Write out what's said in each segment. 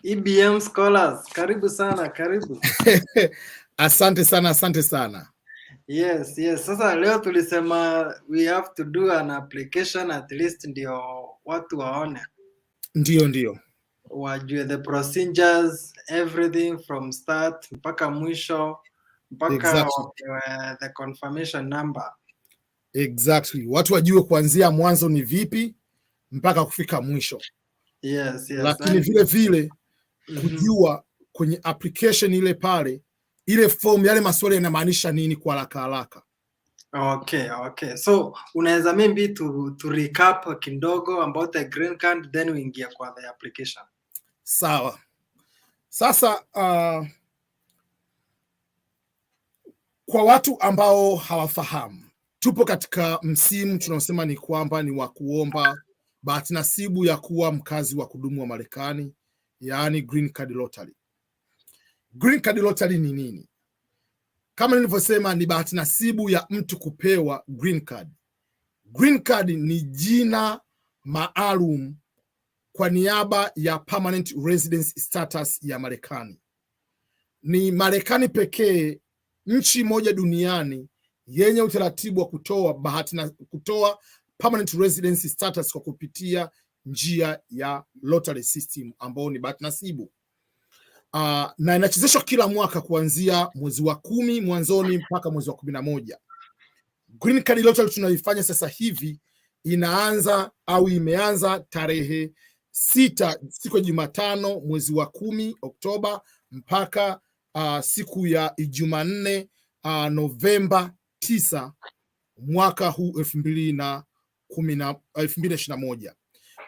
EBM Scholars, karibu sana, karibu. Asante sana. Yes. Sasa leo tulisema we have to do an application at least ndio watu waone. Ndio. Wajue the procedures, everything from start mpaka mwisho mpaka Exactly. the confirmation number. Exactly. Watu wajue kuanzia mwanzo ni vipi mpaka kufika mwisho. Yes. Lakini vile kujua kwenye application ile pale, ile form, yale maswali yanamaanisha nini kwa haraka. Okay. So unaweza maybe to recap kidogo about the green card then uingie kwa the application. Sawa. Sasa kwa watu ambao hawafahamu, tupo katika msimu tunaosema ni kwamba ni wa kuomba bahati nasibu ya kuwa mkazi wa kudumu wa Marekani, yaani green card lottery. Green card lottery ni nini? Kama nilivyosema, ni bahati nasibu ya mtu kupewa green card. Green card ni jina maalum kwa niaba ya permanent residence status ya Marekani. Ni Marekani pekee, nchi moja duniani yenye utaratibu wa kutoa permanent residence status kwa kupitia njia ya lottery system ambao ni bahati nasibu. Na inachezeshwa kila mwaka kuanzia mwezi wa 10 mwanzoni mpaka mwezi wa 11. Green card lottery tunaifanya sasa hivi imeanza tarehe 6 siku ya Jumatano mwezi wa 10 Oktoba mpaka siku ya Jumanne Novemba 9 mwaka huu 2021.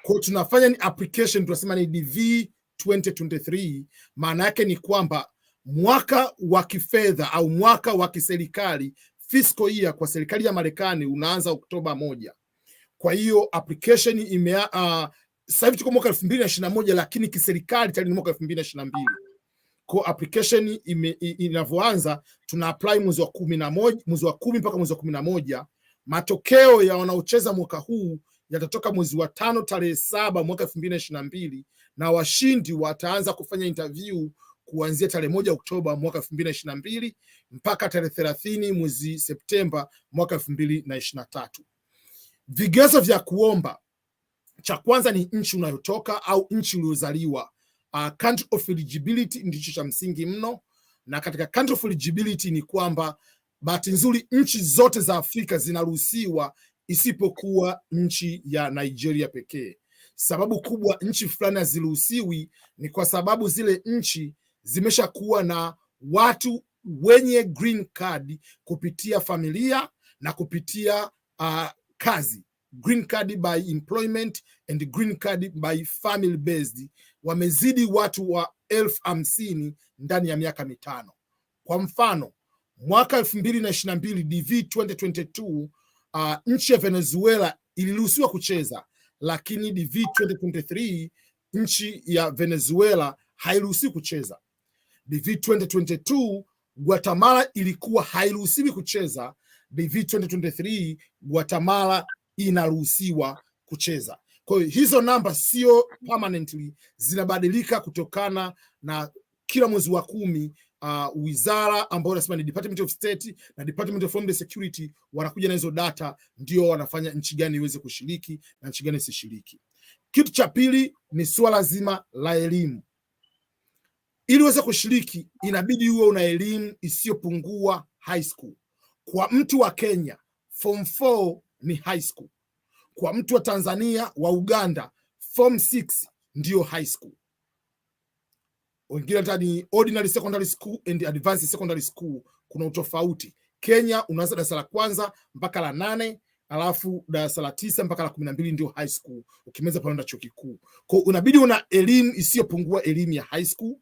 Kwa tunafanya ni application, tunasema ni DV 2023. Maana yake ni kwamba mwaka wa kifedha au mwaka wa kiserikali fiscal year kwa serikali ya Marekani unaanza Oktoba 1. Kwa hiyo application sasa hivi tuko mwaka 2021, lakini kiserikali tayari ni mwaka 2022. Kwa application inavyoanza, tuna apply mwezi wa 10 mpaka mwezi wa 11. Matokeo ya wanaocheza mwaka huu yatatoka mwezi wa 5 tarehe 7 mwaka 2022, na washindi wataanza kufanya interview kuanzia tarehe 1 Oktoba mwaka 2022 mpaka tarehe 30 mwezi Septemba mwaka 2023. Vigezo vya kuomba, cha kwanza ni nchi unayotoka au nchi uliozaliwa. Country of eligibility ndicho cha msingi mno, na katika country of eligibility ni kwamba bahati nzuri nchi zote za Afrika zinaruhusiwa isipokuwa nchi ya Nigeria pekee. Sababu kubwa nchi fulani haziruhusiwi ni kwa sababu zile nchi zimeshakuwa na watu wenye green card kupitia familia na kupitia kazi, green card by employment and green card by family based, wamezidi watu wa 50,000 ndani ya miaka 5. Kwa mfano, mwaka 2022 DV 2022, nchi ya Venezuela iliruhusiwa kucheza, lakini DV 2023 nchi ya Venezuela hairuhusiwi kucheza. DV 2022 Guatemala ilikuwa hairuhusiwi kucheza. DV 2023 Guatemala inaruhusiwa kucheza. Kwa hiyo hizo namba sio permanently, zinabadilika kutokana na kila mwezi wa 10. Wizara ambayo nasema ni Department of State na Department of Homeland Security wanakuja na hizo data, ndio wanafanya nchi gani iweze kushiriki na nchi gani isishiriki. Kitu cha pili ni swala zima la elimu. Ili uweze kushiriki inabidi uwe una elimu isiyopungua high school. Kwa mtu wa Kenya, form 4 ni high school. Kwa mtu wa Tanzania, wa Uganda, form 6 ndio high school. Wengine hata ni ordinary secondary school and advanced secondary school, kuna utofauti. Kenya unaanza darasa la kwanza mpaka la 8, alafu darasa la 9 mpaka la 12 ndio high school, ukimeza pale chuo kikuu. Kwa hiyo unabidi una elimu isiyopungua elimu ya high school.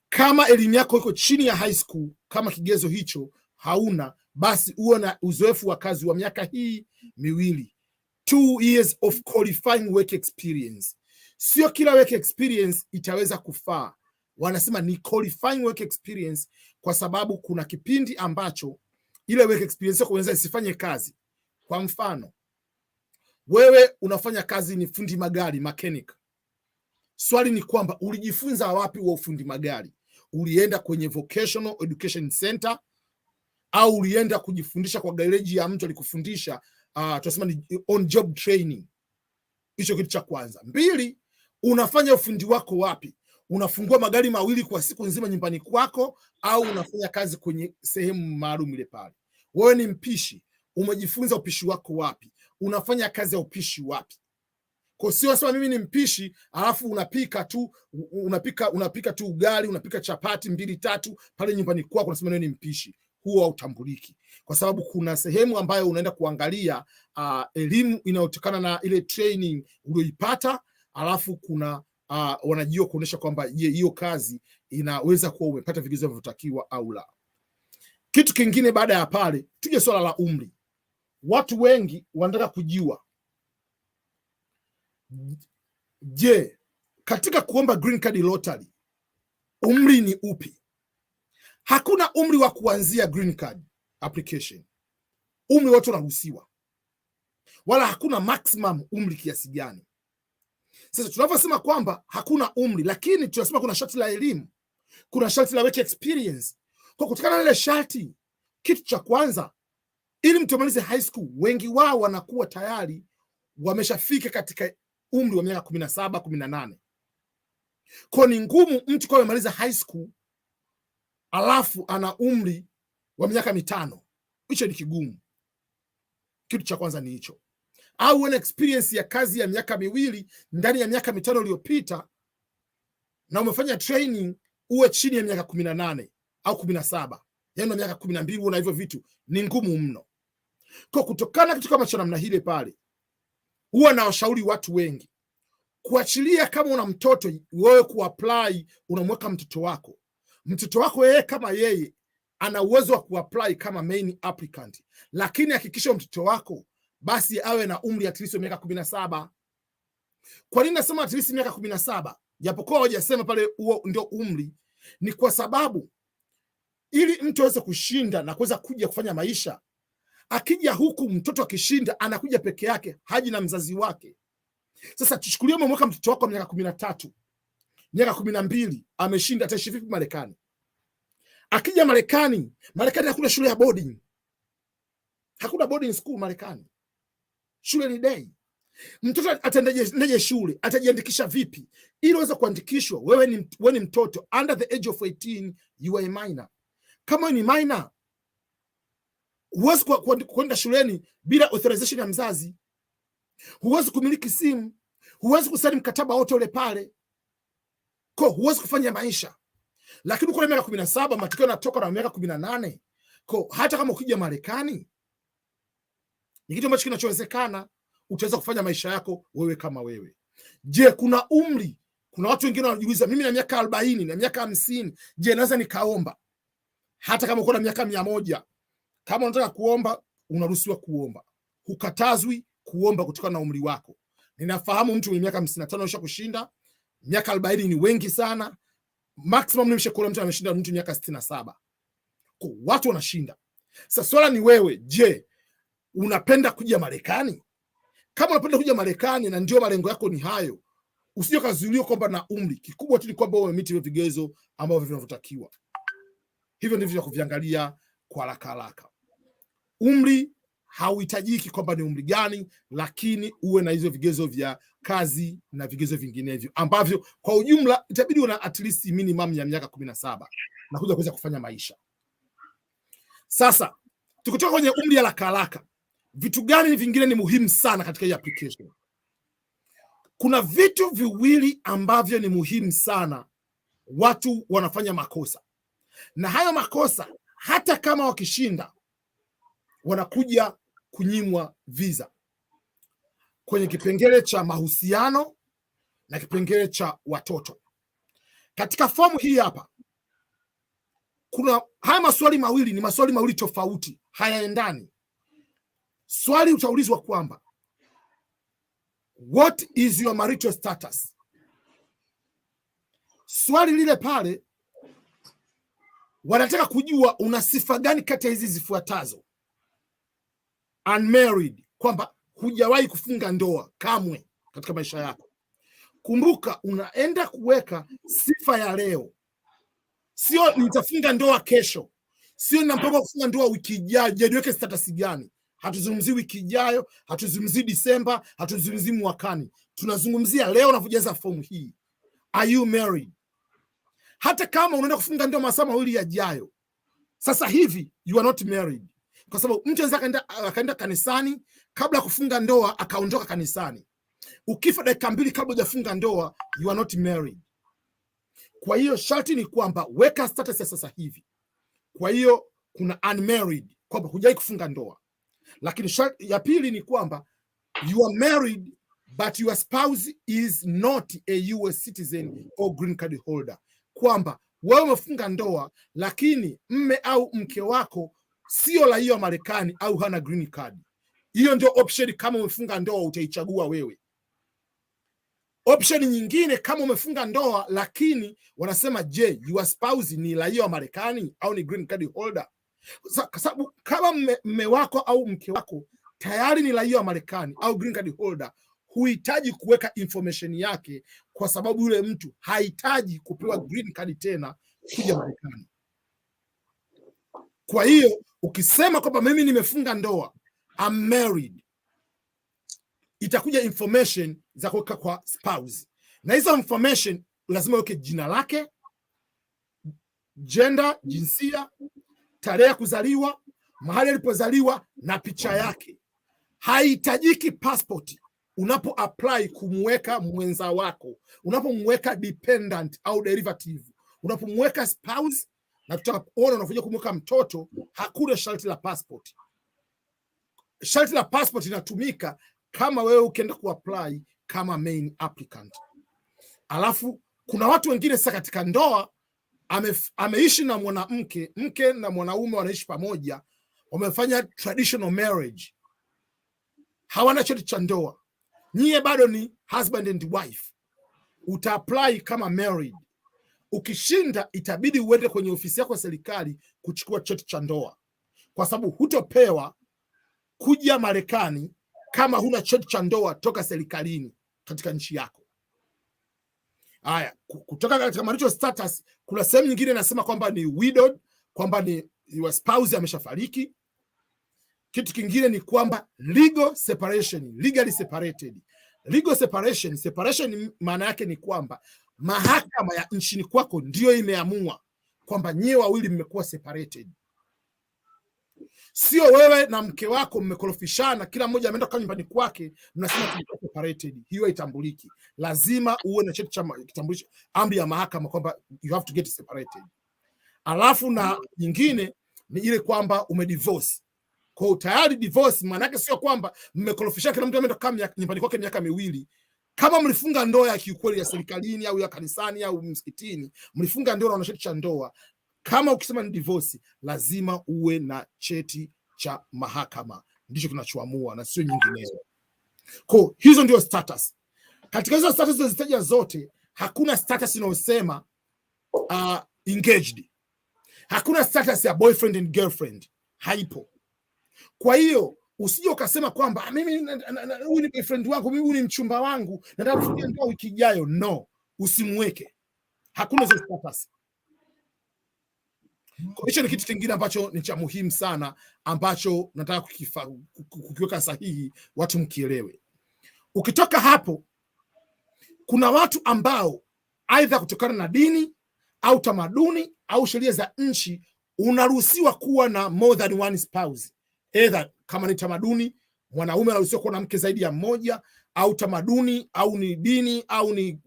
Kama elimu yako iko chini ya high school, kama kigezo hicho hauna, basi uwe na uzoefu wa kazi wa miaka hii 2, 2 years of qualifying work experience. Sio kila work experience itaweza kufaa. Wanasema ni qualifying work experience kwa sababu kuna kipindi ambacho ile work experience yako inaweza isifanye kazi. Kwa mfano, wewe unafanya kazi ni fundi magari, mechanic. Swali ni kwamba ulijifunza wapi wa ufundi magari? Ulienda kwenye vocational education center au ulienda kujifundisha kwa garage ya mtu alikufundisha? Tunasema ni on job training. Hicho kitu cha kwanza. 2, unafanya ufundi wako wapi? Unafungua magari mawili kwa siku nzima nyumbani kwako au unafanya kazi kwenye sehemu maalum ile pale? Wewe ni mpishi, umejifunza upishi wako wapi? Unafanya kazi ya upishi wapi? Kwa sio sema mimi ni mpishi alafu unapika tu ugali, unapika chapati 2-3 pale nyumbani kwako unasema wewe ni mpishi. Huo hautambuliki, kwa sababu kuna sehemu ambayo unaenda kuangalia elimu inayotokana na ile training uliyoipata, alafu kuna wanajua kuonesha kwamba hiyo kazi inaweza kuwa umepata vigezo vinavyotakiwa au la. Kitu kingine baada ya pale, tuje swala la umri. Watu wengi wanataka kujua, je, katika kuomba green card lottery umri ni upi? Hakuna umri wa kuanzia green card application. Umri wote unaruhusiwa, wala hakuna maximum umri kiasi gani. Sasa tunavyosema kwamba hakuna umri, lakini tunasema kuna sharti la elimu, kuna sharti la work experience. Kwa kutokana na ile sharti, kitu cha kwanza, ili mtu amalize high school, wengi wao wanakuwa tayari wameshafika katika umri wa miaka 17, 18. Kwa ni ngumu mtu kwa amemaliza high school alafu ana umri wa miaka 5. Hicho ni kigumu. Kitu cha kwanza ni hicho. Au una experience ya kazi ya miaka 2 ndani ya miaka 5 iliyopita na umefanya training uwe chini ya miaka 18 au 17. Yaani miaka 12 na hivyo vitu ni ngumu mno. Kwa kutokana kitu kama cha namna hile pale, huwa na washauri watu wengi kuachilia, kama una mtoto wewe kuapply, unamweka mtoto wako yeye kama yeye ana uwezo wa kuapply kama main applicant, lakini hakikisha mtoto wako basi awe na umri at least miaka 17. Kwa nini nasema at least miaka 17? Japokuwa hawajasema pale huo ndio umri, ni kwa sababu ili mtu aweze kushinda na kuweza kuja kufanya maisha, akija huku mtoto akishinda anakuja peke yake, haji na mzazi wake. Sasa tuchukulie umemweka mtoto wako miaka 13, miaka 12 ameshinda, ataishi vipi Marekani? Akija Marekani hakuna shule ya boarding. Hakuna boarding school Marekani. Shule ni day. Mtoto ataendaje shule? Atajiandikisha vipi? Ili uweze kuandikishwa, wewe ni mtoto under the age of 18, you are a minor. Kama ni minor, huwezi kwenda shuleni bila authorization ya mzazi. Huwezi kumiliki simu, huwezi kusaini mkataba wote ule pale. Kwa huwezi kufanya maisha. Lakini kwa miaka 17 matokeo yanatoka na miaka 18. Kwa hata kama ukija Marekani ni kitu ambacho kinachowezekana, utaweza kufanya maisha yako wewe kama wewe. Je, kuna umri? Kuna watu wengine wanajiuliza, mimi na miaka 40 na miaka 50, je, naweza nikaomba? Hata kama uko na miaka 100, kama unataka kuomba, unaruhusiwa kuomba. Hukatazwi kuomba kutokana na umri wako. Ninafahamu mtu mwenye miaka 55 anaweza kushinda, miaka 40 ni wengi sana. Maximum nimeshakuona mtu ameshinda mtu miaka 67. Kwa watu wanashinda. Sasa swala ni wewe, je, unapenda kuja Marekani? Kama unapenda kuja Marekani na ndio malengo yako ni hayo, usije kazuiliwa kwamba na umri. Kikubwa tu ni kwamba wewe umemiti vigezo ambavyo vinavyotakiwa. Hivyo ndivyo vya kuviangalia kwa haraka. Umri hauhitajiki kwamba ni umri gani, lakini uwe na hizo vigezo vya kazi na vigezo vinginevyo ambavyo kwa ujumla itabidi una at least minimum ya miaka 17 na kuweza kufanya maisha. Sasa tukitoka kwenye umri ya haraka, vitu gani vingine ni muhimu sana katika hii application? Kuna vitu viwili ambavyo ni muhimu sana. Watu wanafanya makosa, na hayo makosa hata kama wakishinda wanakuja kunyimwa visa kwenye kipengele cha mahusiano na kipengele cha watoto. Katika fomu hii hapa kuna haya maswali mawili, ni maswali mawili tofauti, hayaendani. Swali utaulizwa kwamba what is your marital status? Swali lile pale wanataka kujua una sifa gani kati ya hizi zifuatazo. Unmarried, kwamba hujawahi kufunga ndoa kamwe katika maisha yako. Kumbuka unaenda kuweka sifa ya leo, sio nitafunga ndoa kesho, sio nina mpango kufunga ndoa wiki ijayo. Je, niweke status gani? Hatuzungumzii wiki ijayo, hatuzungumzii Disemba, hatuzungumzii mwakani. Tunazungumzia leo unavyojaza fomu hii. Are you married? Hata kama unaenda kufunga ndoa masaa mawili yajayo, sasa hivi you are not married. Kwa sababu mtu anaweza akaenda kanisani kabla ya kufunga ndoa akaondoka kanisani. Ukifa dakika 2 kabla hujafunga ndoa, you are not married. Kwa hiyo sharti ni kwamba weka status ya sasa hivi. Kwa hiyo kuna unmarried, kwamba hujai kufunga ndoa. Lakini sharti ya pili ni kwamba you are married but your spouse is not a US citizen or green card holder, kwamba wewe umefunga ndoa lakini mme au mke wako sio raia wa Marekani au hana green card. Hiyo ndio option. Kama umefunga ndoa utaichagua wewe. Option nyingine, kama umefunga ndoa lakini wanasema je, your spouse ni raia wa Marekani au ni green card holder? Kwa sababu kama mme wako au mke wako tayari ni raia wa Marekani au green card holder, huhitaji kuweka information yake, kwa sababu yule mtu hahitaji kupewa green card tena kuja Marekani. Kwa hiyo ukisema kwamba mimi nimefunga ndoa, I'm married, itakuja information za kuweka kwa spouse, na hizo information lazima uweke jina lake, gender, jinsia, tarehe ya kuzaliwa, mahali alipozaliwa na picha yake. Haihitajiki passport unapo apply kumweka mwenza wako, unapomweka dependent au derivative, unapomweka spouse na tutaona unakuja kumweka mtoto, hakuna sharti la passport. Sharti la passport inatumika kama wewe ukienda kuapply kama main applicant. Alafu kuna watu wengine sasa katika ndoa ameishi na mwanamke, mke na mwanaume wanaishi pamoja, wamefanya traditional marriage, hawana cheti cha ndoa, nyie bado ni husband and wife, uta apply kama married. Ukishinda itabidi uende kwenye ofisi yako ya serikali kuchukua cheti cha ndoa, kwa sababu hutopewa kuja Marekani kama huna cheti cha ndoa toka serikalini katika nchi yako. Haya, kutoka katika marital status, kuna sehemu nyingine nasema kwamba ni widowed, kwamba ni your spouse ameshafariki. Kitu kingine ni kwamba legal separation, legally separated. Legal separation maana yake ni kwamba mahakama ya nchini kwako ndio imeamua kwamba nyie wawili mmekuwa separated. Sio wewe na mke wako mmekorofishana, kila mmoja ameenda kwa nyumbani kwake, mnasema tumekuwa separated. Hiyo haitambuliki. Lazima uwe na cheti cha kitambulisho, amri ya mahakama kwamba you have to get separated. Alafu na nyingine ni ile kwamba umedivorce. Kwa tayari divorce maana yake sio kwamba mmekorofishana, kila mtu ameenda kwa nyumbani kwake miaka 2. Kama mlifunga ndoa ya kiukweli ya serikalini au ya kanisani au msikitini, mlifunga ndoa na cheti cha ndoa, kama ukisema ni divorce, lazima uwe na cheti cha mahakama, ndicho kinachoamua na sio nyinginezo. Kwa hizo ndio status. Katika hizo status zilizotaja zote, hakuna status inayosema engaged. Hakuna status ya boyfriend and girlfriend, haipo. Kwa hiyo usije ukasema kwamba mimi huyu ni boyfriend wangu, mimi huyu ni mchumba wangu, nataka kufunga ndoa wiki ijayo. No, usimweke. Hakuna hizo status. Hicho ni kitu kingine ambacho ni cha muhimu sana, ambacho nataka kukiweka sahihi, watu mkielewe. Ukitoka hapo, kuna watu ambao aidha kutokana na dini au tamaduni au sheria za nchi unaruhusiwa kuwa na more than one spouse. Either kama ni tamaduni, mwanaume anaruhusiwa kuwa na mke zaidi ya mmoja, au tamaduni au ni dini au ni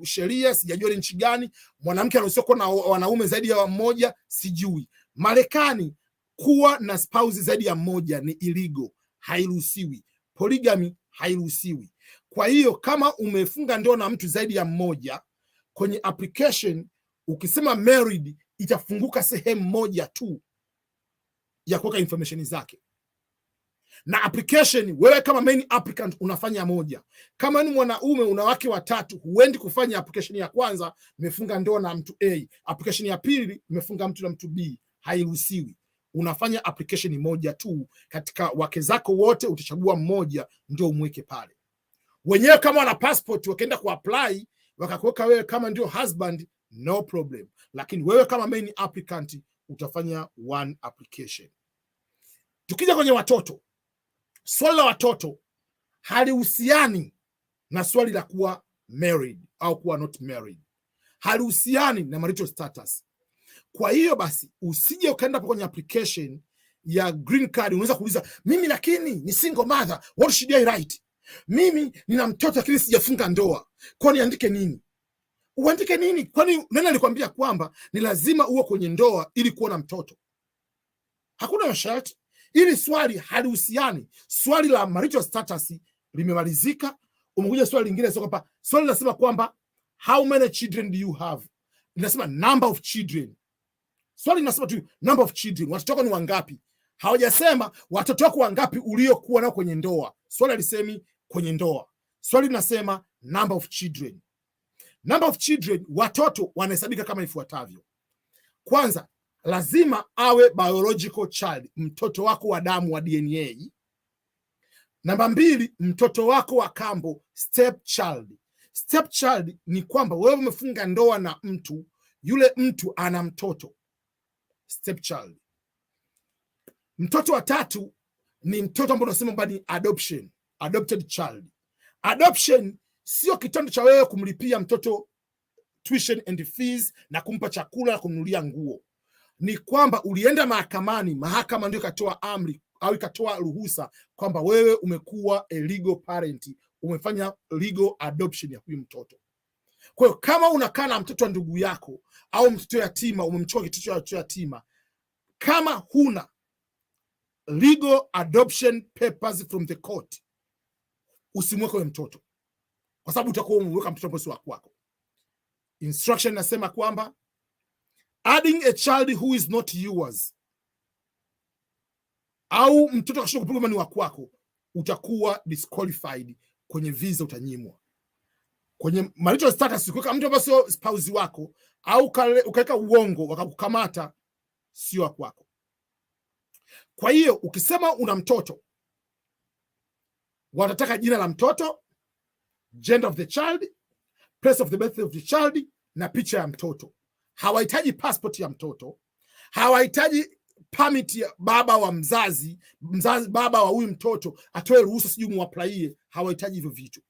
sheria, sijajua ni nchi gani, mwanamke anaruhusiwa kuwa na wanaume zaidi ya mmoja, sijui. Marekani kuwa na spouse zaidi ya mmoja ni illegal, hairuhusiwi. Polygamy hairuhusiwi. Kwa hiyo kama umefunga ndoa na mtu zaidi ya mmoja, kwenye application ukisema married itafunguka sehemu moja tu ya kuweka information zake. Na application wewe kama main applicant unafanya moja. Kama ni mwanaume una wake watatu, huendi kufanya application ya kwanza nimefunga ndoa na mtu A, application ya pili nimefunga mtu na mtu B, hairuhusiwi. Unafanya application moja tu, katika wake zako wote utachagua mmoja ndio umweke pale. Wenyewe kama wana passport wakaenda kuapply wakakuweka wewe kama ndio husband, no problem, lakini wewe kama main applicant utafanya one application. Tukija kwenye watoto, swali la watoto halihusiani na swali la kuwa married au kuwa not married, halihusiani na marital status. Kwa hiyo basi usije ukaenda kwenye application ya green card unaweza kuuliza mimi lakini ni single mother, what should I write? Mimi nina mtoto lakini sijafunga ndoa, kwa niandike nini? Uandike nini? Kwani nani alikwambia kwamba ni lazima uwe kwenye ndoa ili kuwa na mtoto? Hakuna masharti. Ili swali halihusiani. Swali la marital status limemalizika. Umekuja swali lingine, sio kwamba swali linasema kwamba how many children do you have? Linasema number of children. Swali linasema tu number of children. Watoto wako ni wangapi? Hawajasema watoto wako wangapi uliokuwa nao kwenye ndoa. Swali halisemi kwenye ndoa. Swali linasema number of children. Number of children, watoto wanahesabika kama ifuatavyo. Kwanza, lazima awe biological child, mtoto wako wa damu wa DNA. Namba 2, mtoto wako wa kambo, step child. Step child ni kwamba wewe umefunga ndoa na mtu, yule mtu ana mtoto, step child. Mtoto wa 3 ni mtoto ambao tunasema kwamba ni adoption, adopted child. Adoption sio kitendo cha wewe kumlipia mtoto tuition and fees na kumpa chakula na kumnunulia nguo. Ni kwamba ulienda mahakamani, mahakama ndio ikatoa amri au ikatoa ruhusa kwamba wewe umekuwa a legal parent, umefanya legal adoption ya huyu mtoto. Kwa hiyo kama unakaa na mtoto wa ndugu yako au mtoto yatima, umemchukua kitoto cha yatima, kama huna legal adoption papers from the court, usimweke huyo mtoto, kwa sababu utakuwa umeweka mtoto mposi wako. Instruction nasema kwamba adding a child who is not yours, au mtoto kashinda kupigwa ni wa kwako, utakuwa disqualified kwenye visa, utanyimwa. Kwenye marital status ukiweka mtu ambaye sio spouse wako au ukaweka uongo wakakukamata, sio wa kwako. Kwa hiyo ukisema una mtoto, watataka jina la mtoto, gender of the child, place of the birth of the child na picha ya mtoto. Hawahitaji passport ya mtoto, hawahitaji permit ya baba wa mzazi baba wa huyu mtoto atoe ruhusa sijui muapplyie, hawahitaji hivyo vitu.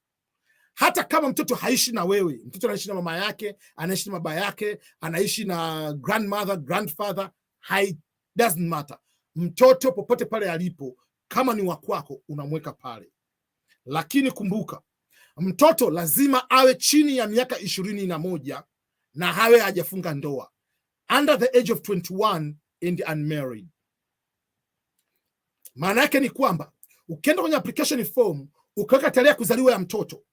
Hata kama mtoto haishi na wewe, mtoto anaishi na mama yake, anaishi na baba yake, anaishi na grandmother, grandfather, doesn't matter. Mtoto popote pale alipo, kama ni wa kwako unamweka pale. Lakini kumbuka, mtoto lazima awe chini ya miaka 21 na hawe hajafunga ndoa, under the age of 21 and unmarried. Maana yake ni kwamba ukienda kwenye application form ukaweka tarehe ya kuzaliwa ya mtoto,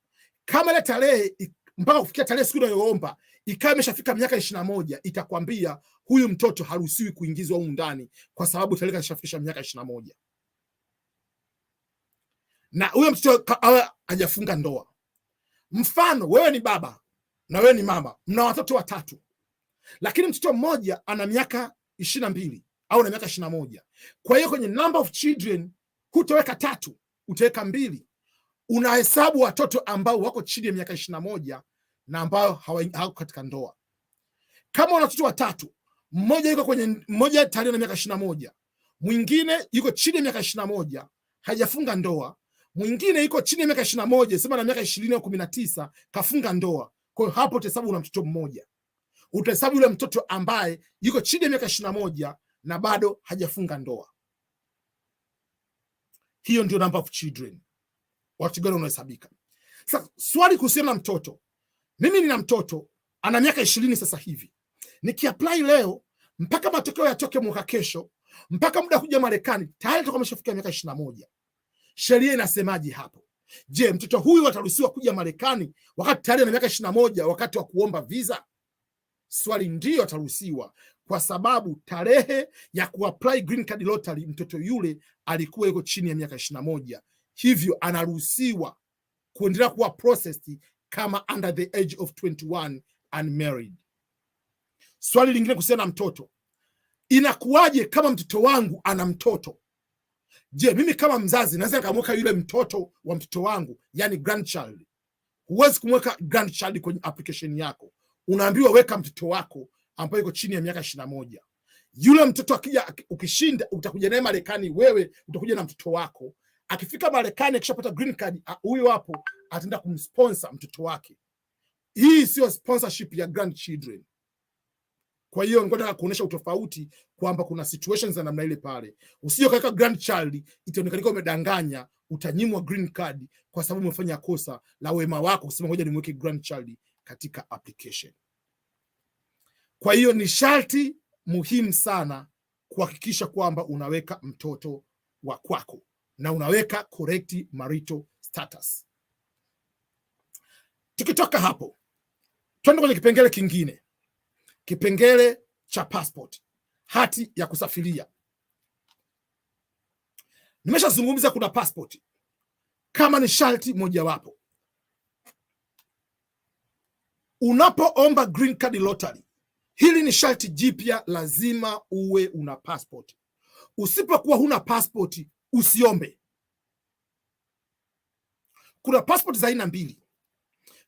kama ile tarehe mpaka kufikia tarehe siku unayoomba ikawa imeshafika miaka 21, itakwambia huyu mtoto haruhusiwi kuingizwa humu ndani kwa sababu tarehe kashafikisha miaka 21. Na huyo mtoto hajafunga ndoa. Mfano wewe ni baba na wewe ni mama, mna watoto 3. Lakini mtoto mmoja ana miaka 22 au ana miaka 21. Kwa hiyo kwenye number of children hutaweka 3, utaweka 2. Unahesabu watoto ambao wako chini ya miaka 21 na ambao hawako katika ndoa. Kama una watoto 3, mmoja tayari na miaka 21, mwingine yuko chini ya miaka 21 hajafunga ndoa, mwingine yuko chini ya miaka 21 sema na miaka 20 au 19 kafunga ndoa. Kwa hiyo hapo utahesabu una mtoto mmoja. Utahesabu yule mtoto ambaye yuko chini ya miaka 21 na bado hajafunga ndoa. Hiyo ndio number of children. Watu gani unahesabika? Sasa swali kuhusiana na mtoto. Mimi nina mtoto ana miaka 20 sasa hivi. Nikiapply leo mpaka matokeo yatoke mwaka kesho, mpaka muda kuja Marekani, tayari tutakuwa tumeshafikia miaka 21. Sheria inasemaje hapo? Je, mtoto huyu ataruhusiwa kuja Marekani wakati tayari ana miaka 21 wakati wa kuomba visa? Swali ndio ataruhusiwa, kwa sababu tarehe ya kuapply green card lottery mtoto yule alikuwa yuko chini ya miaka 21. Hivyo anaruhusiwa kuendelea kuwa processed kama under the age of 21 unmarried. Swali lingine kuhusiana na mtoto. Inakuwaje kama mtoto wangu ana mtoto Je, mimi kama mzazi naweza nikamweka yule mtoto wa mtoto wangu, yani grandchild? Huwezi kumweka grandchild kwenye application yako. Unaambiwa weka mtoto wako ambaye yuko chini ya miaka 21. Yule mtoto akija, ukishinda utakuja naye Marekani, wewe utakuja na mtoto wako. Akifika Marekani akishapata green card, huyo hapo ataenda kumsponsor mtoto wake. Hii sio sponsorship ya grandchildren. Kwa hiyo nataka kuonesha utofauti kwamba kuna situations za namna ile pale. Usije kaweka grandchild, itaonekana umedanganya, utanyimwa green card kwa sababu umefanya kosa la wema wako kusema ngoja nimweke grandchild katika application. Kwa hiyo ni sharti muhimu sana kuhakikisha kwamba unaweka mtoto wa kwako na unaweka correct marital status. Tukitoka hapo, twende kwenye kipengele kingine. Kipengele cha passport, hati ya kusafiria. Nimeshazungumza kuna passport kama ni sharti mojawapo. Unapoomba green card lottery, hili ni sharti jipya, lazima uwe una passport. Usipokuwa huna passport, usiombe. Kuna passport za aina mbili.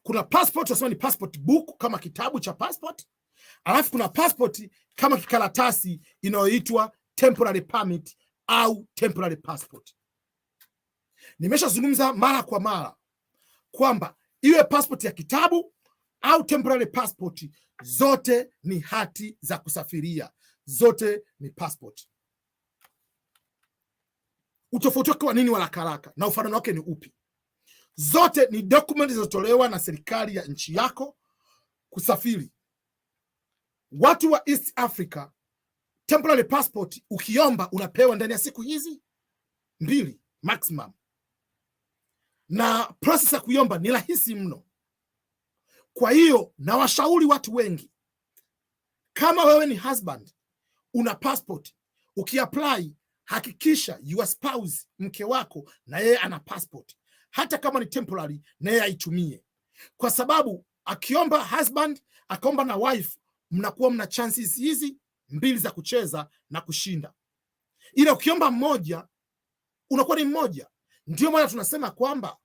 Kuna passport tunasema ni passport book kama kitabu cha passport, alafu kuna passport kama kikaratasi inayoitwa temporary permit au temporary passport. Nimeshazungumza mara kwa mara kwamba iwe passport ya kitabu au temporary passport, zote ni hati za kusafiria, zote ni passport. Utofauti wake wa nini haraka haraka na ufanano wake ni upi? Zote ni document zilizotolewa na serikali ya nchi yako kusafiri. Watu wa East Africa, temporary passport ukiomba unapewa ndani ya siku hizi 2 maximum, na process ya kuiomba ni rahisi mno. Kwa hiyo na washauri watu wengi, kama wewe ni husband una passport, ukiapply hakikisha your spouse, mke wako, na yeye ana passport, hata kama ni temporary, na yeye aitumie, kwa sababu akiomba husband akaomba na wife, mnakuwa mna chances hizi 2 za kucheza na kushinda, ila ukiomba mmoja unakuwa ni mmoja. Ndio maana tunasema kwamba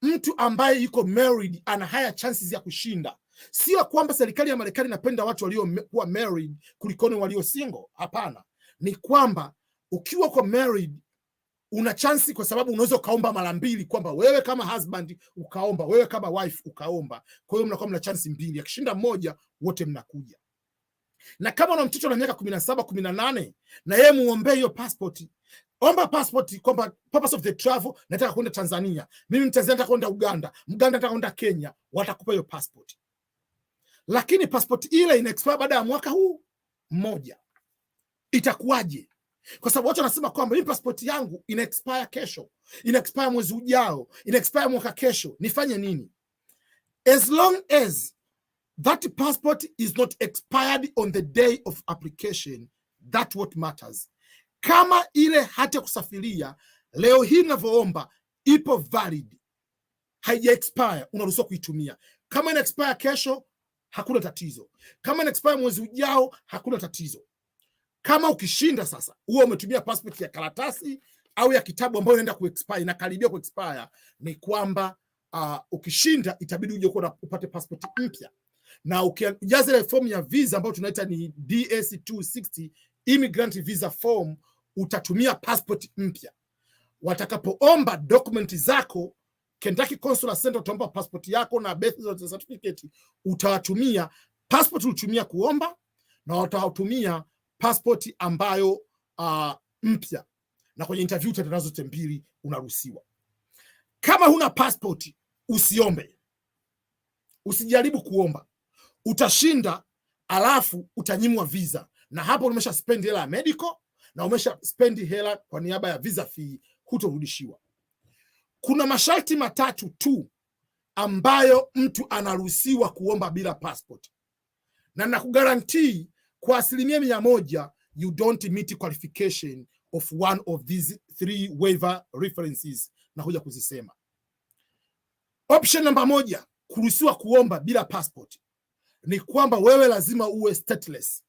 mtu ambaye yuko married ana higher chances ya kushinda. Sio kwamba serikali ya Marekani inapenda watu waliokuwa married kuliko walio single, hapana. Ni kwamba ukiwa kwa married una chance, kwa sababu unaweza ukaomba mara 2, kwamba wewe kama husband ukaomba, wewe kama wife ukaomba. Kwa hiyo mnakuwa mna chance 2, akishinda mmoja wote mnakuja. Na kama una mtoto na miaka 17, 18 na yeye muombe hiyo passport, omba passport kwamba purpose of the travel, nataka kwenda Tanzania, mimi Mtanzania nataka kwenda Uganda, Mganda nataka kwenda Kenya, watakupa hiyo passport. Lakini passport ile ina expire baada ya mwaka huu mmoja. Itakuwaje? Kwa sababu watu wanasema kwamba mimi passport yangu ina expire kesho, ina expire mwezi ujao, ina expire mwaka kesho, nifanye nini? As long as that passport is not expired on the day of application, that's what matters. Kama ile hati ya kusafiria leo hii ninavyoomba ipo valid, haija expire, unaruhusiwa kuitumia. Kama ina expire kesho, hakuna tatizo. Kama ina expire mwezi ujao, hakuna tatizo. Kama ukishinda sasa, huo umetumia passport ya karatasi au ya kitabu ambayo inaenda kuexpire, inakaribia kuexpire, ni kwamba ukishinda itabidi uje upate passport mpya. Na ukijaza ile form ya visa ambayo tunaita ni DS-260 immigrant visa form, utatumia passport mpya. Watakapoomba dokumenti zako, Kentucky Consular Center utaomba passport yako na birth certificate, utawatumia passport ulitumia kuomba, na watawatumia passport ambayo mpya, na kwenye interview utanazo zote mbili unaruhusiwa. Kama huna passport usiombe, usijaribu kuomba, utashinda alafu utanyimwa visa, na hapo umesha spend hela ya medical na umesha spend hela kwa niaba ya visa fee, hutorudishiwa. Kuna masharti 3 tu ambayo mtu anaruhusiwa kuomba bila passport, na nakugarantii kwa 100% you don't meet qualification of one of these 3 waiver references na huja kuzisema. Option number 1 kuruhusiwa kuomba bila passport ni kwamba wewe lazima uwe stateless.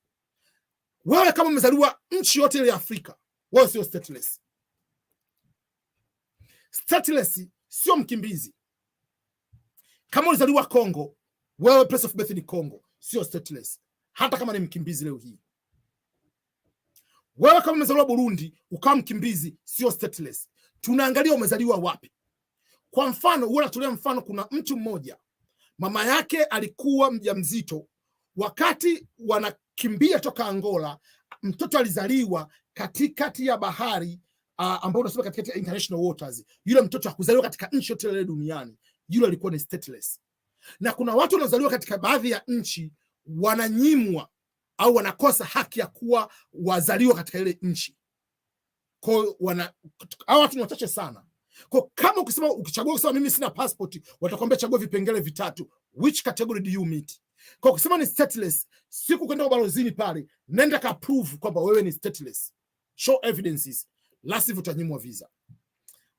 Wewe kama umezaliwa nchi yote ile ya Afrika, wewe sio stateless. Stateless sio mkimbizi. Kama ulizaliwa Kongo, wewe place of birth ni Kongo, sio stateless. Hata kama ni mkimbizi leo hii. Wewe kama umezaliwa Burundi, ukawa mkimbizi, sio stateless. Tunaangalia umezaliwa wapi. Kwa mfano, wewe unatolea mfano, kuna mtu mmoja mama yake alikuwa mjamzito, wakati wanakimbia toka Angola, mtoto alizaliwa katikati ya bahari ambao unasema katikati ya international waters. Yule mtoto hakuzaliwa katika nchi yote ile duniani, yule alikuwa ni stateless. Na kuna watu wanazaliwa katika baadhi ya nchi wananyimwa au wanakosa haki ya kuwa wazaliwa katika ile nchi. Kwa hao watu ni wachache sana. Kwa kama ukichagua kusema mimi sina passport, watakwambia chagua vipengele vitatu. Which category do you meet? Kwa kusema ni stateless, siku kwenda ubalozini pale, nenda ka prove kwamba wewe ni stateless. Show evidences, la sivyo utanyimwa visa.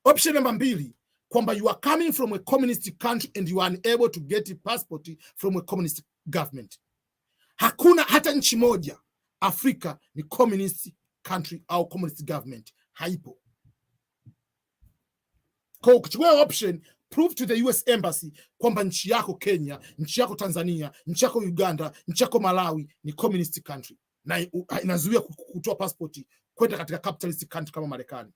Option number 2, kwamba you are coming from a communist country and you are unable to get a passport from a communist government. Hakuna hata nchi moja Afrika ni communist country au communist government, haipo. Kwa ukichukua option, prove to the US Embassy kwamba nchi yako Kenya, nchi yako Tanzania, nchi yako Uganda, nchi yako Malawi ni communist country, na inazuia kutoa passport kwenda katika capitalist country kama Marekani.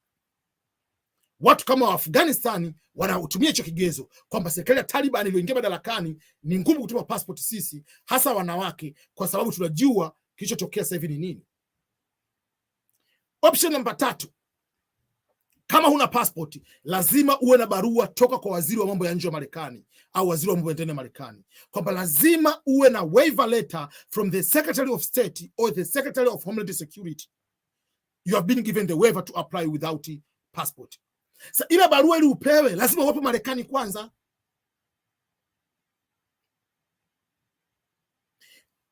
Watu kama wa Afghanistan wanatumia hicho kigezo kwamba serikali ya Taliban iliyoingia madarakani ni ngumu kutoa passport sisi, hasa wanawake, kwa sababu tunajua kilichotokea sasa hivi ni nini. Option number 3, kama huna passport, lazima uwe na barua toka kwa waziri wa mambo ya nje wa Marekani au waziri wa mambo ya ndani wa Marekani, kwamba lazima uwe na waiver letter from the Secretary of State or the Secretary of Homeland Security. You have been given the waiver to apply without passport. Sasa ila barua ili upewe, lazima uwepo Marekani kwanza.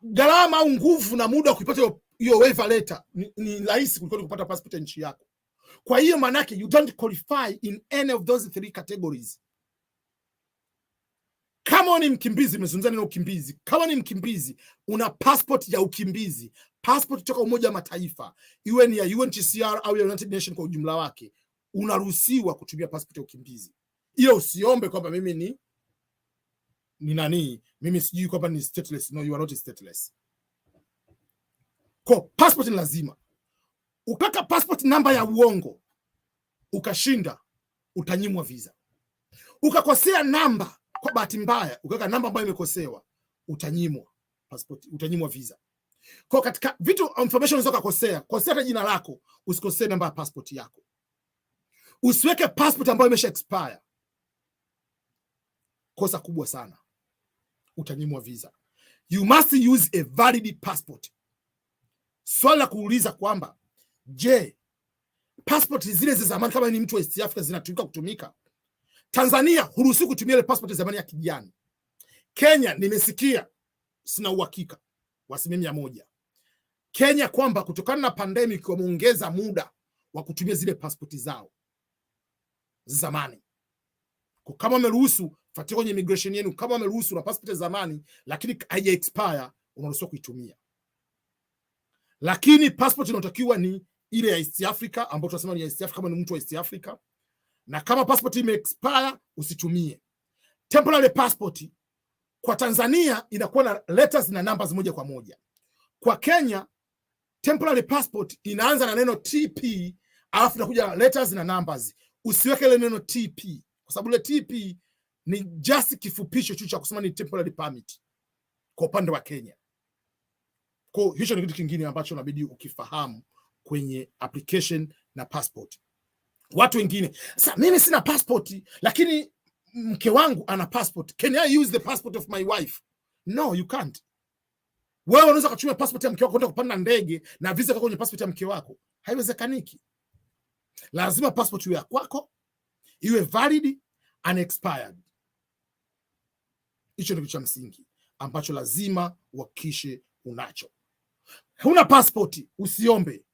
Gharama au nguvu na muda wa kupata hiyo waiver letter ni rahisi kuliko kupata passport ya nchi yako. Kwa hiyo manake you don't qualify in any of those 3 categories. Kama ni mkimbizi, nimezungumza neno ukimbizi. Kama ni mkimbizi, una passport ya ukimbizi, passport kutoka Umoja wa Mataifa, iwe ni ya UNHCR au ya United Nations kwa ujumla wake, unaruhusiwa kutumia passport ya ukimbizi. Hiyo usiombe kwamba mimi ni nani, mimi sijui kwamba ni stateless. No, you are not stateless. Kwa passport ni lazima. Ukaka passport namba ya uongo, ukashinda, utanyimwa visa. Ukakosea namba kwa bahati mbaya, ukaka namba ambayo imekosewa, utanyimwa passport, utanyimwa visa. Kwa katika vitu information unaweza kukosea, kosea hata jina lako, usikosee namba ya passport yako. Usiweke passport ambayo imesha expire. Kosa kubwa sana. Utanyimwa visa. You must use a valid passport. Swala kuuliza kwamba, je, passport zile za zamani kama ni mtu wa East Africa zinatumika kutumika? Tanzania huruhusiwi kutumia ile passport ya zamani ya kijani. Kenya nimesikia, sina uhakika wa 100%. Kenya kwamba kutokana na pandemic wameongeza muda wa kutumia zile passport zao zamani. Kwa kama wameruhusu, fuatia kwenye immigration yenu, kama wameruhusu na passport zamani lakini haija expire, unaruhusiwa kuitumia. Lakini passport inayotakiwa ni ile ya East Africa ambayo tunasema ni ya East Africa kama ni mtu wa East Africa. Na kama passport ime expire usitumie. Temporary passport kwa Tanzania inakuwa na letters na numbers moja kwa moja. Kwa Kenya temporary passport inaanza na neno TP alafu inakuja letters na numbers. Usiweke ile neno TP kwa sababu ile TP ni just kifupisho tu cha kusema ni temporary permit kwa upande wa Kenya. Kwa hicho ni kitu kingine ambacho unabidi ukifahamu kwenye application na passport. Watu wengine, sasa mimi sina passport lakini mke wangu ana passport. Can I use the passport of my wife? No, you can't. Wewe unaweza kutumia passport ya mke wako kwenda kupanda ndege na visa kwa kwenye passport ya mke wako? Haiwezekaniki. Lazima passport iwe ya kwako, iwe valid and expired. Hicho ni kitu cha msingi ambacho lazima uhakikishe unacho. Huna passport usiombe,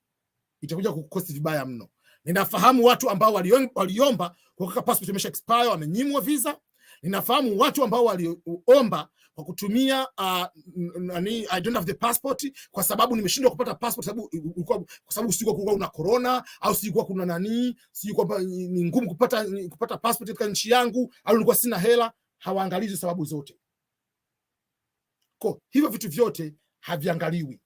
itakuja kukukosti vibaya mno. Ninafahamu watu ambao waliomba kwa passport imesha expire wamenyimwa visa, Ninafahamu watu ambao waliomba kwa kutumia I don't have the passport kwa sababu nimeshindwa kupata passport kwa sababu sikuwa kulikuwa kuna corona au sikuwa kuna sikuwa kwamba ni ngumu kupata passport katika nchi yangu au nilikuwa sina hela. Hawaangalii sababu zote. Kwa hivyo vitu vyote haviangaliwi.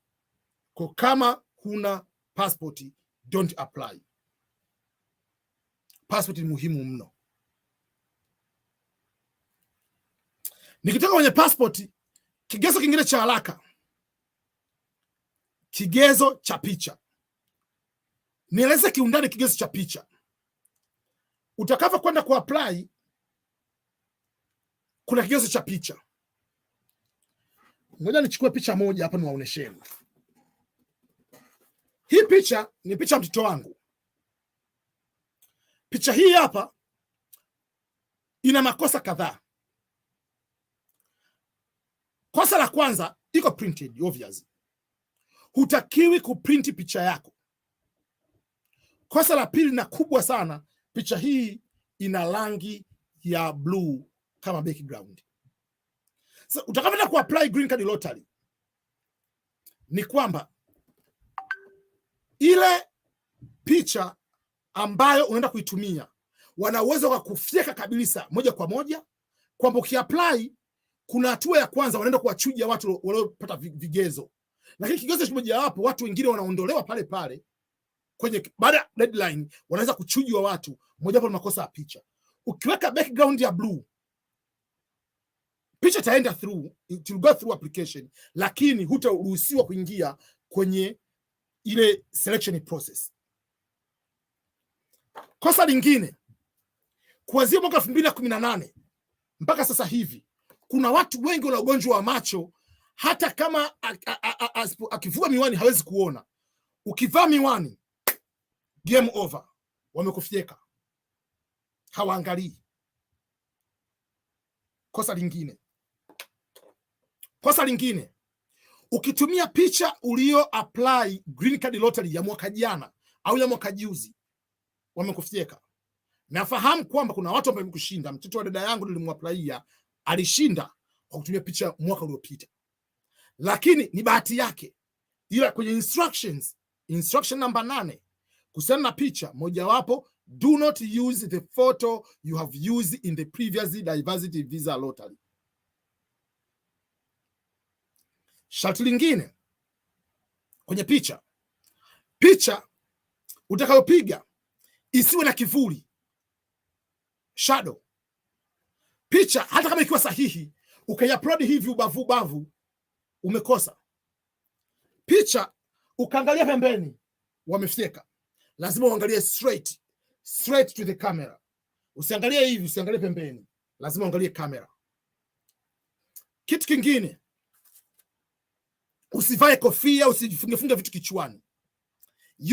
Kwa kama kuna passport, don't apply. Passport ni muhimu mno. Nikitoka kwenye passport, kigezo kingine cha haraka, kigezo cha picha. Nieleze kiundani kigezo cha picha. Utakapo kwenda ku apply, kuna kigezo cha picha. Ngoja nichukue picha moja hapa niwaonesheni. Hii picha ni picha ya mtoto wangu. Picha hii hapa ina makosa kadhaa. Kosa la kwanza, iko printed obvious. Hutakiwi kuprinti picha yako. Kosa la pili na kubwa sana, picha hii ina rangi ya blue kama background. So utakapoenda ku apply green card lottery, ni kwamba ile picha ambayo unaenda kuitumia wana uwezo wa kufyeka kabisa moja kwa moja, kwamba ukiapply kuna hatua ya kwanza wanaenda kuwachuja watu waliopata vigezo. Lakini kigezo kimoja hapo, watu wengine wanaondolewa pale pale kwenye baada ya deadline, wanaweza kuchujwa watu moja hapo makosa ya picha. Ukiweka background ya blue, picha itaenda through, it will go through application, lakini hutaruhusiwa kuingia kwenye ile selection process. Kosa lingine, kuanzia mwaka 2018 mpaka sasa hivi kuna watu wengi wana ugonjwa wa macho, hata kama akivua miwani hawezi kuona. Ukivaa miwani, game over, wamekufyeka, hawaangalii. Kosa lingine, ukitumia picha ulio apply green card lottery ya mwaka jana au ya mwaka juzi, wamekufyeka. Nafahamu kwamba kuna watu ambao wamekushinda. Mtoto wa dada yangu nilimwapplyia, alishinda kwa kutumia picha mwaka uliopita, lakini ni bahati yake. Ila kwenye instruction number 8 kuhusiana na picha mojawapo, do not use the photo you have used in the previous diversity visa lottery. Sharti lingine kwenye picha utakayopiga isiwe na kivuli, shadow. Picha hata kama ikiwa sahihi, ukaiupload hivi ubavu, umekosa. Picha ukaangalia pembeni, wamefyeka. Lazima uangalie straight to the camera. Usiangalie hivi, usiangalie pembeni, lazima uangalie kamera. Kitu kingine, usivae kofia, usifunge vitu kichwani.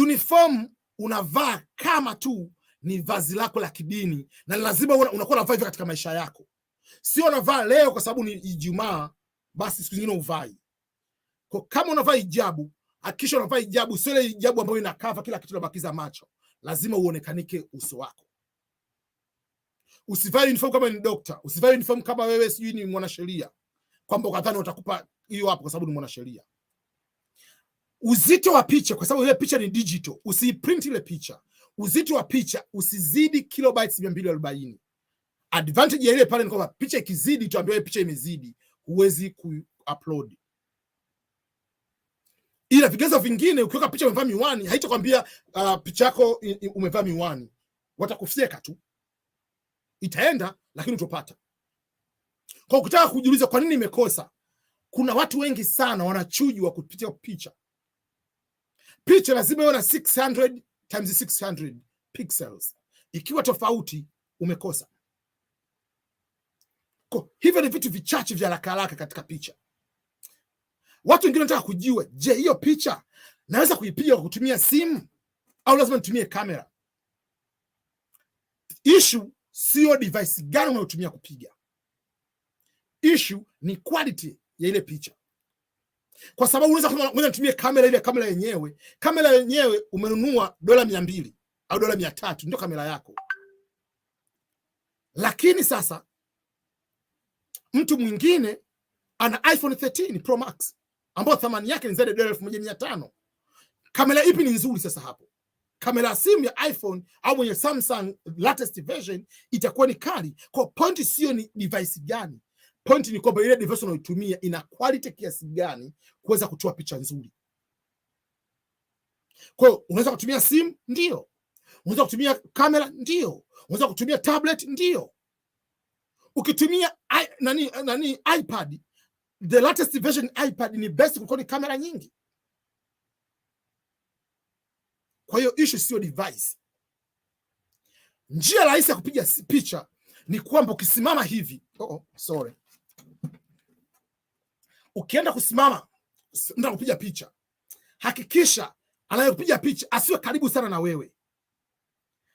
Uniform unavaa kama tu ni vazi lako la kidini, na lazima unakuwa unavaa hivyo katika maisha yako. Sio unavaa leo kwa sababu ni Ijumaa basi siku nyingine uvai. Kwa kama unavaa hijabu, hakikisha unavaa hijabu, sio ile hijabu ambayo ina cover kila kitu, inabakiza macho. Lazima uonekanike uso wako. Usivae uniform kama ni doctor, usivae uniform kama wewe sijui ni mwanasheria, kwamba ukadhani watakupa hiyo hapo kwa sababu ni mwanasheria. Uzito wa picha, kwa sababu ile picha ni digital, usiprint ile picha. Uzito wa picha usizidi kilobytes 240. Advantage ya ile pale ni kwamba picha ikizidi, tuambiwe picha imezidi, huwezi ku-upload. Ila vigezo vingine, ukiweka picha umevaa miwani, haitakwambia picha yako umevaa miwani. Watakufyeka tu. Itaenda lakini utopata. Kwa ukitaka kujiuliza kwa nini imekosa, kuna watu wengi sana wanachujwa kupitia picha. Picha lazima iwe na 600 times 600 pixels. Ikiwa tofauti, umekosa. Kwa hivyo ni vitu vichache vya haraka katika picha. Watu wengine wanataka kujua, je, hiyo picha naweza kuipiga kwa kutumia simu au lazima nitumie kamera? Issue sio device gani unayotumia kupiga. Issue ni quality ya ile picha. Kwa sababu unaweza kutumia kamera ile, kamera yenyewe umenunua $200 au $300 ndio kamera yako. Lakini sasa Mtu mwingine ana iPhone 13 Pro Max ambayo thamani yake ni zaidi ya $1,500. Kamera ipi ni nzuri sasa hapo? Kamera ya simu ya iPhone au mwenye Samsung latest version itakuwa ni kali. Kwa point sio ni device gani. Point ni kwamba ile device unayotumia ina quality kiasi gani kuweza kutoa picha nzuri. Kwa hiyo unaweza kutumia simu, ndio. Unaweza kutumia kamera, ndio. Unaweza kutumia tablet, ndio. Ukitumia iPad, the latest version iPad ni best kuliko ni kamera nyingi. Kwa hiyo issue sio device. Njia rahisi ya kupiga picha ni kwamba ukisimama hivi, ukienda kusimama ndio kupiga picha, hakikisha anayepiga picha asiwe karibu sana na wewe.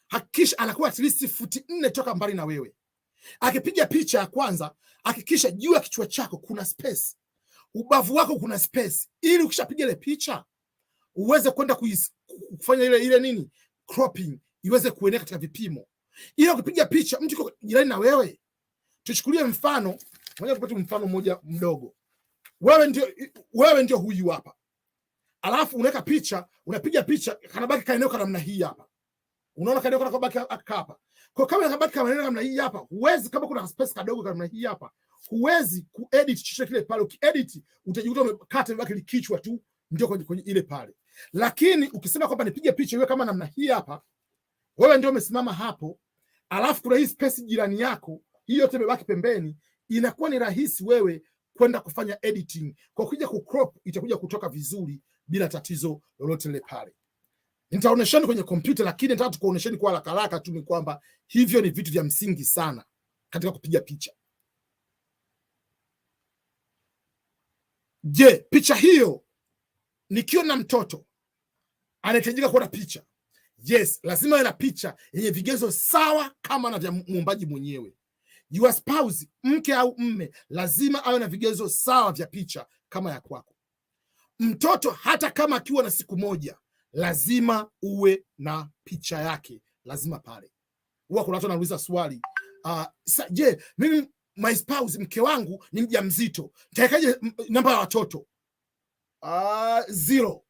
Hakikisha anakuwa at least 4 toka mbali na wewe. Akipiga picha ya kwanza, hakikisha juu ya kichwa chako kuna space, ubavu wako kuna space, ili ukishapiga ile picha uweze kwenda kufanya ile cropping iweze kuenea katika vipimo. Ili ukipiga picha mtu yuko jirani na wewe, tuchukulie mfano, ngoja tupate mfano mmoja mdogo. Wewe ndio huyu hapa. Alafu unaweka picha, unapiga picha kanabaki kaeneo kana namna hii hapa. Unaona kaeneo kana kabaki hapa. Kwa kama kanabaki kama eneo namna hii hapa, huwezi, kama kuna space kadogo kama hii hapa, huwezi kuedit chochote kile pale. Ukiedit utajikuta umekata ibaki kichwa tu ndio kwenye ile pale. Lakini ukisema kwamba nipige picha iwe kama namna hii hapa, wewe ndio umesimama hapo, alafu kuna hii space jirani yako, hiyo yote imebaki pembeni, inakuwa ni rahisi wewe kwenda kufanya editing. Kwa kuja kucrop itakuja kutoka vizuri bila tatizo lolote lile pale. Nitaonyesheni kwenye kompyuta, lakini nataka tukuonyesheni kwa haraka tu ni kwamba hivyo ni vitu vya msingi sana katika kupiga picha. Je, picha hiyo nikiona mtoto anahitajika kuona picha? Yes, lazima ina picha yenye vigezo sawa kama na vya muumbaji mwenyewe. Your spouse, mke au mme, lazima awe na vigezo sawa vya picha kama ya kwako. Mtoto hata kama akiwa na siku moja, lazima uwe na picha yake, lazima pale. Huwa kuna watu wanauliza swali, je, mimi my spouse, mke wangu ni mjamzito, nitawekaje namba ya watoto? 0.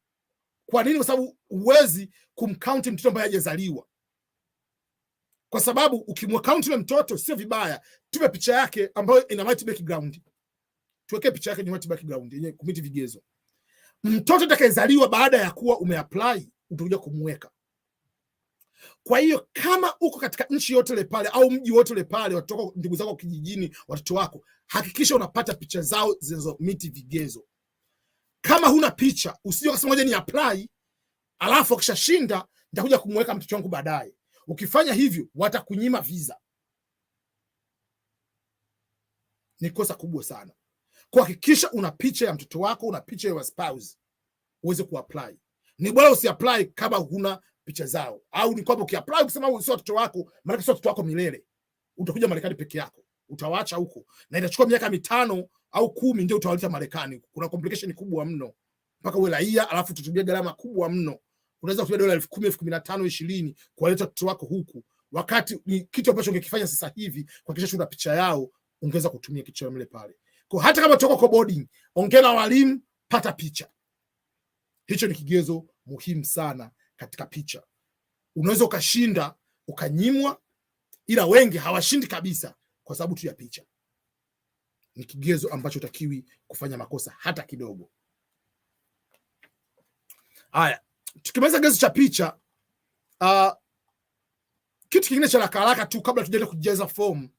Kwa nini? Kwa sababu huwezi kumcount mtoto ambaye hajazaliwa. Kwa sababu ukimcount yule mtoto sio vibaya, tupe picha yake ambayo ina white background. Tuweke picha yake ni white background yenye kumiti vigezo. Mtoto atakayezaliwa baada ya kuwa umeapply utakuja kumweka. Kwa hiyo kama uko katika nchi yote ile pale au mji wote ile pale, watoto ndugu zako kijijini, watoto wako, hakikisha unapata picha zao zinazomiti vigezo. Kama huna picha, usije kusema ngoja ni apply, alafu ukishashinda nitakuja kumweka mtoto wangu baadaye. Ukifanya hivyo watakunyima visa. Ni kosa kubwa sana. Kuhakikisha una picha ya mtoto wako, una picha ya spouse uweze kuapply. Ni bora usiapply kama huna picha zao, au ni kwamba ukiapply ukisema sio watoto wako, maana sio watoto wako milele. Utakuja Marekani peke yako. Utawaacha huko na itachukua miaka 5 au 10 ndio utawaleta Marekani. Kuna complication kubwa mno. Mpaka uwe raia, alafu tutumie gharama kubwa mno. Unaweza kutumia dola 10,000, 15,000, 20 kuwaleta watoto wako huku. Wakati ni kitu ambacho ungekifanya sasa hivi, kuhakikisha una picha yao, ungeweza kutumia kitu mle pale. Kwa hata kama tuko kwa boarding, ongea na walimu, pata picha. Hicho ni kigezo muhimu sana katika picha. Unaweza ukashinda, ukanyimwa, ila wengi hawashindi kabisa kwa sababu tu ya picha. Ni kigezo ambacho utakiwi kufanya makosa hata kidogo. Haya, tukimaliza kigezo cha picha, kitu kingine cha haraka tu kabla tujaenda kujaza form,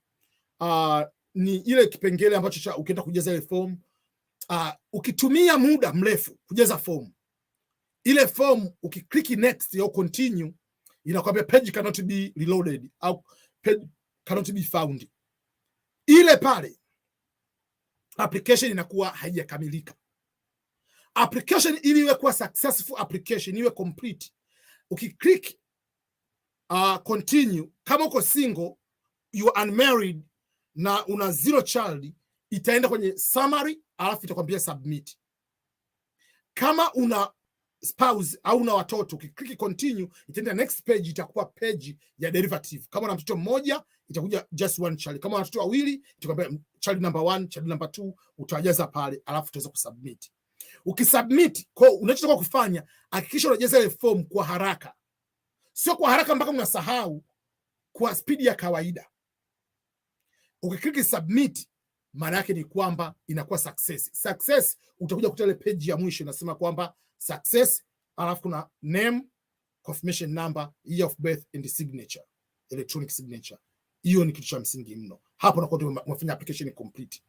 ni ile kipengele ambacho ukienda kujaza ile form, ukitumia muda mrefu kujaza form, ile form ukiklik next au continue, inakwambia page cannot be reloaded au page cannot be found. Ile pale application inakuwa haijakamilika. Application ili iwe kuwa successful, application iwe complete, ukiklik continue, kama uko single, you are unmarried na una 0 child, itaenda kwenye summary, alafu itakwambia submit. Kama una spouse au una watoto, ukiklik continue, itaenda next page, itakuwa page ya derivative. Kama una mtoto mmoja itakuja just one child. Kama watoto wawili itakwambia child number 1, child number 2, utajaza pale, alafu utaweza kusubmit. Ukisubmit, kwa unachotaka kufanya, hakikisha unajaza ile form kwa haraka. Sio kwa haraka mpaka unasahau, kwa speed ya kawaida. Ukiklik submit, maana yake ni kwamba inakuwa success. Success, utakuja kukuta ile page ya mwisho inasema kwamba success, alafu kuna name, confirmation number, year of birth and signature, electronic signature. Hiyo ni kitu cha msingi mno. Hapo unakuwa umefanya application complete.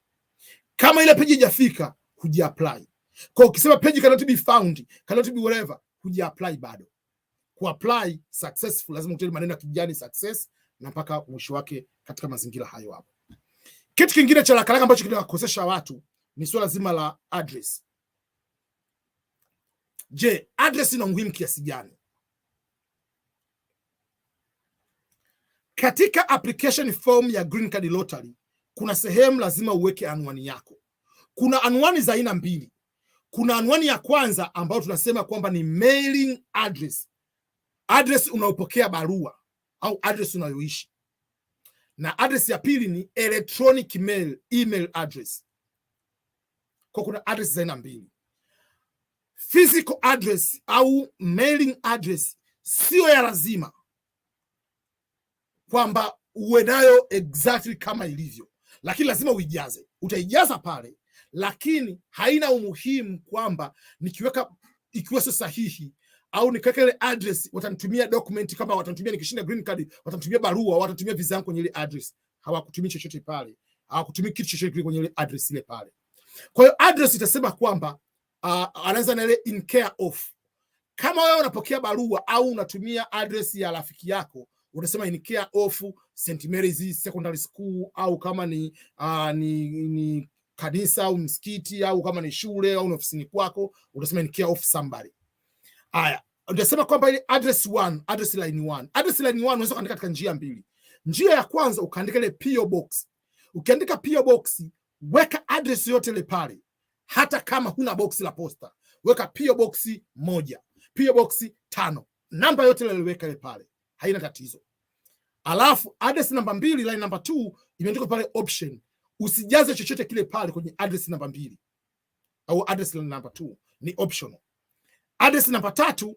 Kama ile page haijafika, huja apply. Kwa ukisema page cannot be found, cannot be whatever, huja apply bado. Ku apply successful lazima utele maneno ya kijani success na mpaka mwisho wake katika mazingira hayo hapo. Kitu kingine cha haraka ambacho kinakosesha watu ni swala zima la address. Je, address ina umuhimu kiasi gani? Katika application form ya Green Card Lottery kuna sehemu lazima uweke anwani yako. Kuna anwani za aina mbili. Kuna anwani ya kwanza ambayo tunasema kwamba ni mailing address. Address unaopokea barua au address unayoishi. Na address ya pili ni electronic mail, email address. Kwa kuna address za aina mbili. Physical address au mailing address sio ya lazima kwamba uwe nayo exactly kama ilivyo, lakini lazima uijaze. Utaijaza pale, lakini haina umuhimu kwamba nikiweka ikiwa sio sahihi au nikiweka ile address watanitumia document, kama watanitumia nikishinda green card, watanitumia barua, watanitumia visa yangu kwenye ile address. Hawakutumii chochote pale, hawakutumii kitu chochote kwenye ile address ile pale. Kwa hiyo address itasema kwamba anaanza na ile in care of. Kama wewe unapokea barua au unatumia address ya rafiki yako, unasema in care of St. Mary's Secondary School, au kama ni kanisa au msikiti, au kama ni shule au ofisini kwako, unasema in care of somebody. Haya, unasema kwamba ile address 1, address line 1. Address line 1 unaweza kuandika katika njia mbili. Njia ya kwanza ukaandika ile PO box. Ukiandika PO box, weka address yote ile pale. Hata kama huna box la posta, weka PO box 1, PO box 5. Namba yote ile weka ile pale. Haina tatizo. Alafu address namba 2, line namba 2 imeandikwa pale option. Usijaze chochote kile pale kwenye address namba 2 au address line namba 2, ni optional. Address namba 3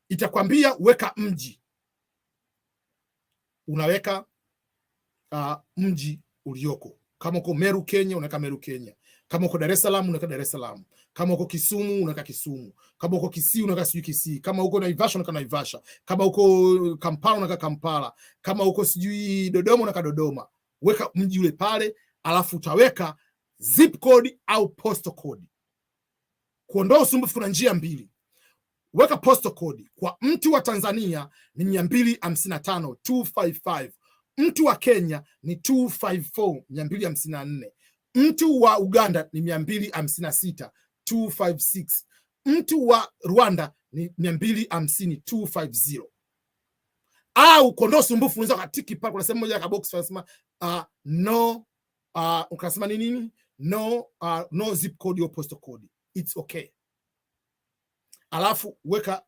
itakwambia weka mji. Unaweka mji ulioko. Kama uko Meru Kenya, unaweka Meru Kenya. Kama uko Dar es Salaam, unaweka Dar es Salaam. Kama uko Kisumu, unaweka Kisumu. Kama uko Kisii, unaweka Kisii. Kama uko Naivasha, unaweka Naivasha. Kama uko Kampala, unaweka Kampala. Kama uko sijui Dodoma, unaweka Dodoma. Weka mji ule pale, alafu utaweka zip code au postal code. Kuondoa usumbufu kuna njia mbili. Weka postal code. Kwa mtu wa Tanzania ni 255 255. Mtu wa Kenya ni 254 254. Mtu wa Uganda ni 256 256. Mtu wa Rwanda ni 250 250. Au kuondoa usumbufu unaweza katiki pale, kuna sehemu moja ya box unasema no ukasema nini? No zip code or postal code. It's okay. Alafu weka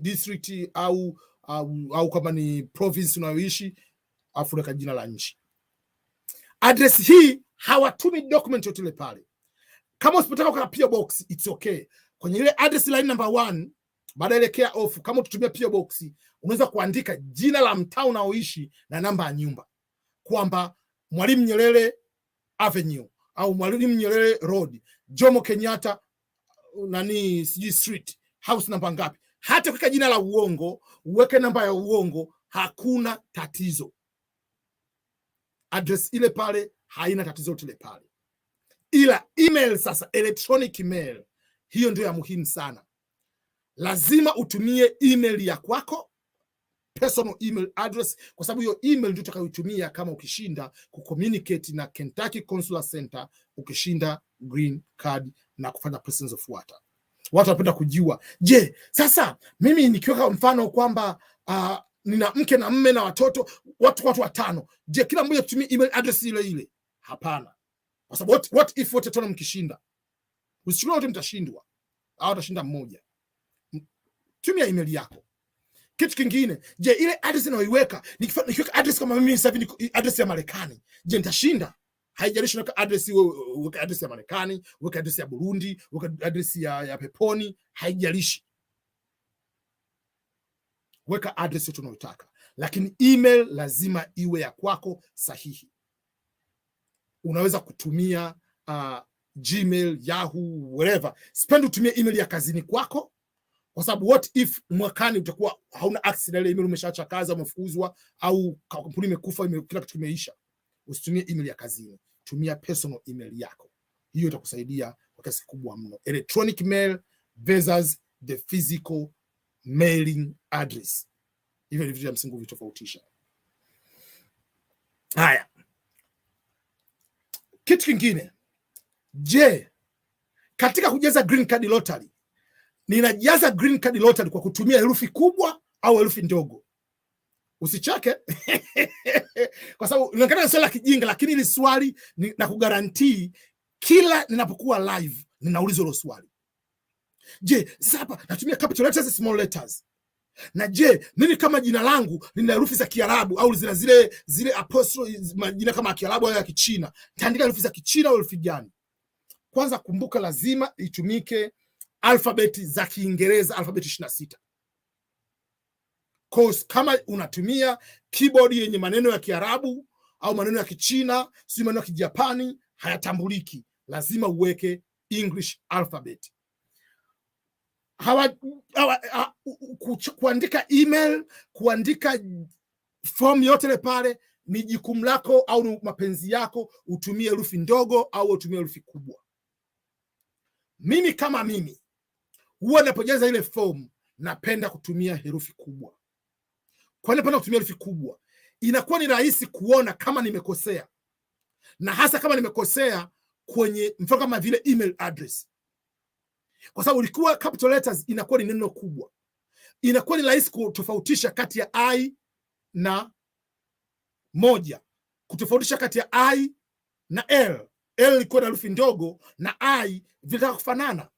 district au kama ni province unayoishi, alafu weka jina la nchi. Address hii hawatumi document yote ile pale. Kama usipotaka kwa PO box, it's okay. Kwenye ile address line number 1, baada ile care of, kama ututumia PO box, unaweza kuandika jina la mtaa unaoishi na namba ya nyumba. Kwamba Mwalimu Nyerere Avenue au Mwalimu Nyerere Road, Jomo Kenyatta sijui street, house namba ngapi. Hata kwa jina la uongo, uweke namba ya uongo, hakuna tatizo. Address ile pale haina tatizo ile pale. Ila email sasa, electronic mail, hiyo ndio ya muhimu sana. Lazima utumie email ya kwako, personal email address, kwa sababu hiyo email ndio utakayotumia kama ukishinda kucommunicate na Kentucky Consular Center, ukishinda green card na kufanya presence of water. Watu wanapenda kujua, je, sasa mimi nikiweka mfano kwamba nina mke na mume na watoto, watu 5, je, kila mmoja tutumie email address ile ile? Hapana. Kwa sababu what if wote tano mkishinda? Usichukue wote mtashindwa. Au atashinda mmoja. Tumia email yako. Kitu kingine, je, ile address ninayoiweka nikiweka address kama mimi sasa hivi ni address ya Marekani, je nitashinda? Haijalishi unaweka address iwe uweka address ya Marekani, uweka address ya Burundi, uweka address ya peponi, haijalishi. Weka address yote unayotaka, lakini email lazima iwe ya kwako sahihi. Unaweza kutumia Gmail, Yahoo, whatever. Sipendi utumie email ya kazini kwako, kwa sababu what if mwakani utakuwa hauna access na ile email, umeshaacha kazi, umefukuzwa, au kampuni imekufa, kila kitu kimeisha. Usitumie email ya kazini, tumia personal email yako. Hiyo itakusaidia kwa kiasi kubwa mno. Electronic mail versus the physical mailing address. Hivyo ni vitu vya msingi vitofautisha. Haya. Kitu kingine, je, katika kujaza green card lottery, ninajaza green card lottery kwa kutumia herufi kubwa au herufi ndogo? Usichake kwa sababu inaonekana swali la kijinga, lakini hili swali na kugarantii kila ninapokuwa live ninauliza hilo swali. Je, sasa hapa natumia capital letters, small letters? Na je, mimi kama jina langu lina herufi za Kiarabu au zina zile apostrophe, majina kama ya Kiarabu au ya Kichina, nitaandika herufi za Kichina au herufi gani? Kwanza kumbuka, lazima itumike alfabeti za Kiingereza, alfabeti 26. Cause kama unatumia keyboard yenye maneno ya Kiarabu au maneno ya Kichina, si maneno ya Kijapani, hayatambuliki. Lazima uweke English alphabet. Kuandika email, kuandika form yote ile pale ni jukumu lako au mapenzi yako, utumie herufi ndogo au utumie herufi kubwa. Mimi kama mimi huwa napojaza ile form napenda kutumia herufi kubwa. Kwa nini napenda kutumia herufi kubwa? Inakuwa ni rahisi kuona kama nimekosea, na hasa kama nimekosea kwenye mfano kama vile email address. Kwa sababu ilikuwa capital letters inakuwa ni neno kubwa, inakuwa ni rahisi kutofautisha kati ya I na moja, kutofautisha kati ya I na L. L ilikuwa na herufi ndogo na I vinataka kufanana.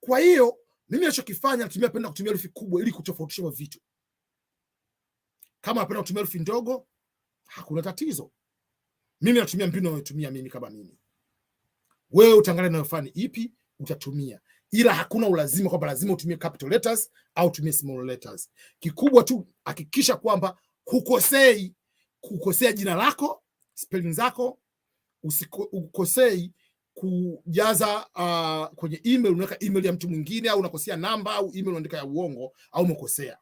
Kwa hiyo mimi ninachokifanya napenda kutumia herufi kubwa ili kutofautisha vitu. Kama napenda kutumia herufi ndogo, hakuna tatizo. Mimi natumia mbinu ninayotumia mimi kama mimi. Wewe utaangalia unayofanya ipi utatumia. Ila hakuna ulazima kwamba lazima utumie capital letters au utumie small letters. Kikubwa tu hakikisha kwamba hukosei jina lako, spelling zako, ukosei kujaza kwenye email, unaweka email ya mtu mwingine, au unakosea namba, au email unaandika ya uongo, au umekosea,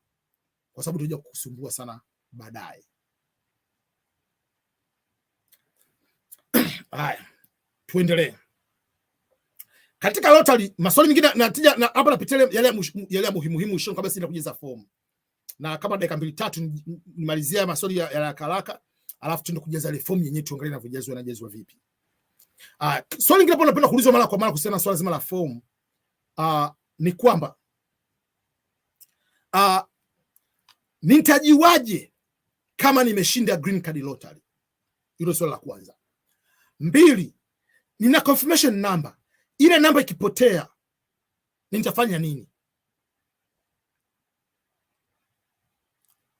kwa sababu itakuja kukusumbua sana baadaye. Haya, tuendelee. Katika lottery maswali mengine natija na hapa napitia yale muhimu mwisho kabla sina kujaza form. Na kama dakika 2-3 nimalizia maswali ya haraka, alafu tuende kujaza ile form yenyewe, tuangalie inavyojazwa na jazwa vipi. Swali lingine napenda kuulizwa mara kwa mara kuhusiana na swala zima la form ni kwamba nitajiwaje kama nimeshinda green card lottery? Hilo swali la kwanza. 2, nina confirmation number. Ile namba ikipotea nitafanya nini?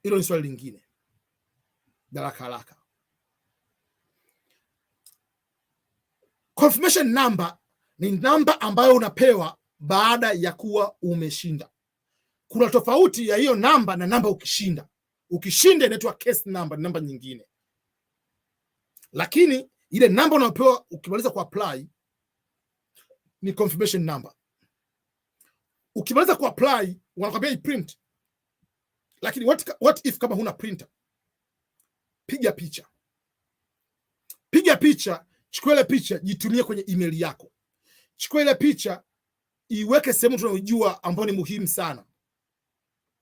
Hilo ni swali lingine. Haraka. Confirmation number ni namba ambayo unapewa baada ya kuwa umeshinda. Kuna tofauti ya hiyo namba na namba ukishinda. Ukishinda inaitwa case number, namba nyingine. Lakini ile namba unapewa ukimaliza kuapply ni confirmation number. Ukimaliza kuapply wanakuambia print. Lakini what if kama huna printer? Piga picha, chukua ile picha, jitumie kwenye email yako. Chukua ile picha, iweke sehemu tunayojua ambayo ni muhimu sana.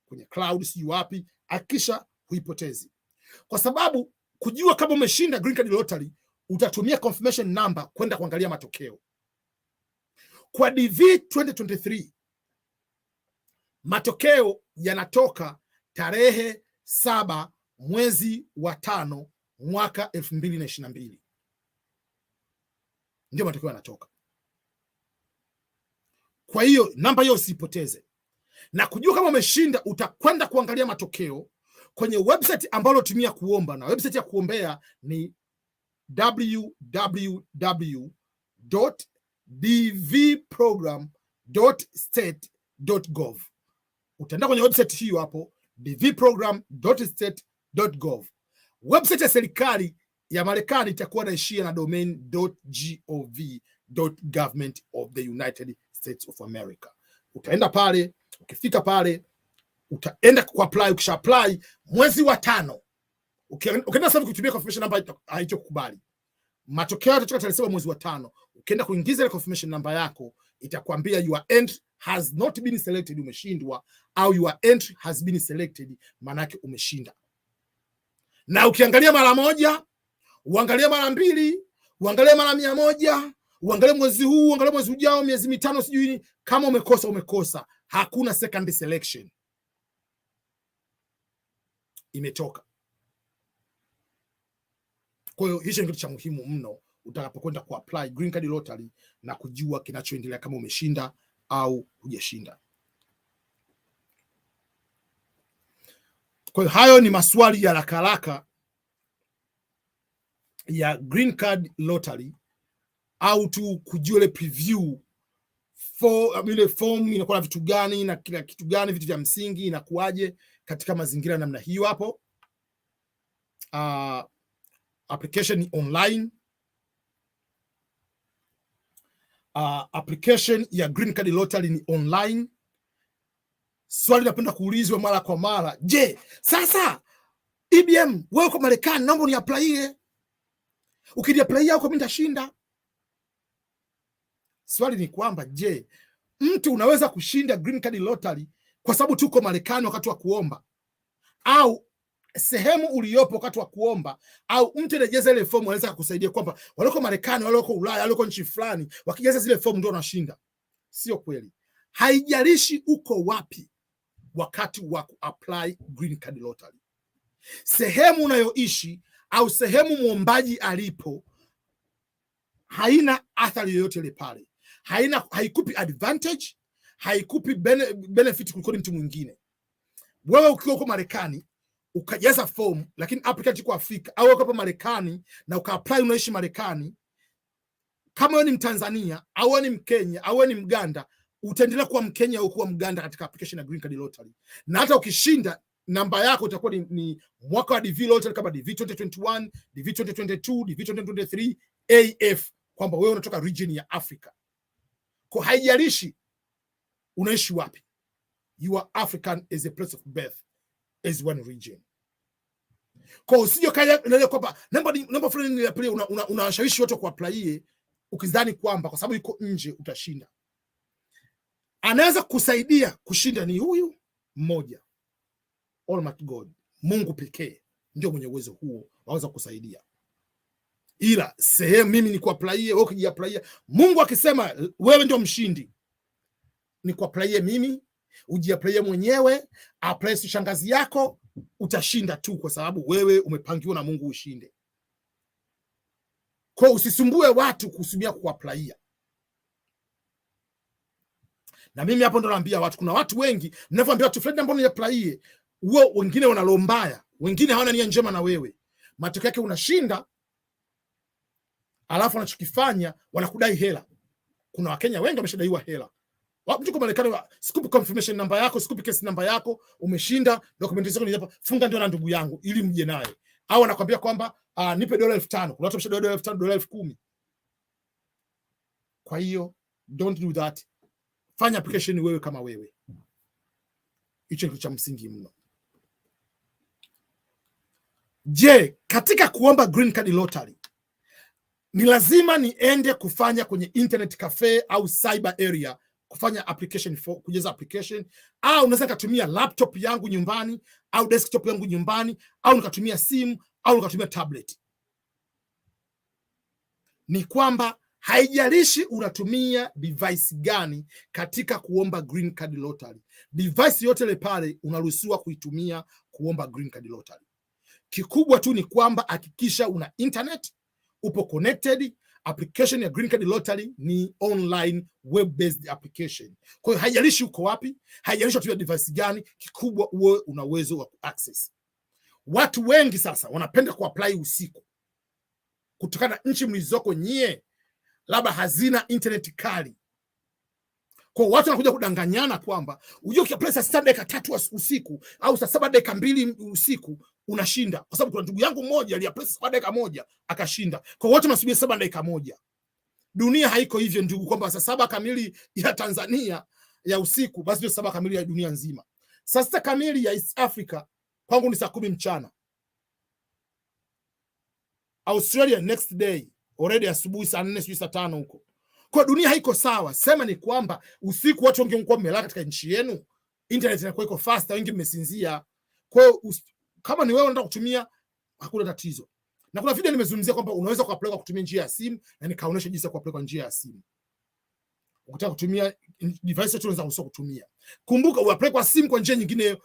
Kwenye cloud, si wapi, hakikisha huipotezi. Kwa sababu kujua kama umeshinda green card lottery, utatumia confirmation number kwenda kuangalia matokeo. Kwa DV 2023 matokeo yanatoka tarehe 7 mwezi wa 5 mwaka 2022. Ndio matokeo yanatoka. Kwa hiyo namba hiyo usipoteze. Na kujua kama umeshinda, utakwenda kuangalia matokeo kwenye website ambalo tumia kuomba, na website ya kuombea ni www.dvprogram.state.gov. Utaenda kwenye website hiyo hapo, dvprogram.state.gov. Website ya serikali ya Marekani itakuwa naishia na domain .gov.government of the United States of America. Utaenda pale, ukifika pale utaenda kuapply. Ukisha apply mwezi wa 5, ukienda sasa kutumia confirmation number haitokubali. Matokeo yatatoka tarehe 7 mwezi wa 5. Ukienda kuingiza ile confirmation number yako, itakwambia your entry has not been selected, umeshindwa, au your entry has been selected, maana yake umeshinda. Na ukiangalia mara moja, uangalie mara 2, uangalie mara 100, uangalie mwezi huu, uangalie mwezi ujao, miezi 5, sijui, kama umekosa. Hakuna second selection. Imetoka. Kwa hiyo hicho ni kitu cha muhimu mno utakapokwenda kuapply green card lottery na kujua kinachoendelea, kama umeshinda au hujashinda. Kwa hiyo hayo ni maswali ya haraka ya green card lottery, au tu kujua ile preview ile form inakuwa na vitu gani na kila kitu gani, vitu vya msingi inakuaje katika mazingira namna hiyo. Hapo application ni online. Application ya green card lottery ni online. Swali napenda kuulizwa mara kwa mara, je, sasa EBM wewe uko Marekani, naomba ni apply. Ukiniapply huko mimi nitashinda. Swali ni kwamba, je, mtu unaweza kushinda green card lottery kwa sababu tuko Marekani wakati wa kuomba, au sehemu uliyopo wakati wa kuomba, au mtu anajaza ile fomu anaweza kukusaidia kwamba walioko Marekani, walioko Ulaya, walioko nchi fulani wakijaza zile fomu ndio wanashinda? Sio kweli. Haijalishi uko wapi wakati wa kuapply green card lottery. Sehemu unayoishi au sehemu muombaji alipo haina athari yoyote ile pale. Haikupi advantage, haikupi benefit kuliko mtu mwingine. Wewe ukiwa uko Marekani ukajaza form, lakini applicant kwa Afrika, au uko hapa Marekani na ukaapply, unaishi Marekani, kama wewe ni Mtanzania au wewe ni Mkenya au wewe ni Mganda, utaendelea kuwa Mkenya au kuwa Mganda katika application ya green card lottery. Na hata ukishinda, namba yako itakuwa ni mwaka wa DV lottery, kama DV 2021, DV 2022, DV 2023 AF, kwamba wewe unatoka region ya Africa. Kwa haijalishi unaishi wapi, you are African as a place of birth, as one region. Kwa usije kaya ndio kwamba namba fulani ni apply, unawashawishi watu kwa apply ukidhani kwamba kwa sababu iko nje utashinda. Anaweza kusaidia kushinda ni huyu mmoja, Almighty God, Mungu pekee ndio mwenye uwezo huo, anaweza kusaidia. Ila sehemu mimi ni kuapply, wewe ukijiapply, Mungu akisema wewe ndio mshindi, ni kuapply mimi, ujiapply mwenyewe, apply shangazi yako, utashinda tu kwa sababu wewe umepangiwa na Mungu ushinde. Kwa usisumbue watu kusubia kuapply. Na mimi hapo ndo naambia watu, kuna watu wengi mnapoambia watu fulani ambao ni apply, wao wengine wana roho mbaya, wengine hawana nia njema na wewe. Matokeo yake unashinda, alafu wanachokifanya wanakudai hela. Kuna Wakenya wengi wameshadaiwa hela. Wapi kwa Marekani, sikupi confirmation number yako, sikupi case number yako, umeshinda, documentation ni hapa, funga ndio na ndugu yangu ili mje naye. Au anakuambia kwamba nipe $5,000. Kuna watu wameshadaiwa $5,000, $10,000. Kwa hiyo don't do that. Fanya application wewe kama wewe. Hicho ni cha msingi mno. Je, katika kuomba green card lottery ni lazima niende kufanya kwenye internet cafe au cyber area kufanya application kujaza application, au unaweza kutumia laptop yangu nyumbani au desktop yangu nyumbani, au nikatumia simu au nikatumia tablet? Ni kwamba haijalishi unatumia device gani katika kuomba green card lottery. Device yote ile pale unaruhusiwa kuitumia kuomba green card lottery. Kikubwa tu ni kwamba hakikisha una internet, upo connected, application ya Green Card Lottery ni online web based application. Kwa hiyo haijalishi uko wapi, haijalishi unatumia device gani, kikubwa uwe una uwezo wa access. Watu wengi sasa wanapenda kuapply usiku kutokana na nchi mlizoko nyie labda hazina internet kali. Kwa watu wanakuja kudanganyana kwamba ujue ukiapply saa 6 dakika 3 usiku au saa 7 dakika 2 usiku unashinda, kwa sababu kuna ndugu yangu mmoja aliapply saa 7 dakika 1 akashinda. Kwa wote wanasubiri 7 dakika 1. Dunia haiko hivyo ndugu, kwamba saa 7 kamili ya Tanzania ya usiku basi ndio 7 kamili ya dunia nzima. Saa 6 kamili ya East Africa kwangu ni saa 10 mchana. Australia next day already asubuhi saa 4 sijui saa 5 huko. Kwa dunia haiko sawa. Sema ni kwamba usiku watu wengi mko mmelala katika nchi yenu, internet inakuwa iko faster, wengi mmesinzia. Kwa hiyo kama ni wewe unataka kutumia hakuna tatizo. Na kuna video nimezungumzia kwamba unaweza kuapply kwa kutumia njia ya simu, na nikaonyesha jinsi ya kuapply kwa njia ya simu. Ukitaka kutumia device yote unaweza kutumia. Kumbuka uapply kwa simu, kwa njia nyingine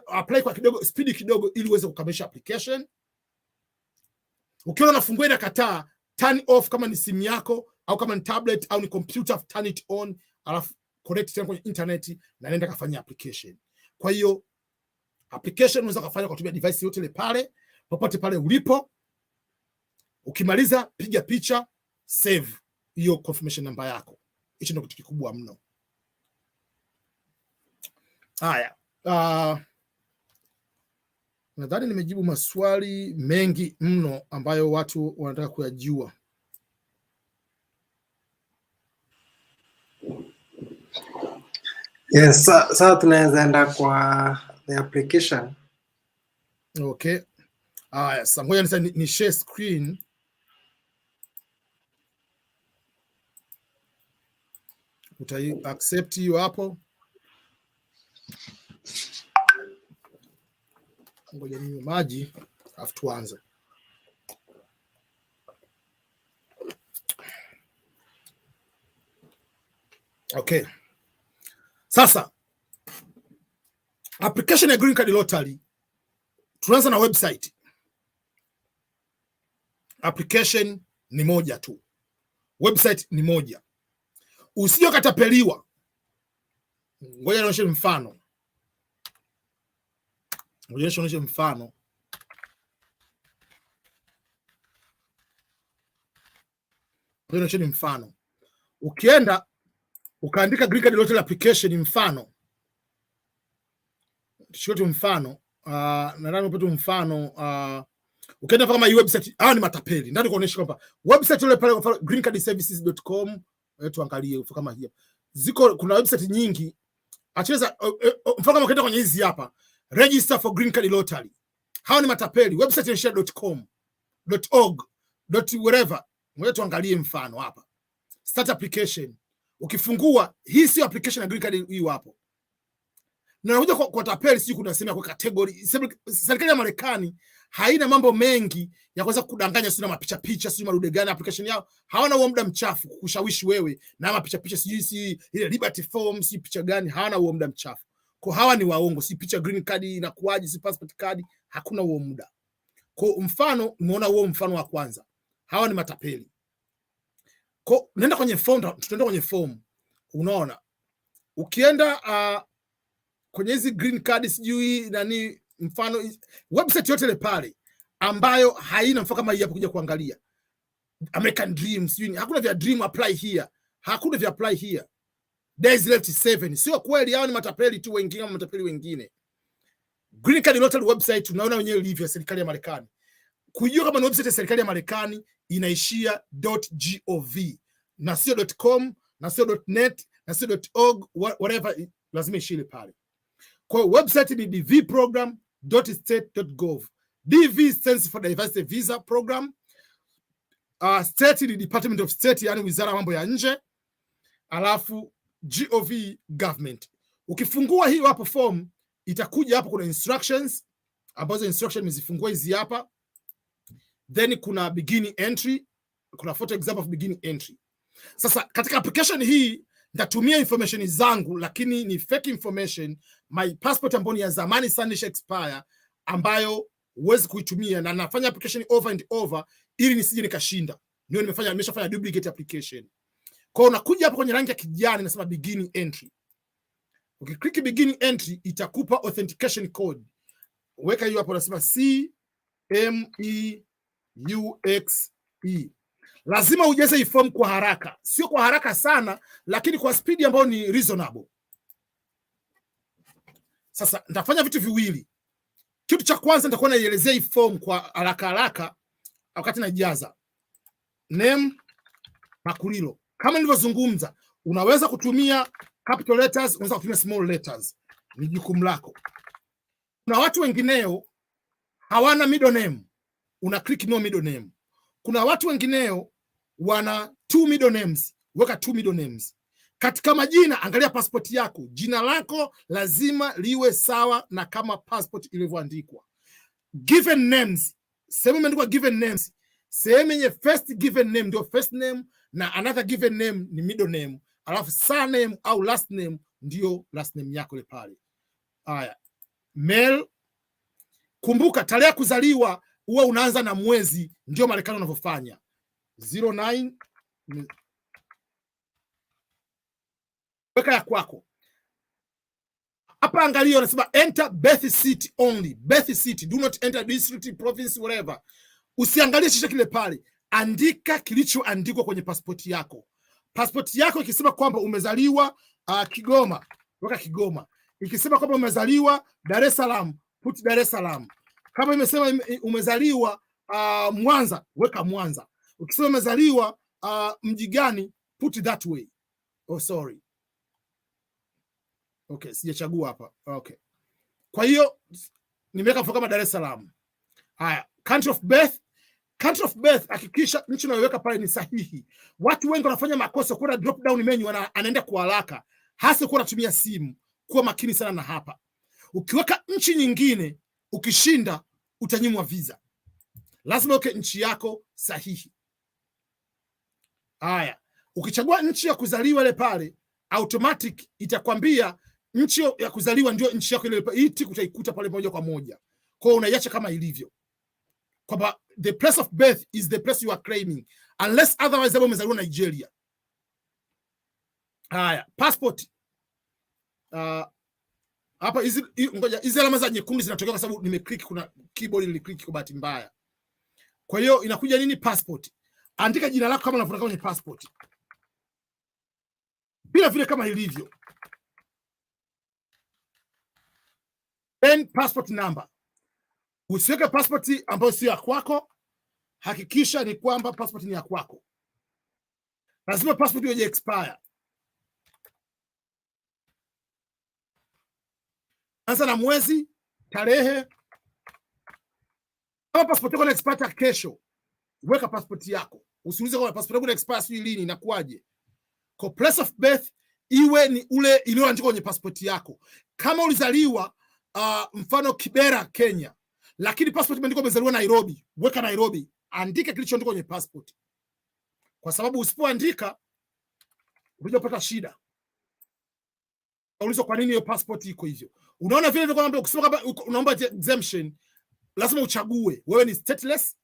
apply kwa kidogo speed kidogo ili uweze kukamilisha application. Ukiona unafungua inakataa, turn off kama ni simu yako au kama ni tablet au ni computer, turn it on, alafu connect tena kwenye internet na nenda kafanya application. Kwa hiyo application unaweza kufanya kwa kutumia device yote ile pale, popote pale ulipo. Ukimaliza piga picha, save hiyo confirmation number yako. Hicho ndio kitu kikubwa mno. Haya, nadhani nimejibu maswali mengi mno ambayo watu wanataka kuyajua. Yes, sasa tunaweza enda kwa the application. Okay. Haya, sasa ngoja ni share screen. Utai accept hiyo hapo. Ngoja ninywe maji afu tuanze. Okay. Sasa application ya Green Card Lottery tunaanza na website. Application ni moja tu. Website ni moja. Usije katapeliwa. Ngoja nionyeshe mfano. Mfano. Ukienda ukaandika Green Card Lottery application mfano. Tuchukue mfano, nadhani upate mfano, ukienda kama hii website, ni matapeli. Ndani kuonyesha kwamba website ile pale kwa greencardservices.com, tuangalie kama hiyo. Kuna website nyingi. Acheza mfano kama ukienda kwenye hizi hapa, register for Green Card Lottery. Hao ni matapeli. Website ni share.com, .org, .whatever. Ngoja tuangalie mfano hapa. Start application. Ukifungua hii sio application ya Green Card hiyo hapo. Na unakuja kwa tapeli, sio kuna sema kwa category. Serikali ya Marekani haina mambo mengi ya kuweza kudanganya, sio na mapicha picha, sio marude gani application yao. Hawana huo muda mchafu kukushawishi wewe na mapicha picha, sijui ile Liberty Form, si picha gani, hawana huo muda mchafu. Kwa hawa ni waongo, si picha Green Card inakuaje, si passport card, hakuna huo muda. Kwa mfano, umeona huo mfano wa kwanza. Hawa ni matapeli. Kwa nenda kwenye form, tutaenda kwenye form. Unaona? Ukienda kwenye hizi Green Card sijui nani, mfano website yote ile pale ambayo haina mfano kama hii hapo kuja kuangalia American Dream sijui, hakuna vya Dream apply here, hakuna vya apply here, days left 7. Sio kweli, hao ni matapeli tu wengine, kama matapeli wengine. Green Card Lottery website tunaona wenyewe ilivyo serikali ya Marekani. Kujua kama ni website ya serikali ya Marekani inaishia .gov na sio .com na sio .net na sio .org, whatever, lazima ishile pale. Kwa website ni dvprogram.state.gov. DV stands for Diversity Visa Program. State ni Department of State, yani wizara ya mambo ya nje. Alafu gov, government. Ukifungua hiyo hapo form, itakuja hapo kuna instructions, ambazo instructions nizifungua hizi hapa. Then kuna beginning entry, kuna photo example of beginning entry. Sasa katika application hii nitatumia information zangu, lakini ni fake information. My passport ambayo ni ya zamani sana expire, ambayo huwezi kuitumia, na nafanya application over and over ili nisije nikashinda. ndio nimeshafanya duplicate application. Kwa hiyo unakuja hapa kwenye rangi ya kijani nasema beginning entry. Ukiklik beginning entry itakupa authentication code. Weka hiyo hapo unasema CMEUXE. Lazima ujaze hii form kwa haraka. Sio kwa haraka sana, lakini kwa speed ambayo ni reasonable. Sasa nitafanya vitu viwili. Kitu cha kwanza nitakuwa naielezea hii form kwa haraka wakati najaza. Name Makulilo. Kama nilivyozungumza, unaweza kutumia capital letters, unaweza kutumia small letters. Ni jukumu lako. Kuna watu wengineo hawana middle name. Una click no middle name. Kuna watu wengineo wana two middle names. Weka two middle names. Katika majina, angalia passport yako. Jina lako lazima liwe sawa na kama passport ilivyoandikwa. Given names, sehemu imeandikwa given names. Sehemu yenye first given name ndio first name na another given name ni middle name. Alafu surname au last name ndio last name yako ile pale. Haya. Male. Kumbuka tarehe ya kuzaliwa huwa unaanza na mwezi, ndio Marekani wanavyofanya. 09 weka ya kwako. Hapa angalia unasema enter birth city only. Birth city, do not enter district, province, whatever. Usiangalie shisha kile pale. Andika kilichoandikwa kwenye pasipoti yako. Pasipoti yako ikisema kwamba umezaliwa Kigoma, weka Kigoma. Ikisema kwamba umezaliwa Dar es Salaam, put Dar es Salaam. Kama imesema umezaliwa Mwanza, weka Mwanza. Ukisema umezaliwa mji gani, put that way. Oh, sorry. Okay, sijachagua hapa. Okay. Kwa hiyo nimeweka kama Dar es Salaam. Haya, country of birth. Country of birth, hakikisha nchi unayoweka pale ni sahihi. Watu wengi wanafanya makosa, kuna drop down menu anaenda kwa haraka. Hasa kwa kutumia simu. Kuwa makini sana na hapa. Ukiweka nchi nyingine, ukishinda utanyimwa visa. Lazima uweke nchi yako sahihi. Haya, ukichagua nchi ya kuzaliwa ile pale, automatic itakwambia nchi ya kuzaliwa ndio nchi yako ile pale. Hii tick utaikuta pale moja kwa moja. Kwa hiyo unaiacha kama ilivyo. Kwamba the place of birth is the place you are claiming unless otherwise kama umezaliwa Nigeria. Haya, passport. Hapa hizi alama za nyekundu zinatokea kwa sababu nimeclick, kuna keyboard niliclick kwa bahati mbaya. Kwa hiyo inakuja nini? Passport. Andika jina lako kama unavyoandika kwenye passport. Bila vile kama ilivyo. Then passport number. Usiweke passport ambayo sio ya kwako. Hakikisha ni kwamba passport ni ya kwako. Lazima passport iwe expire. Anza na mwezi, tarehe. Kama passport yako ina expire kesho, weka passport yako. Usiulize kama passport yako ina expire sio lini, inakuaje. Kwa place of birth iwe ni ule iliyoandikwa kwenye passport yako. Kama ulizaliwa mfano Kibera, Kenya, lakini passport imeandikwa umezaliwa Nairobi, weka Nairobi. Andika kilichoandikwa kwenye passport. Kwa sababu usipoandika unapata shida. Ulizo kwa nini hiyo passport iko hivyo? Unaona vile vile kwamba ukisema kama unaomba exemption, lazima uchague wewe ni stateless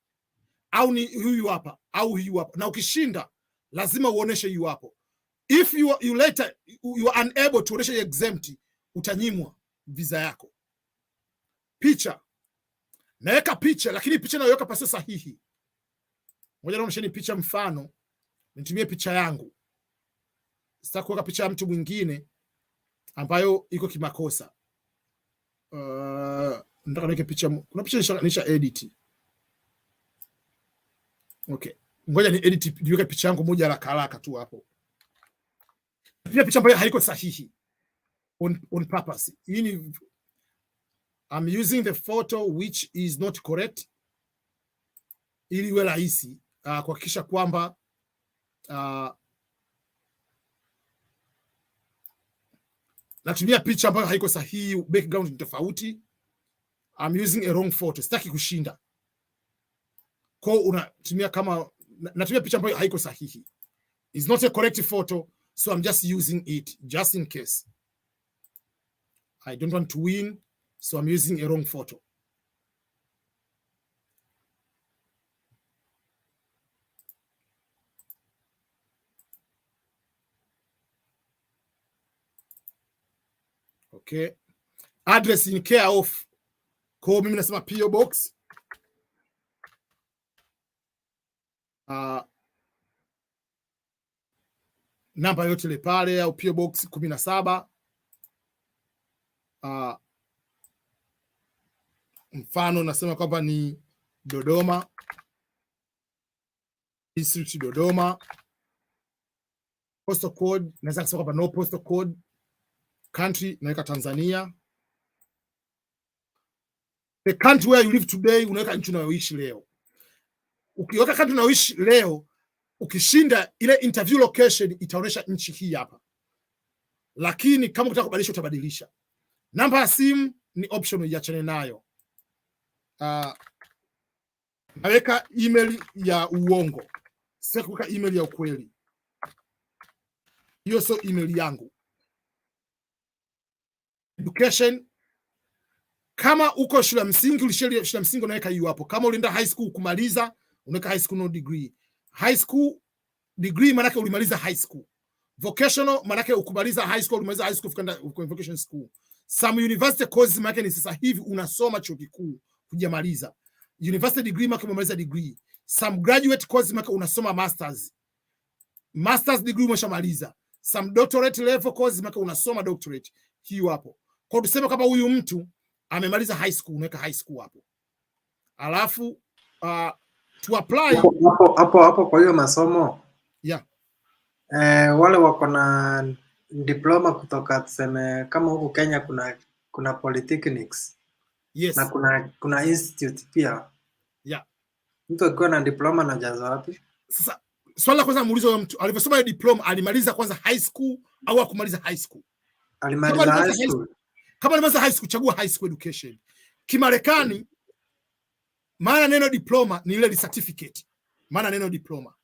au ni huyu hapa au huyu hapa. Na ukishinda lazima uoneshe hiyo hapo. If you later you are unable to onesha exempt, utanyimwa visa yako. Picha. Naweka picha, lakini picha naweka pasio sahihi. Ngoja naonyesheni picha mfano. Nitumie picha yangu. Sitaki kuweka picha ya mtu mwingine ambayo iko kimakosa. Nataka niweke picha. Kuna picha nisha edit. Okay. Ngoja ni edit, niweke picha yangu moja haraka tu hapo. Pia picha ambayo haiko sahihi. On purpose. Hii I'm using the photo which is not correct. Ili iwe rahisi kuhakikisha kwamba natumia picha ambayo haiko sahihi, background ni tofauti. I'm using a wrong photo. Sitaki kushinda. Kwa unatumia kama natumia picha ambayo haiko sahihi. It's not a correct photo, so I'm just using it just in case. I don't want to win, so I'm using a wrong photo. Okay. Address in care of. Kwa mimi nasema PO Box. Namba yote ile pale au PO Box 17. Mfano nasema kwamba ni Dodoma. District Dodoma. Postal code naweza kusema kwamba no postal code. Country naweka Tanzania. The country where you live today unaweka nchi unayoishi leo. Ukiweka country unayoishi leo, ukishinda ile interview location itaonyesha nchi hii hapa. Lakini kama unataka kubadilisha utabadilisha. Namba ya simu ni optional, iachane nayo. Naweka email ya uongo. Sitaki kuweka email ya ukweli. Hiyo sio email yangu. Education, kama uko shule ya msingi, ulishia shule ya msingi unaweka hiyo hapo. Kama ulienda high school kumaliza, unaweka high school no degree. High school degree maana yake ulimaliza high school. Vocational maana yake ukumaliza high school, ulimaliza high school ukaenda vocational school. Some university courses maana yake ni sasa hivi unasoma chuo kikuu hujamaliza. University degree maana umemaliza degree. Some graduate courses maana unasoma masters. Masters degree umeshamaliza. Some doctorate level courses maana unasoma doctorate. Hiyo hapo. Kwa tuseme kama huyu mtu amemaliza high school, unaweka high school hapo. Alafu to apply hapo kwa hiyo masomo. Yeah. Wale wako na diploma kutoka tuseme kama huko Kenya kuna polytechnics. Yes. Na kuna institute pia. Yeah. Mtu akiwa na diploma anajaza wapi? Sasa swali la kwanza muulizo mtu alivyosoma ile diploma alimaliza kwanza high school au hakumaliza high school? Alimaliza high school. Kama alimaliza high school, chagua high school education. Kimarekani maana neno diploma ni ile certificate. Maana neno diploma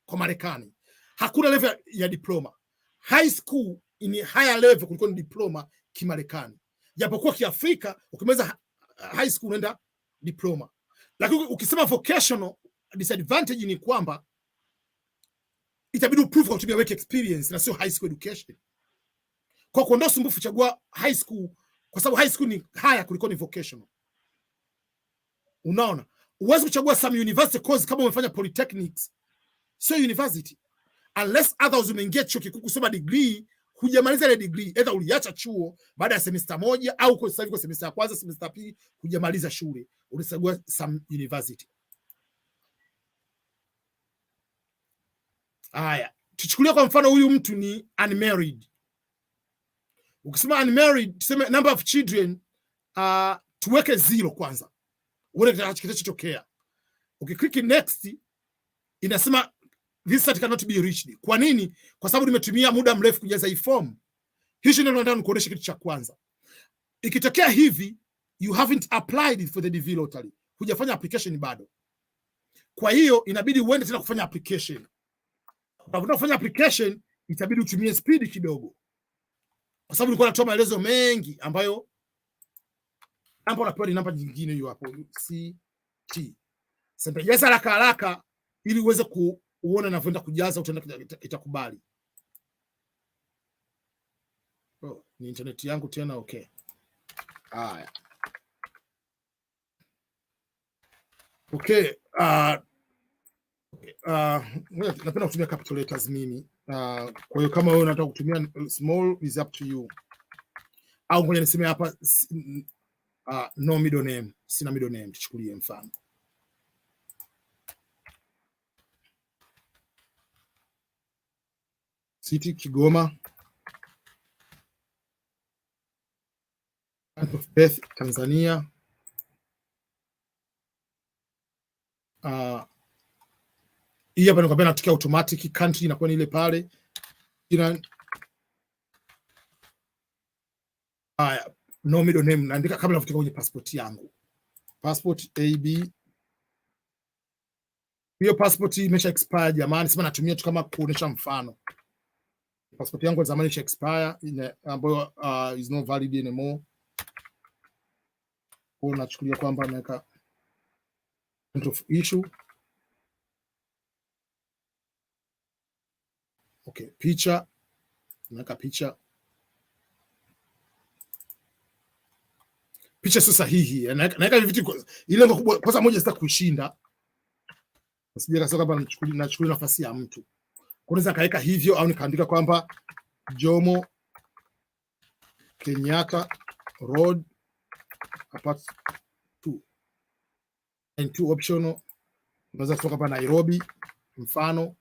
kwa Marekani hakuna level ya diploma. High school ni higher level kuliko ni diploma Kimarekani. Japokuwa Kiafrika ukimaliza high school unaenda diploma. Lakini ukisema vocational, disadvantage ni kwamba itabidi uprove kwa kutumia work experience na sio high school education. Kwa kuondoa usumbufu, chagua high school kwa sababu high school ni higher kuliko ni vocational. Unaona? Uwezi kuchagua some university course kama umefanya polytechnics. Sio university. Unless others umeingia chuo kikuu kusoma degree, hujamaliza ile degree, either uliacha chuo baada ya semester moja au kwa sasa hivi kwa semester ya kwanza, semester pili hujamaliza shule, ulichagua some university. Haya, tuchukulie kwa mfano huyu mtu ni unmarried. Ukisema unmarried, tuseme number of children, tuweke 0 kwanza. Uone kitakachotokea. Ukiklik next inasema this site cannot be reached. Kwa nini? Kwa sababu nimetumia muda mrefu kujaza hii form. Hicho ndio nataka nikuoneshe kitu cha kwanza. Ikitokea hivi, you haven't applied for the DV lottery. Hujafanya application bado. Kwa hiyo inabidi uende tena kufanya application. Unapoenda kufanya application itabidi utumie speed kidogo. Kwa sababu nilikuwa natoa maelezo mengi ambayo namba unapewa ni namba nyingine hiyo hapo CT. Sasa jaza haraka ili uweze kuona ninavyoenda kujaza, utaenda itakubali. Ni internet yangu tena. Okay. Haya. Okay. Napenda kutumia capital letters mimi. Kwa hiyo kama wewe unataka kutumia small is up to you. Au ngoja niseme hapa no middle name. Sina middle name, tuchukulie mfano. City Kigoma. Month of birth Tanzania. Hii hapa nikwambia natokea automatic, country inakuwa ni ile pale. Haya, no middle name naandika kabla nafutika kwenye passport yangu. Passport AB. Hiyo passport imesha expire jamani, sema natumia tu kama kuonesha mfano. Passport yangu ya zamani imesha expire, ambayo is not valid anymore. Kwa nachukulia kwamba naweka point of issue. Okay, picha. Naweka picha. picha sio sahihi. Naweka vitu ile lengo kubwa, kwanza moja sitaki kushinda, usije kasema kwamba nachukua nafasi ya mtu. Unaweza kaweka hivyo au nikaandika kwamba Jomo Kenyatta Road apart 2 and 2 optional. Unaweza kutoka hapa Nairobi, mfano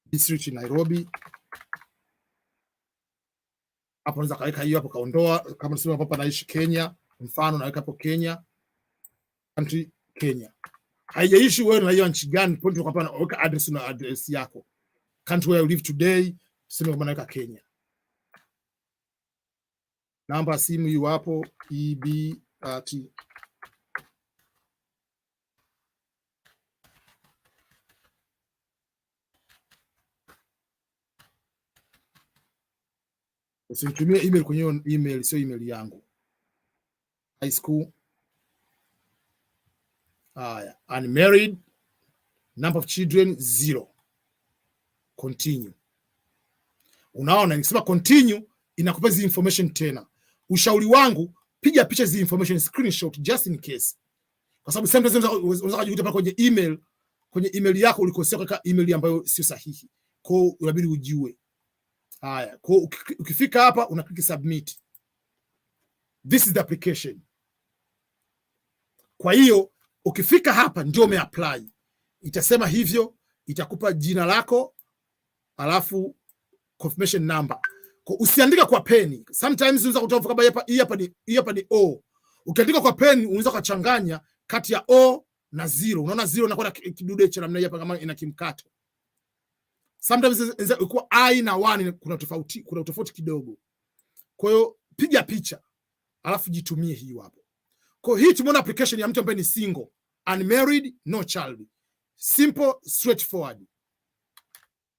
district Nairobi. Hapo unaweza kaweka hiyo hapo, kaondoa. Kama unasema hapa naishi Kenya, mfano naweka hapo Kenya, country Kenya. Haijaishi wewe na hiyo nchi gani, point hapa naweka address na address yako, country where you live today, sema kama naweka Kenya. Namba ya simu hiyo hapo EB30. Usinitumie email kwenye email, sio email yangu. High school. Unmarried. Number of children 0. Continue. Unaona nikisema continue inakupa hizo information tena. Ushauri wangu, piga picha hizo information, screenshot just in case. Kwa sababu sometimes unaweza kujikuta pale kwenye email yako ulikosea kwa email ambayo sio sahihi. Kwa hiyo unabidi ujue. Haya, kwa ukifika hapa una click submit. This is the application. Kwa hiyo ukifika hapa ndio umeapply. Itasema hivyo, itakupa jina lako, alafu confirmation number. Kwa usiandika kwa peni. Sometimes unaweza kutoa kama hii hapa ni O. Ukiandika kwa peni unaweza kuchanganya kati ya O na 0. Unaona 0 inakuwa kidude cha namna hii hapa kama ina kimkato. Sometimes ilikuwa I na 1 kuna tofauti kidogo. Kwa hiyo piga picha alafu jitumie hiyo hapo. Kwa hiyo hii tumeona application ya mtu ambaye ni single, unmarried, no child. Simple, straightforward.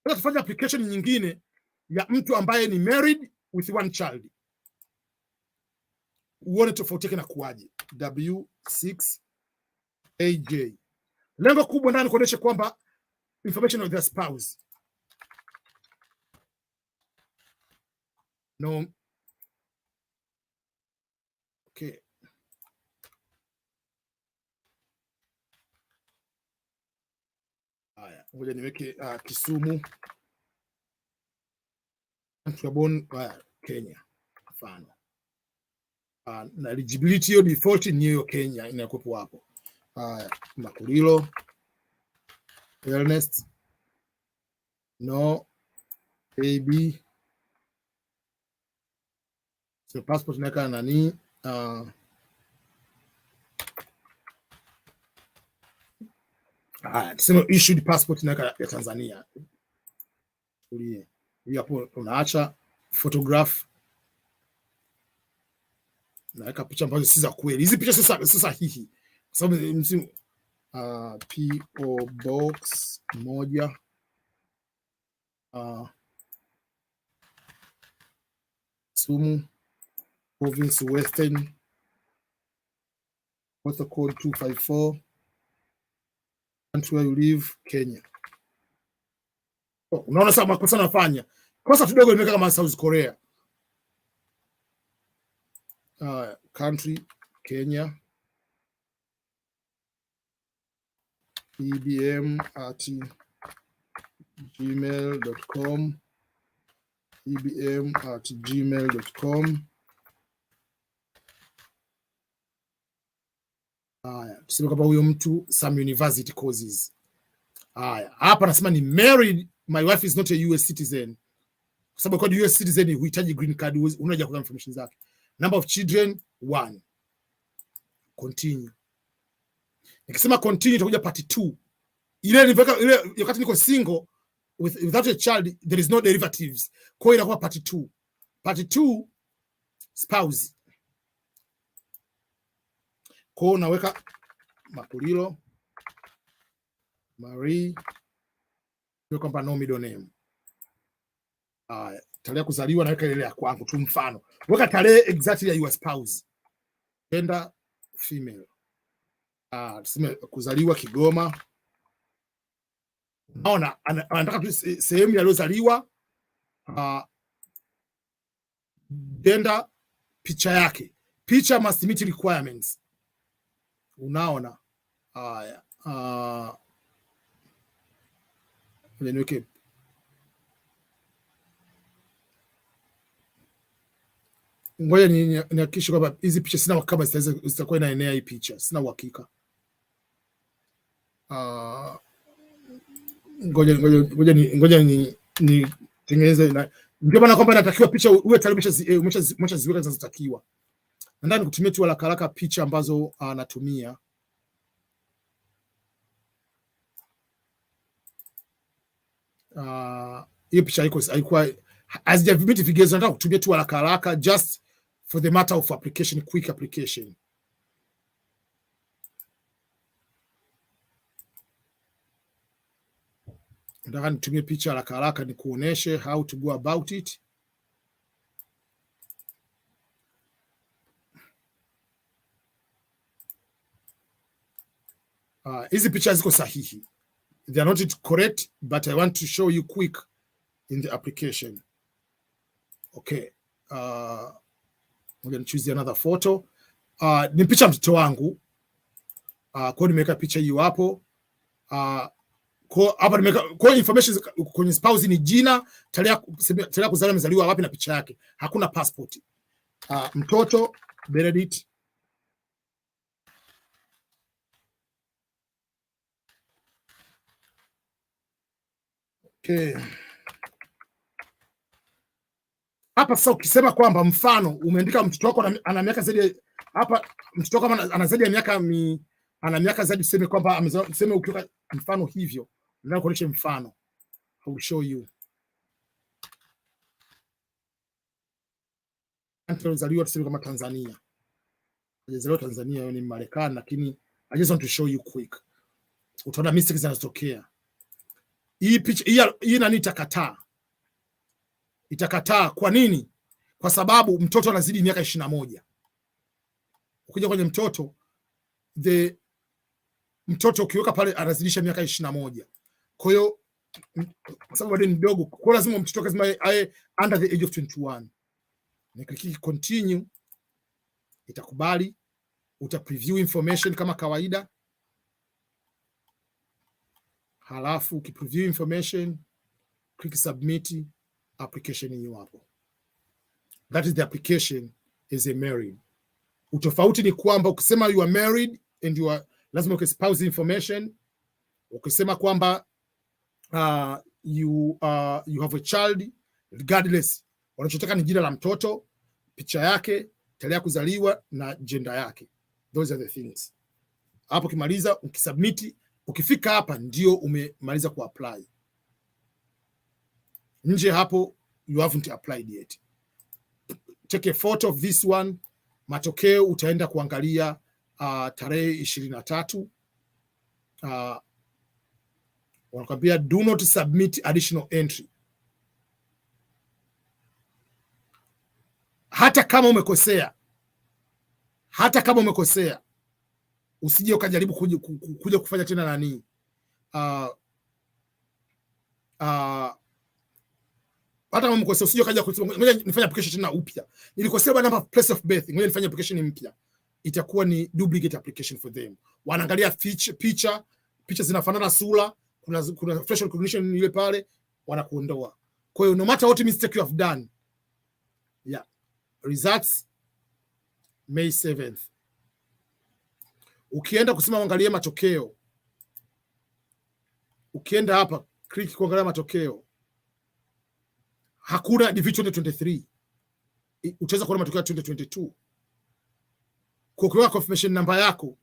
Sasa tufanye application nyingine ya mtu ambaye ni married with 1 child. Uone tofauti yake na kuaje. W6AJ. Lengo kubwa ndani kuonesha kwamba information of the spouse. No. Okay. Haya, ngoja niweke Kisumu. Born Kenya. Mfano. Na eligibility hiyo default ni hiyo Kenya inakuwepo hapo. Haya, Makulilo. Ernest. No. AB. So passport naka nani tuseme issued passport naka ya Tanzania. Tulie. Hiyo hapo tunaacha photograph. Naweka picha ambazo si za kweli. Hizi picha sio sahihi. Kwa sababu PO Box 1 Sumu Province Western, postal code 254, country where you live, Kenya. Unaona sasa makosa nafanya. Kosa kidogo nimeweka kama South Korea. Country Kenya. ebm@gmail.com. ebm@gmail.com. Haya, tuseme kwamba huyo mtu some university courses. Haya, hapa nasema ni married, my wife is not a US citizen. Kwa sababu kwa US citizen huhitaji green card, unaja kwa information zake. Number of children 1. Continue. Nikisema continue itakuja part 2. Ile wakati niko single without a child there is no derivatives. Kwa hiyo inakuwa part 2. Part 2 spouse. Kwa hiyo naweka Makulilo Marie, ndio kwamba no middle name. Tarehe kuzaliwa naweka ile ya kwangu tu, mfano weka tarehe exactly ya your spouse. Gender female. Tuseme kuzaliwa Kigoma. Naona anataka tu sehemu aliyozaliwa, gender, picha yake. Picture must meet requirements. Unaona haya, niweke ngoja nihakikishe kwamba hizi picha sina kama zitakuwa inaenea hii picha, sina uhakika. Ngoja ni tengeneze, ndio maana kwamba inatakiwa picha uwe tayari umeshaziweka zinazotakiwa. Nadhani kutumia tu haraka picha ambazo anatumia. Hiyo picha haikuwa hazijavimiti vigezo, nataka kutumia tu haraka just for the matter of application, quick application. Nataka nitumie picha haraka ni kuoneshe how to go about it. Hizi picha ziko sahihi. They are not correct, but I want to show you quick in the application. Okay. We're choose another photo. Ni picha mtoto wangu. Kwa hiyo nimeweka picha hiyo hapo. Kwa hapa nimeweka kwa information kwenye spouse ni jina, tarehe kuzaliwa, amezaliwa wapi na picha yake. Hakuna passport. Mtoto Benedict. Okay. Hapa sasa ukisema kwamba mfano umeandika mtoto wako ana miaka zaidi, hapa mtoto wako ana zaidi ya miaka ana miaka zaidi, tuseme kwamba tuseme ukiweka mfano hivyo, nataka kuonyesha mfano. I will show you. Alizaliwa tuseme kama Tanzania. Alizaliwa Tanzania, yeye ni Marekani, lakini I just want to show you quick. Utaona mistakes zinazotokea. Hii picha hii nani itakataa. Kwa nini? Kwa sababu mtoto anazidi miaka 21. Ukija kwenye mtoto ukiweka pale anazidisha miaka 21. Kwa hiyo kwa sababu bado ni mdogo, kwa lazima mtoto lazima awe under the age of 21. Nikiklik continue, itakubali, uta preview information kama kawaida. Halafu ukipreview information, click submit, application hiyo hapo. That is the application is a married. Utofauti ni kwamba ukisema you are married and you are, lazima ukispouse information. Ukisema kwamba you have a child, regardless wanachotaka ni jina la mtoto, picha yake, tarehe ya kuzaliwa na gender yake. Those are the things. Hapo kimaliza ukisubmit, ukifika hapa ndio umemaliza kuapply. Nje hapo you haven't applied yet. Take a photo of this one. Matokeo utaenda kuangalia tarehe 23. Wanakuambia do not submit additional entry. Hata kama umekosea, usije ukajaribu kuja kufanya tena nani. Hata kama umekosea, usije ukaja kusema ngoja nifanye application tena upya. Nilikosea bwana namba place of birth, ngoja nifanye application mpya. Itakuwa ni duplicate application for them. Wanaangalia picha zinafanana sura, kuna facial recognition ile pale, wanakuondoa. Kwa hiyo no matter what mistake you have done. Yeah. Results May 7th. Ukienda kusema uangalie matokeo, ukienda hapa click kuangalia matokeo, hakuna DV 2023. Utaweza kuona matokeo ya 2022. Kwa kuweka confirmation number yako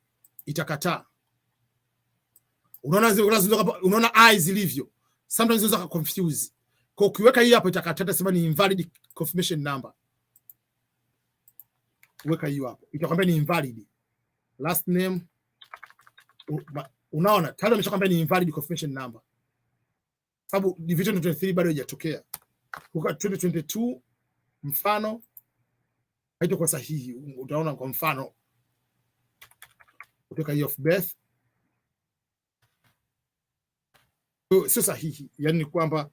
itakataa. Unaona eyes zilivyo. Sometimes unaweza confuse. Kwa ukiweka hii hapo itakataa, sema ni invalid confirmation number. Weka hiyo hapo, itakwambia ni invalid. Last name, unaona tayari ameshakwambia ni invalid confirmation number, sababu division 2023 bado haijatokea. Kwa 2022 mfano haitakuwa sahihi. Utaona kwa mfano kutoka year of birth sio sahihi. Yani kwamba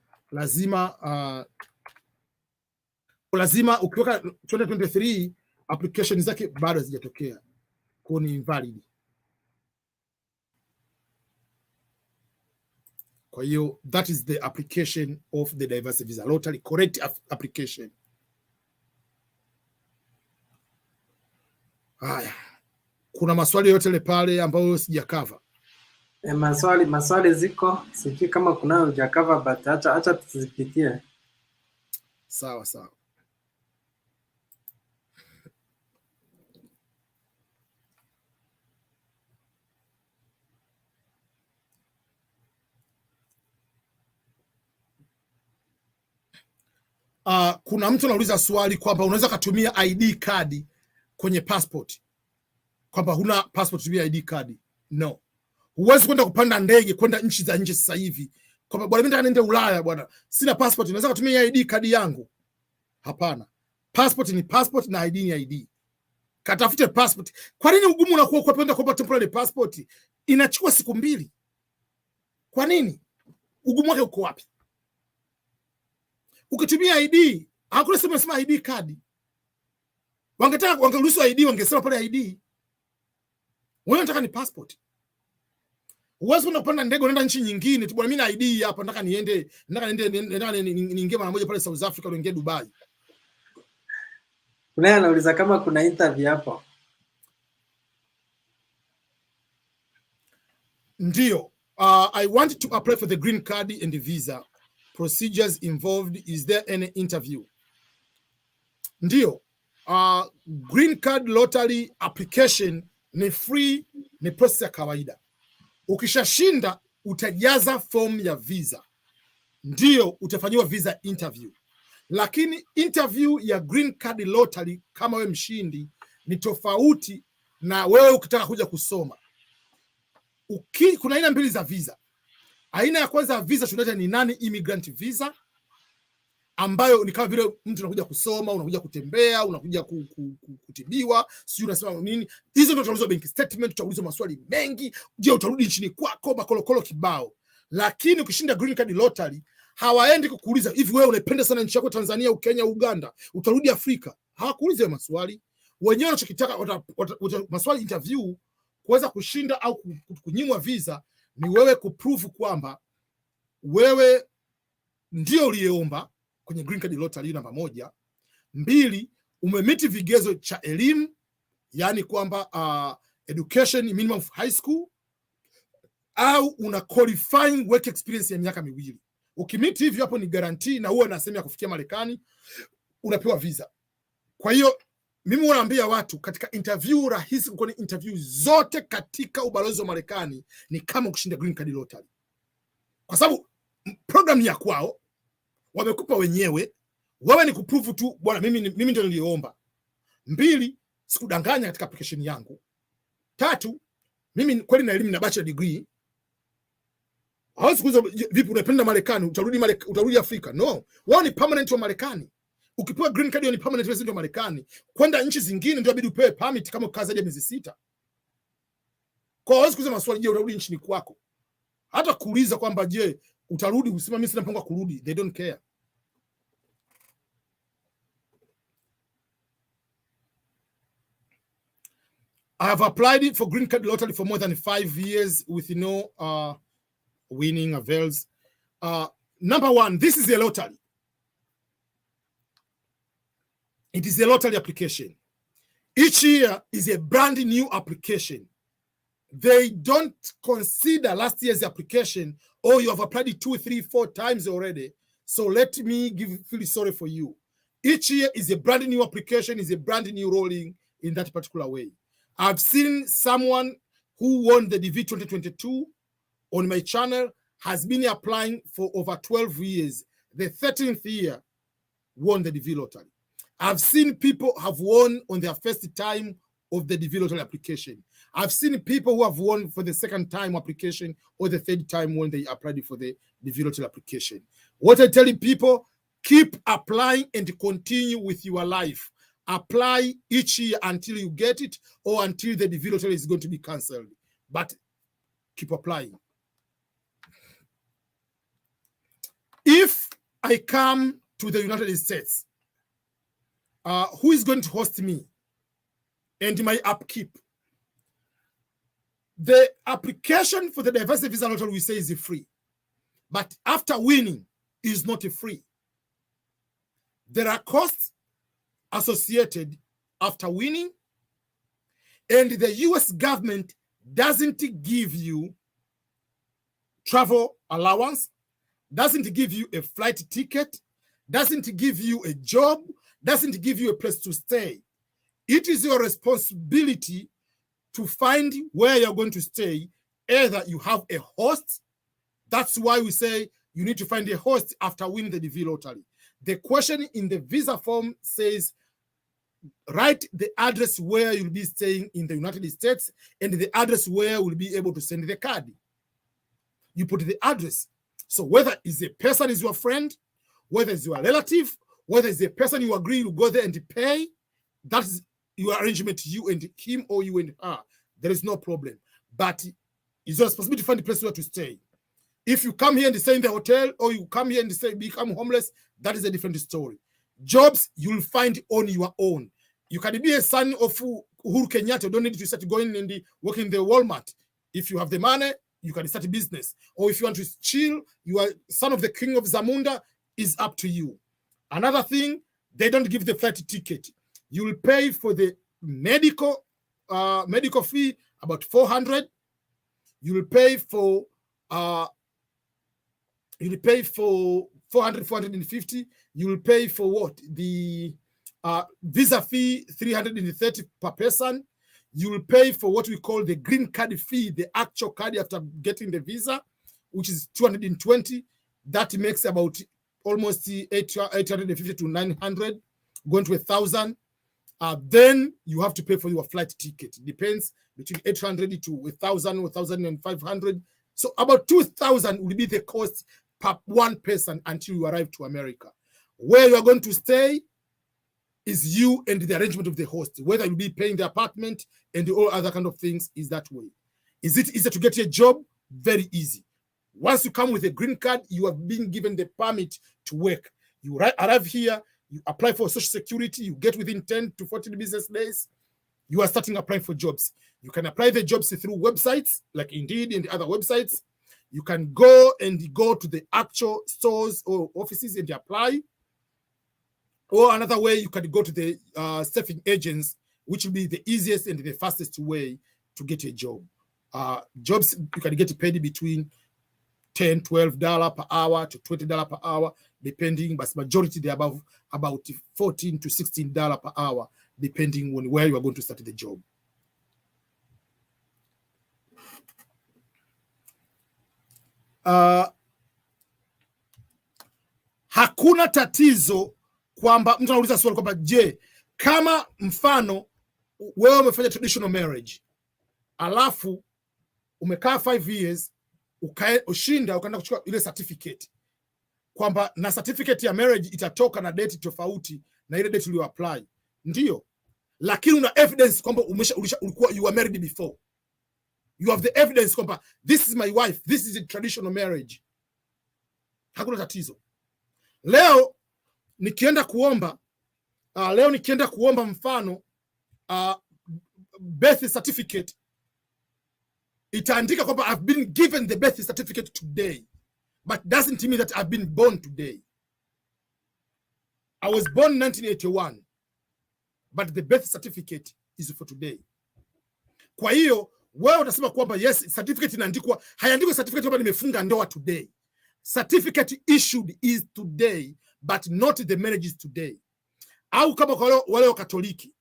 lazima ukiweka 2023 application zake bado hazijatokea, kwa ni invalid. Kwa hiyo that is the application of the diversity visa lottery, correct application. Haya, kuna maswali yote ile pale ambayo sijakava? Maswali ziko, sijui kama kuna hujakava, but acha tuzipitie. Sawa sawa. Kuna mtu anauliza swali kwamba unaweza kutumia ID card kwenye passport, kwamba huna passport tumia ID card. No, huwezi kwenda kupanda ndege kwenda nchi za nje sasa hivi kwamba bwana, mimi nataka niende Ulaya bwana, sina passport, unaweza kutumia ID card yangu. Hapana, passport ni passport na ID ni ID. Katafute passport. Kwa nini ugumu unakuwa kwa kwenda kwa temporary passport? Inachukua siku 2. Kwa nini? Ugumu wake uko wapi? Ukitumia ID, hakuna sema ID card. Wangeruhusu ID, wangesema pale ID. Wewe unataka ni passport. Uwezo unapanda ndege unaenda nchi nyingine tu, bwana mimi na ID hapa, nataka niende niingie mara moja pale South Africa, niingie Dubai. Kuna anauliza kama kuna interview hapo. Ndio. I want to apply for the green card and the visa. Procedures involved, is there any interview? Ndio. Green card lottery application ni free, ni process ya kawaida. Ukishashinda utajaza form ya visa, ndio utafanyiwa visa interview. Lakini interview ya green card lottery kama we mshindi ni tofauti na wewe ukitaka kuja kusoma. Kuna aina 2 za visa. Aina ya kwanza ya visa tunaita ni non-immigrant visa, ambayo ni kama vile mtu anakuja kusoma, unakuja kutembea, unakuja kutibiwa, sio unasema nini. Hizo ndio tutaulizwa bank statement, tutaulizwa maswali mengi, je utarudi nchini kwako, makolokolo kibao. Lakini ukishinda green card lottery hawaendi kukuuliza hivi wewe unaipenda sana nchi yako Tanzania, Ukenya, Uganda, utarudi Afrika. Hawakuuliza maswali. Wenyewe wanachokitaka maswali interview kuweza kushinda au kunyimwa visa ni wewe kuprove kwamba wewe ndio uliyeomba kwenye green card lottery, namba 1. 2, umemiti vigezo cha elimu, yani kwamba education minimum of high school, au una qualifying work experience ya miaka 2. Ukimiti hivyo hapo ni guarantee, na huwa nasema ya kufikia Marekani unapewa visa. Kwa hiyo mimi wanaambia watu katika interview rahisi, kwa interview zote katika ubalozi wa Marekani ni kama kushinda green card lottery, kwa sababu program ya kwao wamekupa wenyewe, wewe ni kuprove tu bwana, mimi ndio niliomba. 2, sikudanganya katika application yangu. 3, mimi kweli na elimu na bachelor degree. Hawezi kuuliza vipi unapenda Marekani, utarudi Afrika. No, wao ni permanent wa Marekani. Ukipewa green card ni permanent resident wa Marekani. Kwenda nchi zingine ndio inabidi upewe permit kama ukaa zaidi ya miezi 6. Kwa hiyo hawezi kuuliza maswali, je utarudi nchini kwako. Hata kuuliza kwamba je utarudi, usema mimi sina mpango wa kurudi. They don't care. I have applied for green card lottery for more than 5 years with no winning avails. Number 1, this is a lottery. It is a lottery application. Each year is a brand new application. They don't consider last year's application, or you have applied 2, 3, 4 times already. So let me feel sorry for you. Each year is a brand new application, is a brand new rolling in that particular way. I've seen someone who won the DV 2022 on my channel, has been applying for over 12 years. The 13th year won the DV lottery. I've seen people have won on their first time of the DV lottery application. I've seen people who have won for the second time application or the third time when they applied for the DV lottery application. What I tell people, keep applying and continue with your life. Apply each year until you get it, or until the DV lottery is going to be cancelled. But keep applying. If I come to the United States, who is going to host me? and my upkeep. The application for the diversity visa lottery, we say, is free. But after winning, is not free. There are costs associated after winning, and the US government doesn't give you travel allowance, doesn't give you a flight ticket, doesn't give you a job, doesn't give you a place to stay. It is your responsibility to find where you're going to stay. Either you have a host. That's why we say you need to find a host after winning the DV lottery. The question in the visa form says, write the address where you'll be staying in the United States and the address where we'll be able to send the card. You put the address. So whether it's a person is your friend, whether it's your relative, whether it's a person you agree to go there and pay, that's your arrangement, you and him or you and her. There is no problem. But it's your responsibility to find a place where to stay. If you come here and stay in the hotel, or you come here and stay, become homeless, that is a different story. Jobs you'll find on your own. You can be a son of Uhuru Kenyatta. You don't need to start going and working in the Walmart. If you have the money, you can start a business. Or if you want to chill, you are son of the king of Zamunda, is up to you. Another thing, they don't give the flight ticket. You will pay for the medical fee, about 400. You will pay for 400, 450. You will pay for what? The visa fee, 330 per person. You will pay for what we call the green card fee, the actual card after getting the visa, which is 220. That makes about almost 850 to 900, going to 1,000. Then you have to pay for your flight ticket. It depends between 800 to 1,000, 1,500. So about 2,000 will be the cost per one person until you arrive to America. Where you are going to stay is you and the arrangement of the host. Whether you'll be paying the apartment and all other kind of things is that way. Is it easy to get a job? Very easy. Once you come with a green card, you have been given the permit to work. You arrive here, you apply for Social Security, you get within 10 to 14 business days, you are starting applying for jobs. You can apply the jobs through websites like Indeed and other websites. You can go to the actual stores or offices and apply. Or another way, you can go to the staffing agents, which will be the easiest and the fastest way to get a job. Jobs, you can get paid between $10, $12 per hour to $20 per hour, depending, but majority they're above about $14 to $16 per hour, depending on where you are going to start the job. Hakuna tatizo kwamba mtu anauliza swali kwamba je, kama mfano wewe umefanya traditional marriage alafu umekaa 5 years ushinda ukaenda kuchukua ile certificate kwamba na certificate ya marriage itatoka na date tofauti na ile date uliyo apply, ndio, lakini una evidence kwamba ulikuwa you were married before. You have the evidence kwamba this is my wife, this is a traditional marriage. Hakuna tatizo. Leo nikienda kuomba mfano birth certificate, itaandika kwamba I've been given the birth certificate today, but doesn't mean that I've been born today. I was born 1981, but the birth certificate is for today. Kwa hiyo wewe utasema kwamba yes, certificate inaandikwa, haiandikwi certificate kwamba nimefunga ndoa today. Certificate issued is today, but not the marriage is today. Au kama kwa wale wa Katoliki,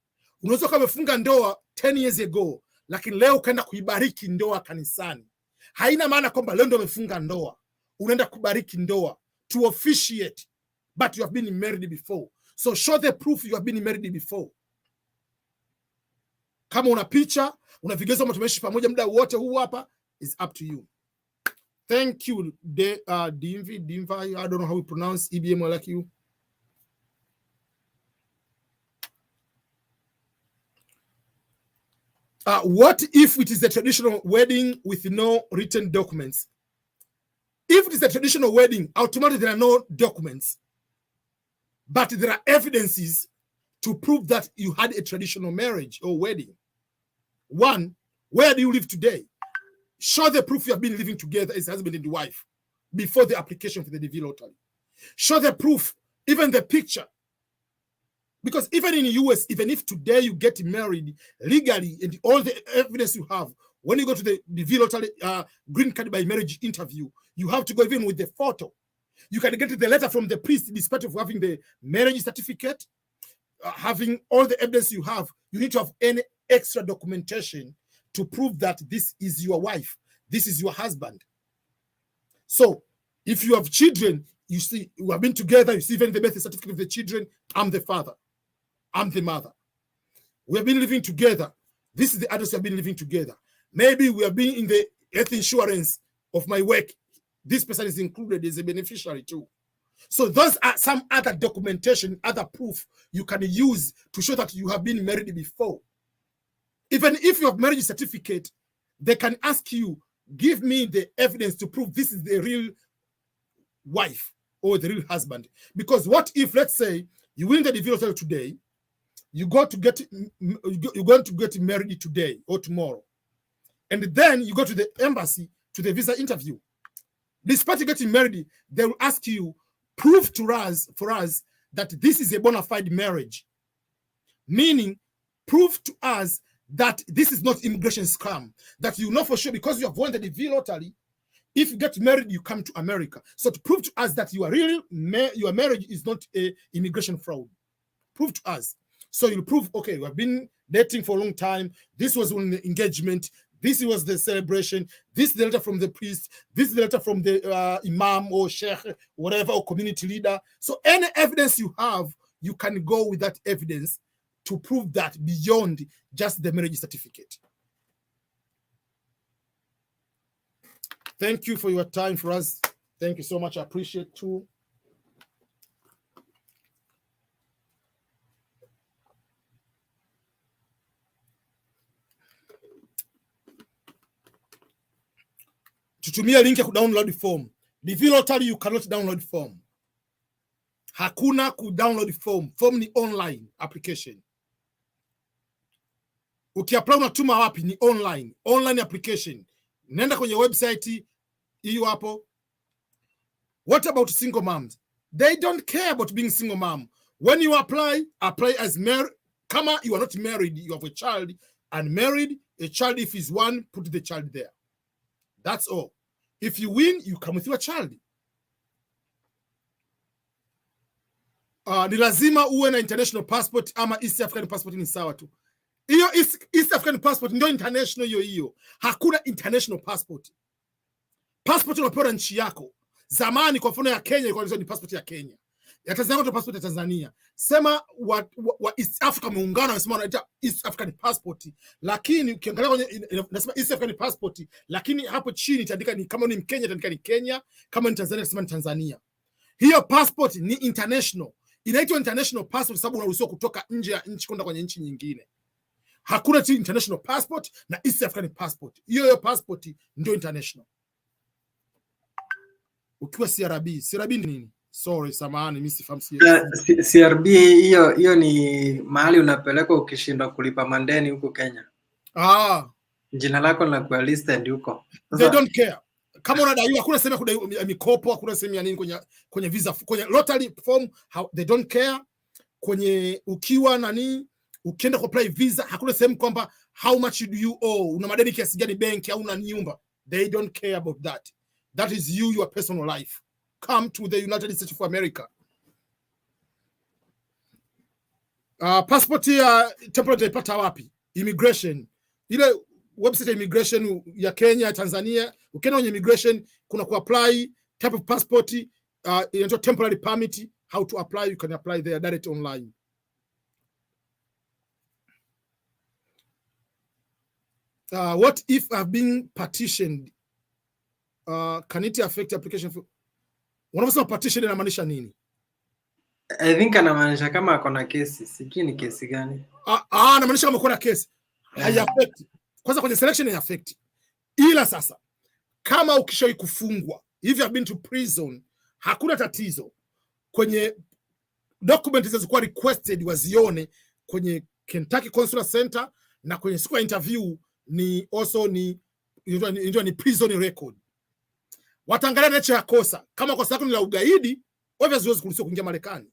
unaweza kama umefunga ndoa 10 years ago, lakini leo ukaenda kuibariki ndoa kanisani. Haina maana kwamba leo ndio umefunga ndoa. Unaenda kubariki ndoa to officiate, but you have been married before. So show the proof you have been married before. Kama una picha, una vigezo kama tumeishi pamoja muda wote huu hapa, is up to you. Thank you, Dimva. I don't know how we pronounce EBM like you. What if it is a traditional wedding with no written documents? If it is a traditional wedding, automatically there are no documents, but there are evidences to prove that you had a traditional marriage or wedding. One, where do you live today? Show the proof you have been living together as husband and wife before the application for the DV lottery. Show the proof, even the picture. Because even in the US, even if today you get married legally and all the evidence you have, when you go to the DV lottery green card by marriage interview, you have to go even with the photo. You can get the letter from the priest, despite of having the marriage certificate, having all the evidence you have. You need to have any extra documentation to prove that this is your wife, this is your husband. So if you have children, you see, you have been together, you see even the birth certificate of the children, I'm the father, I'm the mother. We have been living together. This is the address we have been living together. Maybe we have been in the health insurance of my work. This person is included as a beneficiary too. So those are some other documentation, other proof you can use to show that you have been married before. Even if you have marriage certificate, they can ask you, give me the evidence to prove this is the real wife or the real husband. Because what if, let's say, you win the DV lottery today, you're going to get married today or tomorrow, and then you go to the embassy to the visa interview. Despite getting married, they will ask you, prove to us, for us, that this is a bona fide marriage. Meaning, prove to us that this is not immigration scam, that you know for sure because you have won the DV lottery, if you get married, you come to America. So to prove to us that you are really your marriage is not a immigration fraud. Prove to us. So you'll prove, okay, we have been dating for a long time. This was when the engagement. This was the celebration. This is the letter from the priest. This is the letter from the imam or sheikh, whatever, or community leader. So any evidence you have, you can go with that evidence to prove that beyond just the marriage certificate. Thank you for your time for us. Thank you so much. I appreciate too. Tutumia link ya kudownload form. DV lottery you cannot download form. Hakuna kudownload form. Form ni online application. Ukiapply unatuma wapi? Ni online. Online application. Nenda kwenye website hiyo hapo. What about single moms? They don't care about being single mom. When you apply as married. Kama you are not married, you have a child. Unmarried, a child, if is one, put the child there. That's all. If you win, you come with your child. Ni lazima uwe na international passport ama East African passport ni sawa tu. Hiyo East African passport ndio international hiyo. Hakuna international passport. Passport unapewa nchi yako. Zamani kwa mfano ya Kenya ilikuwa ni passport ya Kenya. Ya Tanzania ndio passport ya Tanzania. Sema wa East Africa muungano wanasema wanaita East African passport. Lakini ukiangalia kwenye nasema East African passport, lakini hapo chini itaandika ni kama ni Mkenya itaandika ni Kenya, kama ni Tanzania nasema ni Tanzania. Hiyo passport ni international. Inaitwa international passport sababu unaruhusiwa kutoka nje ya nchi kwenda kwenye nchi nyingine. Hakuna international passport na East African passport. Hiyo passport ndio international. Ukiwa CRB ni nini? Sorry, samahani, mimi sifahamu CRB. Hiyo ni mahali unapelekwa ukishindwa kulipa mandeni huko Kenya. Jina lako linakuwa listed huko. They don't care. Kama unadaiwa, hakuna sehemu kudai mikopo, hakuna sehemu ya nini kwenye visa, kwenye lottery form, they don't care. Kwenye ukiwa nani, ukienda ku apply visa, hakuna sehemu kwamba how much do you owe, una madeni kiasi gani benki au una nyumba. They don't care about that. That is your personal life. Come to the United States of America. Passport ya temporary ipata wapi? Immigration. Ile website ya immigration ya Kenya, Tanzania, ukienda kwenye immigration kuna ku-apply type of passport, inaitwa temporary permit. How to apply? You can apply there direct online. What if I've been partitioned? Can it affect application for? Wanaposema partition inamaanisha nini? I think anamaanisha kama akona kesi. Sijui ni kesi gani. Anamaanisha kama kuna kesi. Hai affect. Kwanza kwenye selection ya affect. Ila sasa kama ukishawahi kufungwa, if you have been to prison, hakuna tatizo. Kwenye document zilizokuwa requested wazione kwenye Kentucky Consular Center, na kwenye siku ya interview ni also ni prison record. Wataangalia nature ya kosa. Kama kosa lako ni la ugaidi, wewe huwezi kuruhusiwa kuingia Marekani.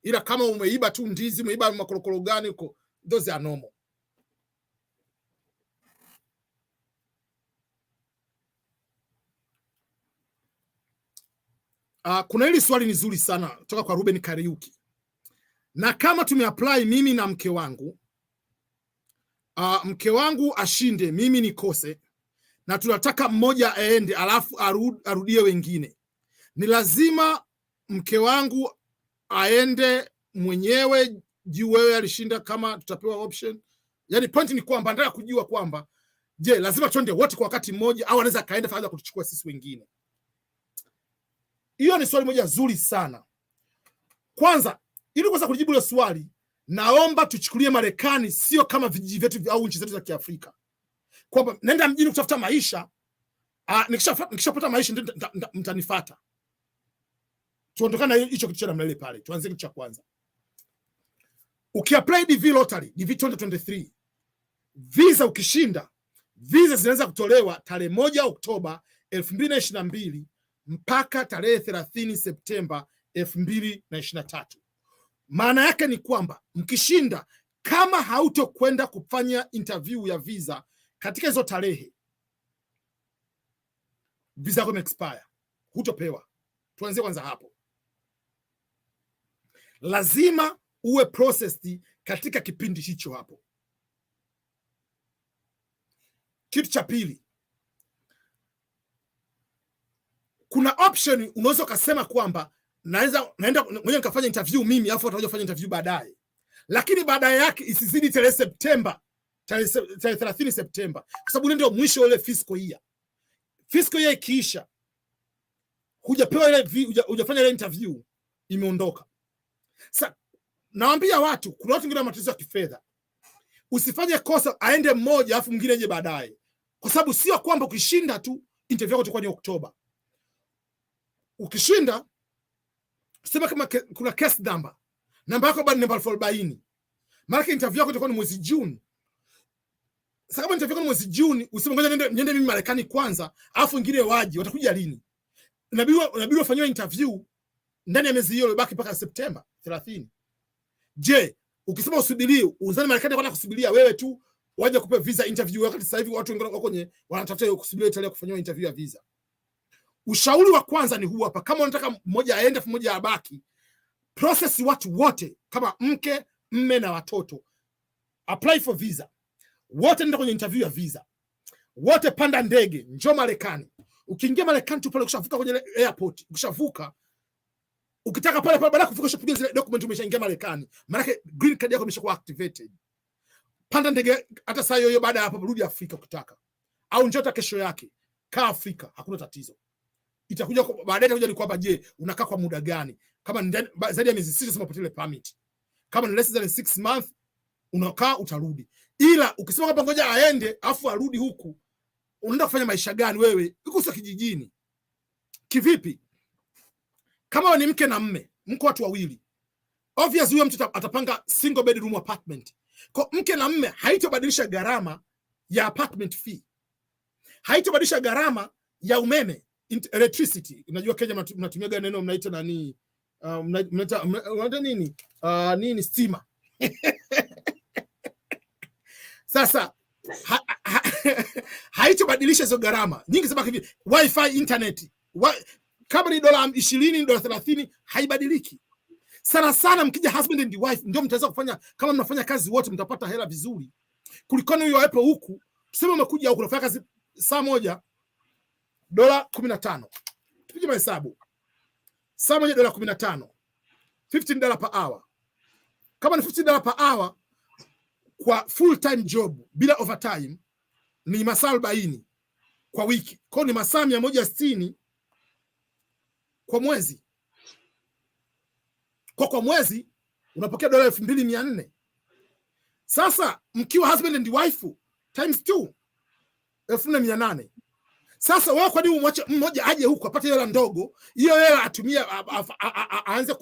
Ila kama umeiba tu ndizi, umeiba makorokoro gani huko, those are normal. Kuna hili swali ni zuri sana kutoka kwa Ruben Kariuki. Na kama tumeapply mimi na mke wangu, mke wangu ashinde, mimi nikose, na tunataka mmoja aende alafu arudie wengine, ni lazima mke wangu aende mwenyewe juu wewe alishinda kama tutapewa option? Yani point ni kwamba nataka kujua kwamba je, lazima tuende wote kwa wakati mmoja au anaweza kaenda faida kutuchukua sisi wengine? Hiyo ni swali moja zuri sana. Kwanza, ili kuweza kujibu ile swali, naomba tuchukulie Marekani sio kama vijiji vyetu au nchi zetu za Kiafrika, kwamba nenda mjini kutafuta maisha, nikishapata maisha mtanifuata. Tuondokana na hicho kitu cha namna ile pale. Tuanze kitu cha kwanza. Ukiapply DV lottery, DV 2023, visa ukishinda, visa zinaweza kutolewa tarehe 1 Oktoba 2022 mpaka tarehe 30 Septemba 2023. Maana yake ni kwamba mkishinda, kama hautokwenda kufanya interview ya visa katika hizo tarehe, visa yako expire, hutopewa. Tuanze kwanza hapo. Lazima uwe processed katika kipindi hicho hapo. Kitu cha pili, kuna option unaweza kusema kwamba naenda ngoja nikafanya interview mimi afu atakuja kufanya interview baadaye, lakini baadaye yake isizidi tarehe Septemba, tarehe 30 Septemba, kwa sababu ndio mwisho ule fiscal year. Fiscal year ikiisha, hujapewa ile hujafanya ile interview, imeondoka. Sasa naambia watu, kuna watu wengine wana matatizo ya kifedha. Usifanye kosa aende mmoja afu mwingine aje baadaye, kwa sababu sio kwamba ukishinda tu interview yako itakuwa ni Oktoba. Ukishinda, sema kama kuna case number, namba yako bado namba 40, maana interview yako itakuwa ni mwezi June. Sasa kama interview yako ni mwezi June, useme ngoja niende mimi Marekani kwanza afu wengine waje, watakuja lini? Inabidi ufanywe interview ndani ya mwezi hiyo baki mpaka Septemba 30. Je, ukisema usubirie, uzani Marekani kwenda kusubiria wewe tu waje kupe visa interview, wakati sasa hivi watu wengine wako kwenye wanatafuta kusubiria Italia kufanywa interview ya visa. Ushauri wa kwanza ni huu hapa. Kama unataka mmoja aende mmoja abaki, process watu wote kama mke, mme na watoto, apply for visa. Wote nenda kwenye interview ya visa. Wote panda ndege, njoo Marekani. Ukiingia Marekani tu pale, ukishavuka kwenye airport, ukishavuka, ukitaka pale baada ya kuvuka ushapiga zile document, umeshaingia Marekani. Maana green card yako imeshakuwa activated. Panda ndege hata saa hiyo, baada ya hapo rudi Afrika ukitaka. Au njoo hata kesho yake. Kaa Afrika, hakuna tatizo. Itakuja baadaye, itakuja ni kwamba je, unakaa kwa muda gani? Kama ni zaidi ya miezi 6 sema potele permit. Kama ni less than 6 months unakaa, utarudi. Ila ukisema kwamba ngoja aende afu arudi huku, unaenda kufanya maisha gani wewe? Uko sio kijijini. Kivipi? Kama ni mke na mme, mko watu wawili, obviously huyo mtu atapanga single bedroom apartment. Kwa mke na mme haitobadilisha gharama ya apartment fee. Haitobadilisha gharama ya umeme, electricity. Unajua Kenya mnatumia gani neno mnaita nani? Mnaita nini? Nini stima. Sasa haitobadilisha hizo gharama. Nyingi sababu hivi wifi, internet, kama ni $20, $30 haibadiliki. Sana sana mkija husband and wife ndio mtaweza kufanya, kama mnafanya kazi wote mtapata hela vizuri. Kulikoni huyo hapo huku, tuseme umekuja huku unafanya kazi saa moja $15. Tupige mahesabu. Saa moja $15. $15 per hour. Kama ni $15 per hour kwa full time job bila overtime ni masaa 40 kwa wiki. Kwa ni masaa 160 kwa mwezi. Kwa mwezi unapokea $2,400. Sasa mkiwa husband and wife times 2 $1,800. Sasa wewe kwa nini umwache mmoja aje huko apate hela ndogo, hiyo hela atumie aanze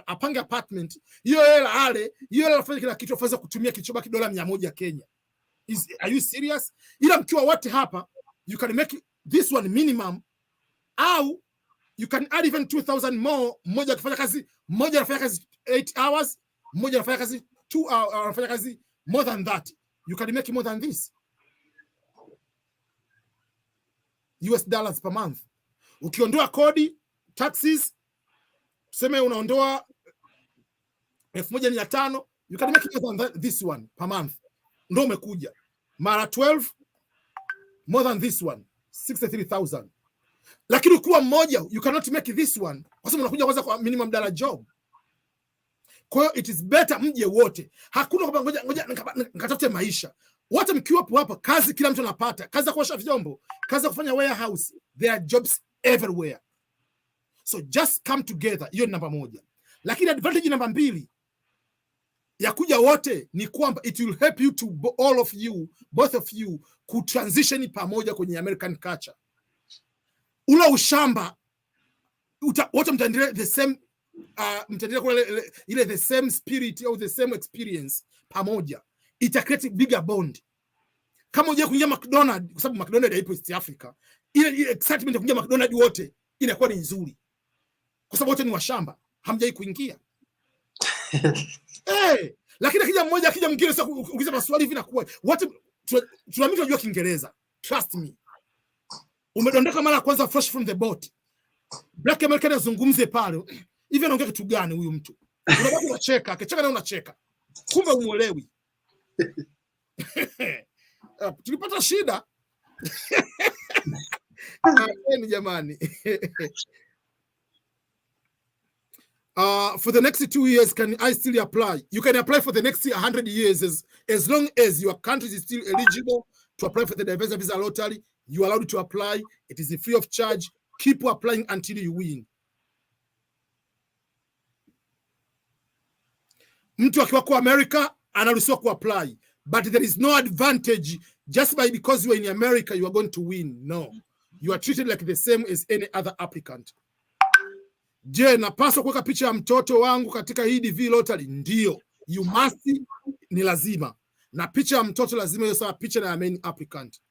apange apartment, hiyo hela hiyo hela afanye kila kitu, afanye kutumia kilichobaki $100 Kenya. Are you serious? Ila mkiwa wote hapa, you can make this one minimum, au you can add even 2,000 more. Mmoja akifanya kazi, mmoja anafanya kazi 8 hours, mmoja anafanya kazi 2 hours, anafanya kazi more than that. You can make more than this. US dollars per month. Ukiondoa kodi, taxes, tuseme unaondoa 1,500, you can make more than this one per month. Ndio umekuja. Mara 12, more than this one, 63,000. Lakini kuwa mmoja, you cannot make this one. Kwa sababu unakuja kwanza kwa minimum dollar job. Kwa hiyo it is better mje wote. Hakuna kwamba ngoja nikatafute maisha. Wote mkiwapo hapa, kazi kila mtu anapata. Kazi ya kuosha vyombo, kazi ya kufanya warehouse, there are jobs everywhere. So just come together. Hiyo ni namba moja. Lakini advantage namba 2 ya kuja wote ni kwamba it will help you to all of you, both of you, ku transition pamoja kwenye American culture. Ula ushamba wote mtaendelea the same mtaendelea kwa ile the same spirit au the same experience pamoja. Ita create bigger bond. Kama uje kuingia McDonald's, kwa sababu McDonald's haipo East Africa, ile excitement ya kuingia McDonald's wote inakuwa ni nzuri, kwa sababu wote ni washamba, hamjai kuingia. Lakini akija mmoja akija mwingine, sasa ukiuliza maswali hivi nakuwa wote tunaamini tunajua Kiingereza. Trust me. Umedondoka mara kwanza fresh from the boat, Black American azungumze pale hivi, anaongea kitu gani huyu mtu? Unabaki unacheka, akicheka na unacheka, kumbe umuelewi. Tulipata shida. Ni jamani. For the next 2 years, can I still apply? You can apply for the next 100 years as long as your country is still eligible to apply for the diversity visa lottery. You are allowed to apply. It is free of charge. Keep applying until you win. Mtu akiwa kwa America anaruhusiwa ku apply, but there is no advantage just because you are in America you are going to win. No, you are treated like the same as any other applicant. Je, napaswa kuweka picha ya mtoto wangu katika hii DV lottery? Ndio, you must, ni lazima, na picha ya mtoto lazima iwe sawa picha na main applicant.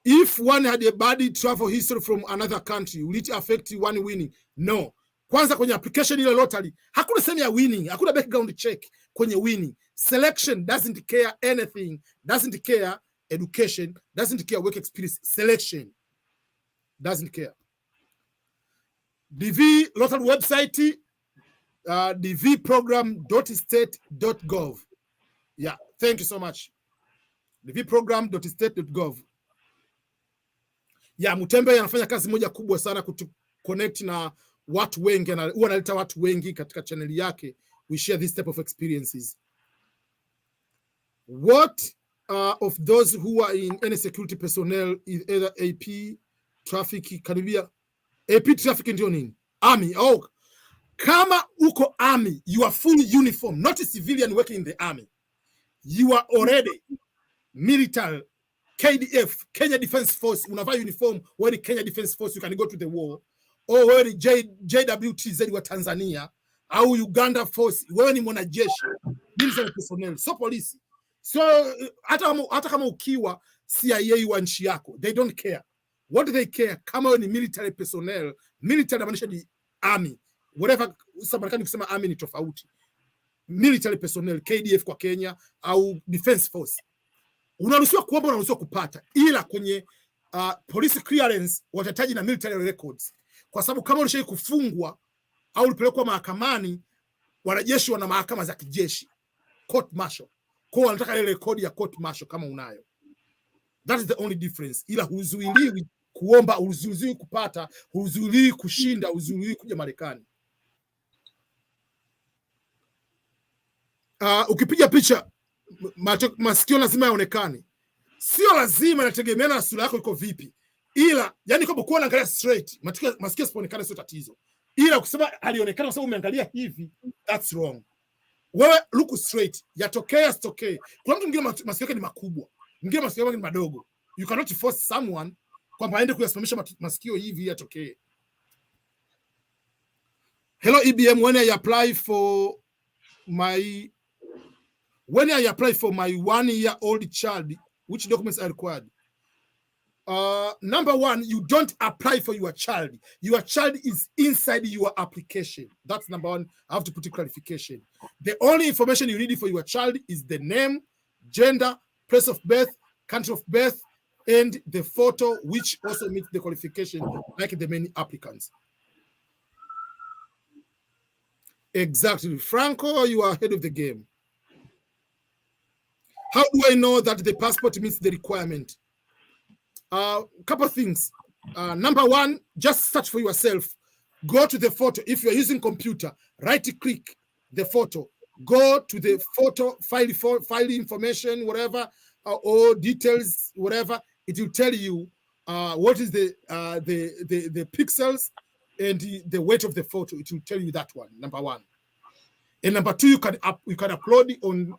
If one had a bad travel history from another country, will it affect one winning? No. Kwanza kwenye application ile lottery hakuna sehemu ya winning, hakuna background check kwenye winning. Selection doesn't care anything, doesn't care education, doesn't care work experience. Selection doesn't care. DV lottery website, dvprogram.state.gov. Yeah, thank you so much. dvprogram.state.gov. Yeah, Mutembe anafanya kazi moja kubwa sana connect na watu wengi, na huwa analeta watu wengi katika channel yake. We share this type of experiences. What of those who are in any security personnel, either AP, traffic, karibia AP traffic ndio nini? Army. Oh, kama uko army, you are full uniform, not a civilian working in the army. You are already Marital, KDF, Kenya Defense Force. Unavaa uniform, wewe ni Kenya Defense Force, you can go to the war. Or wewe ni JWTZ wa Tanzania au Uganda Force, wewe ni mwanajeshi, military personnel, so polisi. So hata kama ukiwa CIA wa nchi yako, they don't care. What do they care? Kama wewe ni military personnel, military maanisha ni army. Whatever, Marekani kusema army ni tofauti. Military personnel, KDF kwa Kenya au Defense Force. Unaruhusiwa kuomba, unaruhusiwa kupata. Ila kwenye police clearance watataji na military records. Kwa sababu kama ulishawahi kufungwa au ulipelekwa mahakamani, wanajeshi wana mahakama za kijeshi, court martial. Kwa wanataka ile rekodi ya court martial kama unayo. That is the only difference. Ila huzuiliwi kuomba, huzuiliwi kupata, huzuiliwi kushinda, huzuiliwi kuja Marekani. Ukipiga picha masikio lazima yaonekane. Sio lazima, inategemeana na sura yako iko vipi. Ila yani kama uko unaangalia straight, masikio siponekana sio tatizo. Ila kusema alionekana kwa sababu umeangalia hivi, that's wrong. Wewe look straight, yatokea sitokee. Kuna mtu mwingine masikio yake ni makubwa, mwingine masikio yake ni madogo. You cannot force someone kwamba aende kuyasimamisha masikio hivi yatokee. Hello EBM, when I apply for my 1-year-old child, which documents are required? Number one, you don't apply for your child. Your child is inside your application. That's number one. I have to put a clarification. The only information you need for your child is the name, gender, place of birth, country of birth, and the photo, which also meets the qualification like the many applicants. Exactly. Franco, you are ahead of the game. How do I know that the passport meets the requirement? Couple of things. Number one, just search for yourself. Go to the photo. If you're using computer, right-click the photo. Go to the photo, file information, whatever, or details, whatever. It will tell you what is the pixels and the weight of the photo. It will tell you that one, number one. And number two, you can upload it on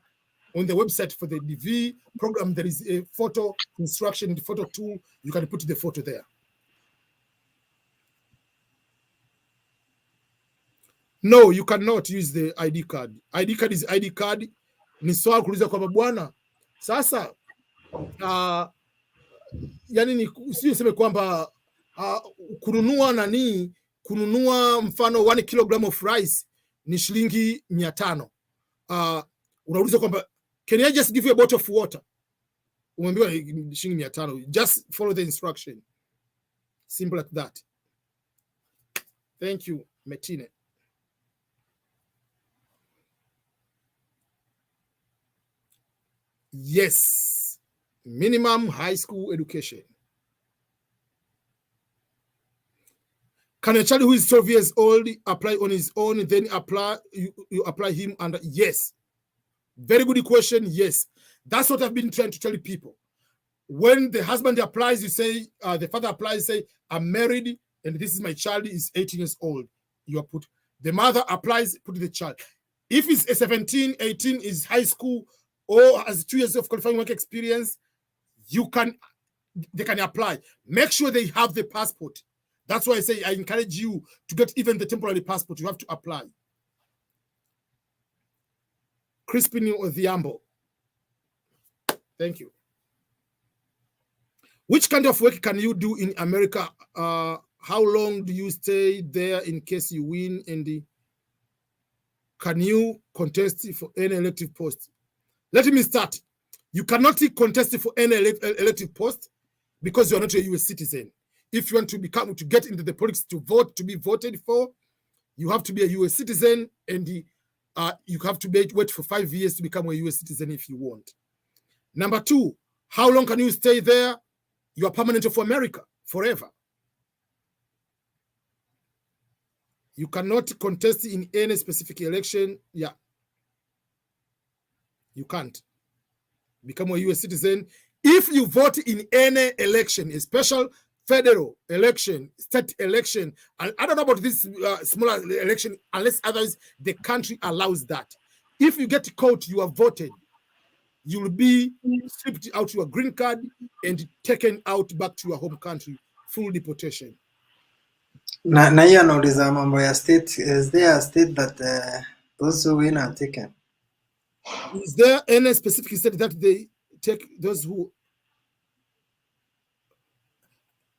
the website for the DV program. There is a photo instruction in the photo tool. You can put the photo there. No, you cannot use the ID card. ID card is ID card. Ni sawa kuuliza kwamba bwana sasa yani ni usiseme kwamba kununua mfano 1 kilogram of rice ni shilingi 500. Unauliza kwamba can I just give you a bottle of water? Umeambiwa shilingi 500. Just follow the instruction. Simple like that. Thank you, Metine. Yes, minimum high school education. Can a child who is 12 years old apply on his own, then you apply him under? Yes. Very good question. Yes. That's what I've been trying to tell people. When the husband applies, you say, the father applies, say, I'm married and this is my child, is 18 years old. You put the mother applies, put the child. If it's a 17, 18, is high school or has 2 years of qualifying work experience, they can apply. Make sure they have the passport. That's why I say I encourage you to get even the temporary passport. You have to apply. Crispin Odhiambo. Thank you. Which kind of work can you do in America? How long do you stay there in case you win? And can you contest for any elective post? Let me start. You cannot contest for any elective post because you are not a US citizen. If you want to get into the politics to vote, to be voted for, you have to be a US citizen, and you have to wait for 5 years to become a US citizen if you want. Number two, how long can you stay there? You are permanent for America forever. You cannot contest in any specific election. Yeah. You can't become a US citizen. If you vote in any election, a special federal election, state election, and I don't know about this smaller election, unless otherwise the country allows that. If you get caught, you are voted, you will be stripped out your green card and taken out back to your home country, full deportation. Na hiyo anauliza mambo ya state. Is there a state that those who win are taken? Is there any specific state that they take those who?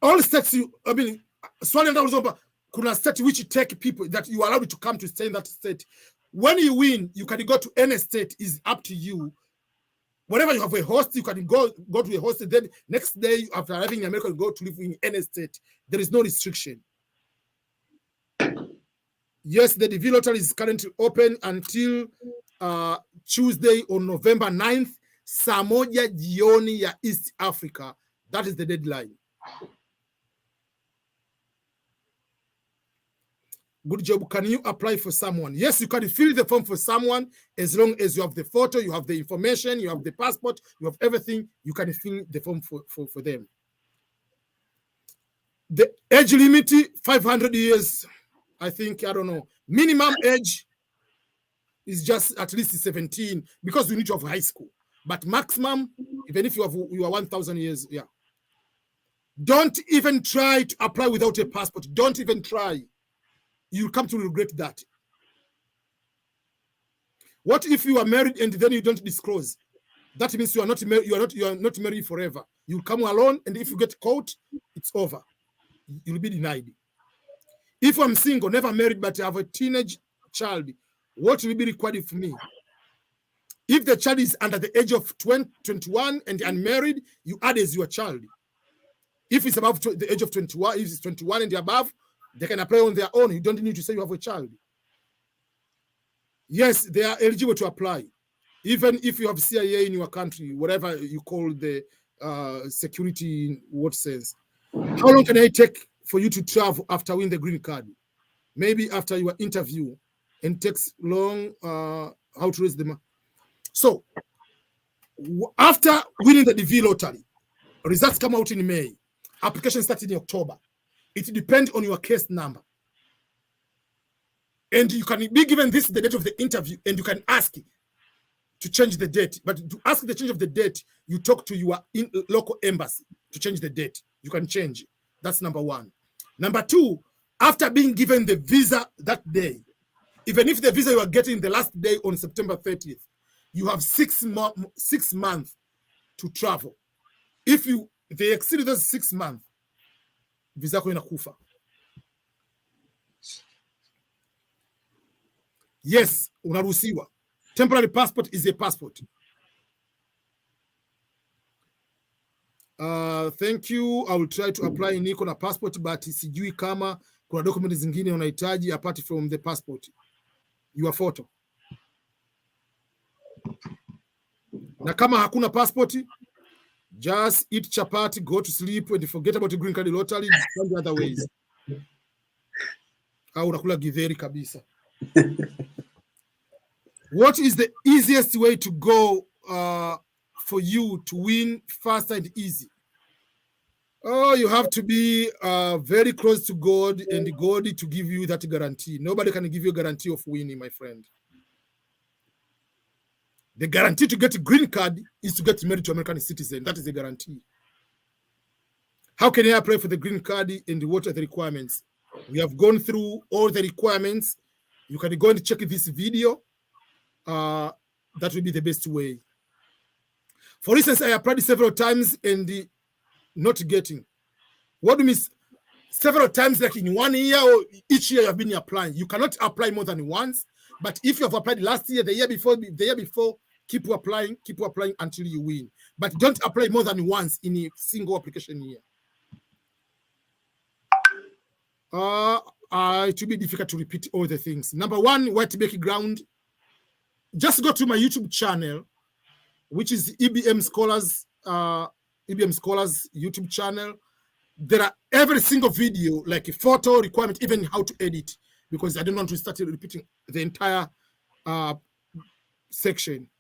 All states, swali ndio kuna state which take people that you are allowed to come to stay in that state. When you win, you can go to any state. Is up to you. Whenever you have a host, you can go to a host. Then next day after arriving in America, you go to live in any state. There is no restriction. Yes, the DV lottery is currently open until Tuesday on November 9th, saa 1 jioni ya East Africa. That is the deadline. Good job. Can you apply for someone? Yes, you can fill the form for someone as long as you have the photo, you have the information, you have the passport, you have everything. You can fill the form for them. The age limit, 500 years. I think, I don't know. Minimum age is just at least 17 because you need to have high school. But maximum, even if you are 1,000 years, yeah. Don't even try to apply without a passport. Don't even try. You'll come to regret that. What if you are married and then you don't disclose? That means you are not married. You are not married forever. You come alone, and if you get caught, it's over. You'll be denied. If I'm single, never married, but I have a teenage child, what will be required for me? If the child is under the age of 21 and unmarried, you add as your child. If it's above the age of 21, if it's 21 and above, they can apply on their own. You don't need to say you have a child. Yes, they are eligible to apply. Even if you have CIA in your country, whatever you call the security in what sense. How long can it take for you to travel after winning the green card? Maybe after your interview, and takes long how to raise the money. So after winning the DV lottery, results come out in May. Application starts in October. It depends on your case number. And you can be given this the date of the interview, and you can ask to change the date. But to ask the change of the date, you talk to your local embassy to change the date. You can change. That's number one. Number two, after being given the visa that day, even if the visa you are getting the last day on September 30th, you have 6 months to travel. If they exceed those 6 months, visa yako inakufa. Yes, unaruhusiwa. Temporary passport is a passport. Thank you. I will try to apply niko na passport, but sijui kama kuna document zingine unahitaji apart from the passport. Your photo. Na kama hakuna passport, just eat chapati, go to sleep, and forget about the green card lottery. Find the other ways. Au unakula githeri kabisa. What is the easiest way to go for you to win fast and easy? Oh, you have to be very close to God, and God to give you that guarantee. Nobody can give you a guarantee of winning, my friend. The guarantee to get a green card is to get married to American citizen. That is the guarantee. How can I apply for the green card, and what are the requirements? We have gone through all the requirements. You can go and check this video. That will be the best way. For instance, I applied several times and not getting. What do you mean? Several times, like in 1 year or each year you have been applying. You cannot apply more than once. But if you have applied last year, the year before, keep applying until you win. But don't apply more than once in a single application year. It will be difficult to repeat all the things. Number one, white background. Just go to my YouTube channel, which is EBM Scholars YouTube channel. There are every single video, like a photo requirement, even how to edit, because I don't want to start repeating the entire section.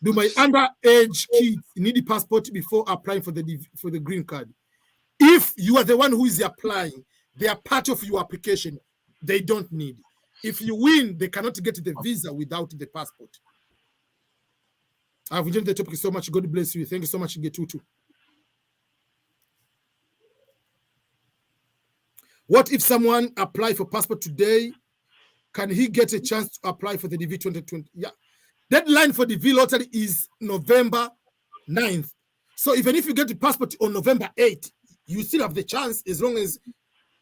Do my underage kids need a passport before applying for the green card? If you are the one who is applying, they are part of your application. They don't need. If you win, they cannot get the visa without the passport. I've enjoyed the topic so much. God bless you. Thank you so much, Getutu. What if someone apply for passport today? Can he get a chance to apply for the DV 2020? Yeah. Deadline for the DV lottery is November 9th. So even if you get the passport on November 8th, you still have the chance as long as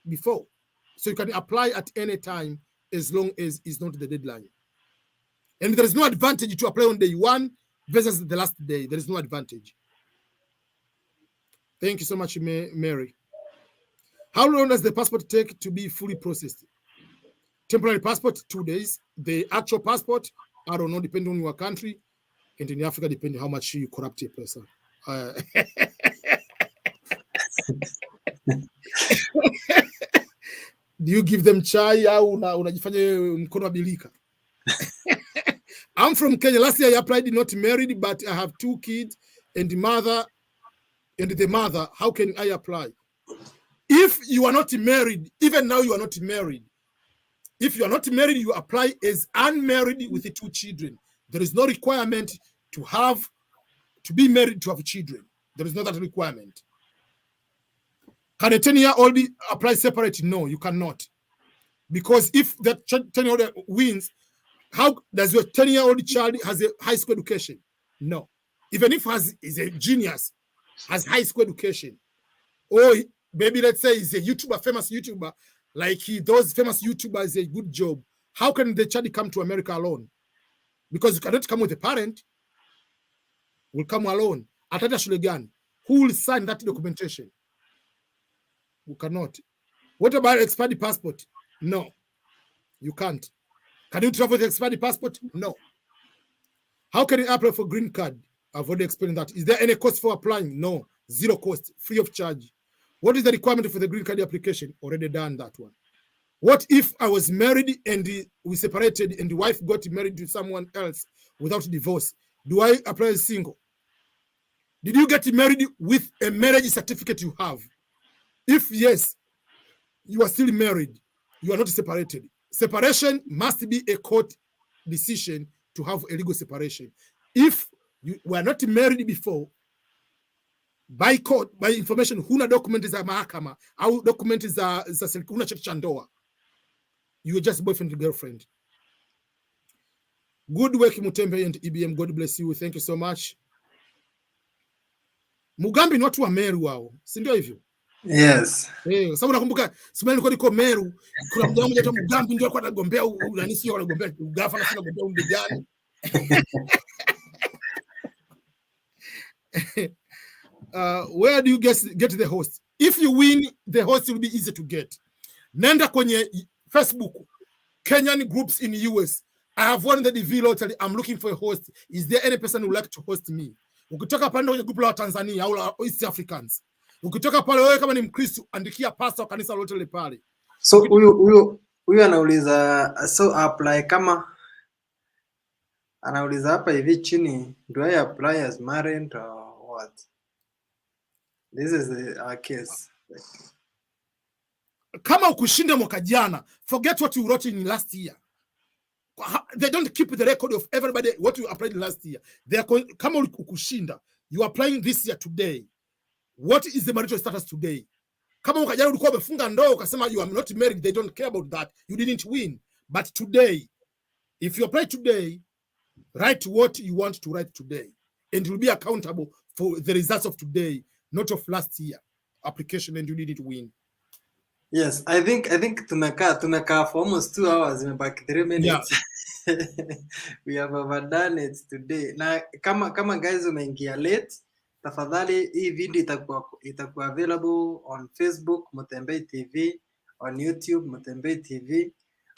before. So you can apply at any time as long as it's not the deadline. And there is no advantage to apply on day one versus the last day. There is no advantage. Thank you so much, Mary. How long does the passport take to be fully processed? Temporary passport, 2 days. The actual passport, I don't know, depending on your country. And in Africa, depending how much you corrupt a person. Do you give them chai au unajifanya mkono abilika? I'm from Kenya. Last year I applied, not married, but I have 2 kids and the mother. How can I apply? If you are not married, even now you are not married. If you are not married, you apply as unmarried with the 2 children. There is no requirement to be married to have children. There is no that requirement. Can a 10-year-old apply separate? No, you cannot. Because if that 10-year-old wins, how does your 10-year-old child has a high school education? No. Even if is a genius, has high school education, or maybe let's say he's a YouTuber, famous YouTuber, like those famous YouTubers, a good job. How can the child come to America alone? Because you cannot come with a parent. Will come alone. Atata Shulegan. Who will sign that documentation? You cannot. What about expired passport? No, you can't. Can you travel with expired passport? No. How can you apply for green card? I've already explained that. Is there any cost for applying? No, zero cost, free of charge. What is the requirement for the green card application? Already done that one. What if I was married and we separated and the wife got married to someone else without divorce? Do I apply as single? Did you get married with a marriage certificate you have? If yes, you are still married. You are not separated. Separation must be a court decision to have a legal separation. If you were not married before, by court, by information, huna document za mahakama, au document za huna cheti cha ndoa, you are just boyfriend and girlfriend. Good work, Mutembe and EBM. God bless you. Thank you so much. Mugambi ni watu wa Meru wao, si ndio hivyo? Yes. Sababu nakumbuka simani nilikuwa niko Meru, kuna mmoja mmoja tu Mugambi ndio alikuwa anagombea nani, sio anagombea gavana, sio anagombea mbigani. Where do you get the host? If you win, the host will be easy to get. Nenda kwenye Facebook, Kenyan groups in US. I have won the DV lottery. I'm looking for a host. Is there any person who would like to host me? Ukitoka pale kwenye group la Tanzania au la East Africans. Ukitoka pale wewe kama ni Mkristo, andikia pastor kanisa lote le pale. So huyu anauliza, so apply kama anauliza hapa hivi chini, do I apply as married or what? This is our case. Kama ukushinda mwaka jana, forget what you wrote in last year. They don't keep the record of everybody what you applied last year. Kama ukushinda, you are applying this year today. What is the marital status today? Kama mwaka jana ulikuwa umefunga ndoa ukasema you are not married, they don't care about that. You didn't win. But today, if you apply today, write what you want to write today, and you'll be accountable for the results of today, not of last year application, and you didn't win. Yes, I think tumekaa for almost 2 hours, imebaki 3 minutes. Yeah. We have overdone it today. Na kama guys umeingia late, tafadhali hii video itakuwa available on Facebook Mutembei TV, on YouTube Mutembei TV,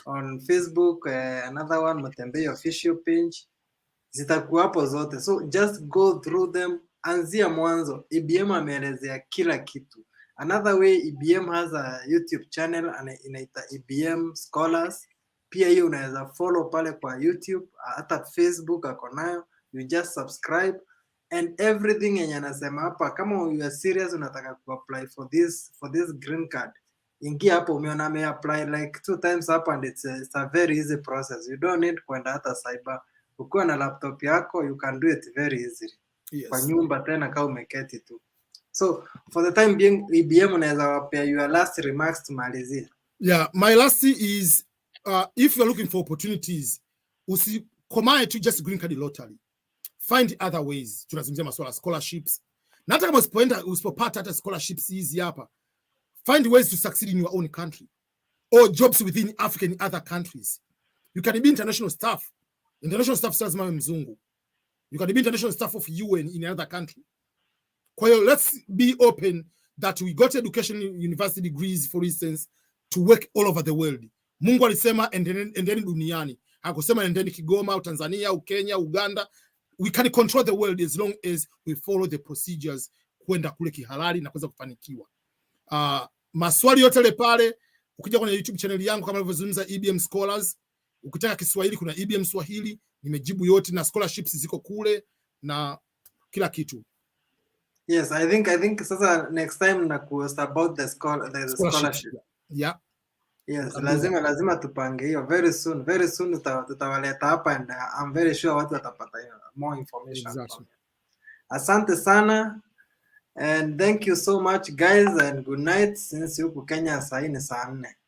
on Facebook another one Mutembei official page. Zitakuwa hapo zote. So just go through them, anzia mwanzo. EBM ameelezea kila kitu. Another way, EBM has a YouTube channel inaita EBM Scholars. Pia hiyo unaweza follow pale kwa YouTube, hata Facebook ako nayo. You just subscribe and everything yenye anasema hapa, kama you are serious unataka apply for this green card, ingia hapo, umeona ame apply like 2 times hapa, and it's a very easy process. You don't need kwenda hata cyber. Ukiwa na laptop yako, you can do it very easily. Yes. Kwa nyumba tena kama umeketi tu. So for the time being, EBM unaweza wapea your last remarks tumalizie. Yeah, my last is if you're looking for opportunities, usikomae to just green card lottery. Find other ways. Tunazungumzia masuala scholarships. Na hata kama usipopata hata scholarships hizi hapa, find ways to succeed in your own country or jobs within Africa and other countries. You can be international staff. International staff says mama mzungu. You can be international staff of UN in another country. Kwa hiyo, let's be open that we got education university degrees, for instance, to work all over the world. Mungu alisema endeni duniani. Hakusema endeni Kigoma au Tanzania au Kenya, Uganda. We can control the world as long as we follow the procedures kwenda kule kihalali na kuweza kufanikiwa. Maswali yote le pale, ukija kwenye YouTube channel yangu kama nilivyozungumza EBM Scholars, ukitaka Kiswahili kuna EBM Swahili, nimejibu yote na scholarships ziko kule na kila kitu. Yes, I think sasa next time na kuhost about the scholarship. Yeah. Yes, lazima tupange hiyo very soon tutawaleta hapa, and I'm very sure watu watapata more information. Exactly. Asante sana. And thank you so much guys and good night, since huku Kenya saa hii ni saa 4.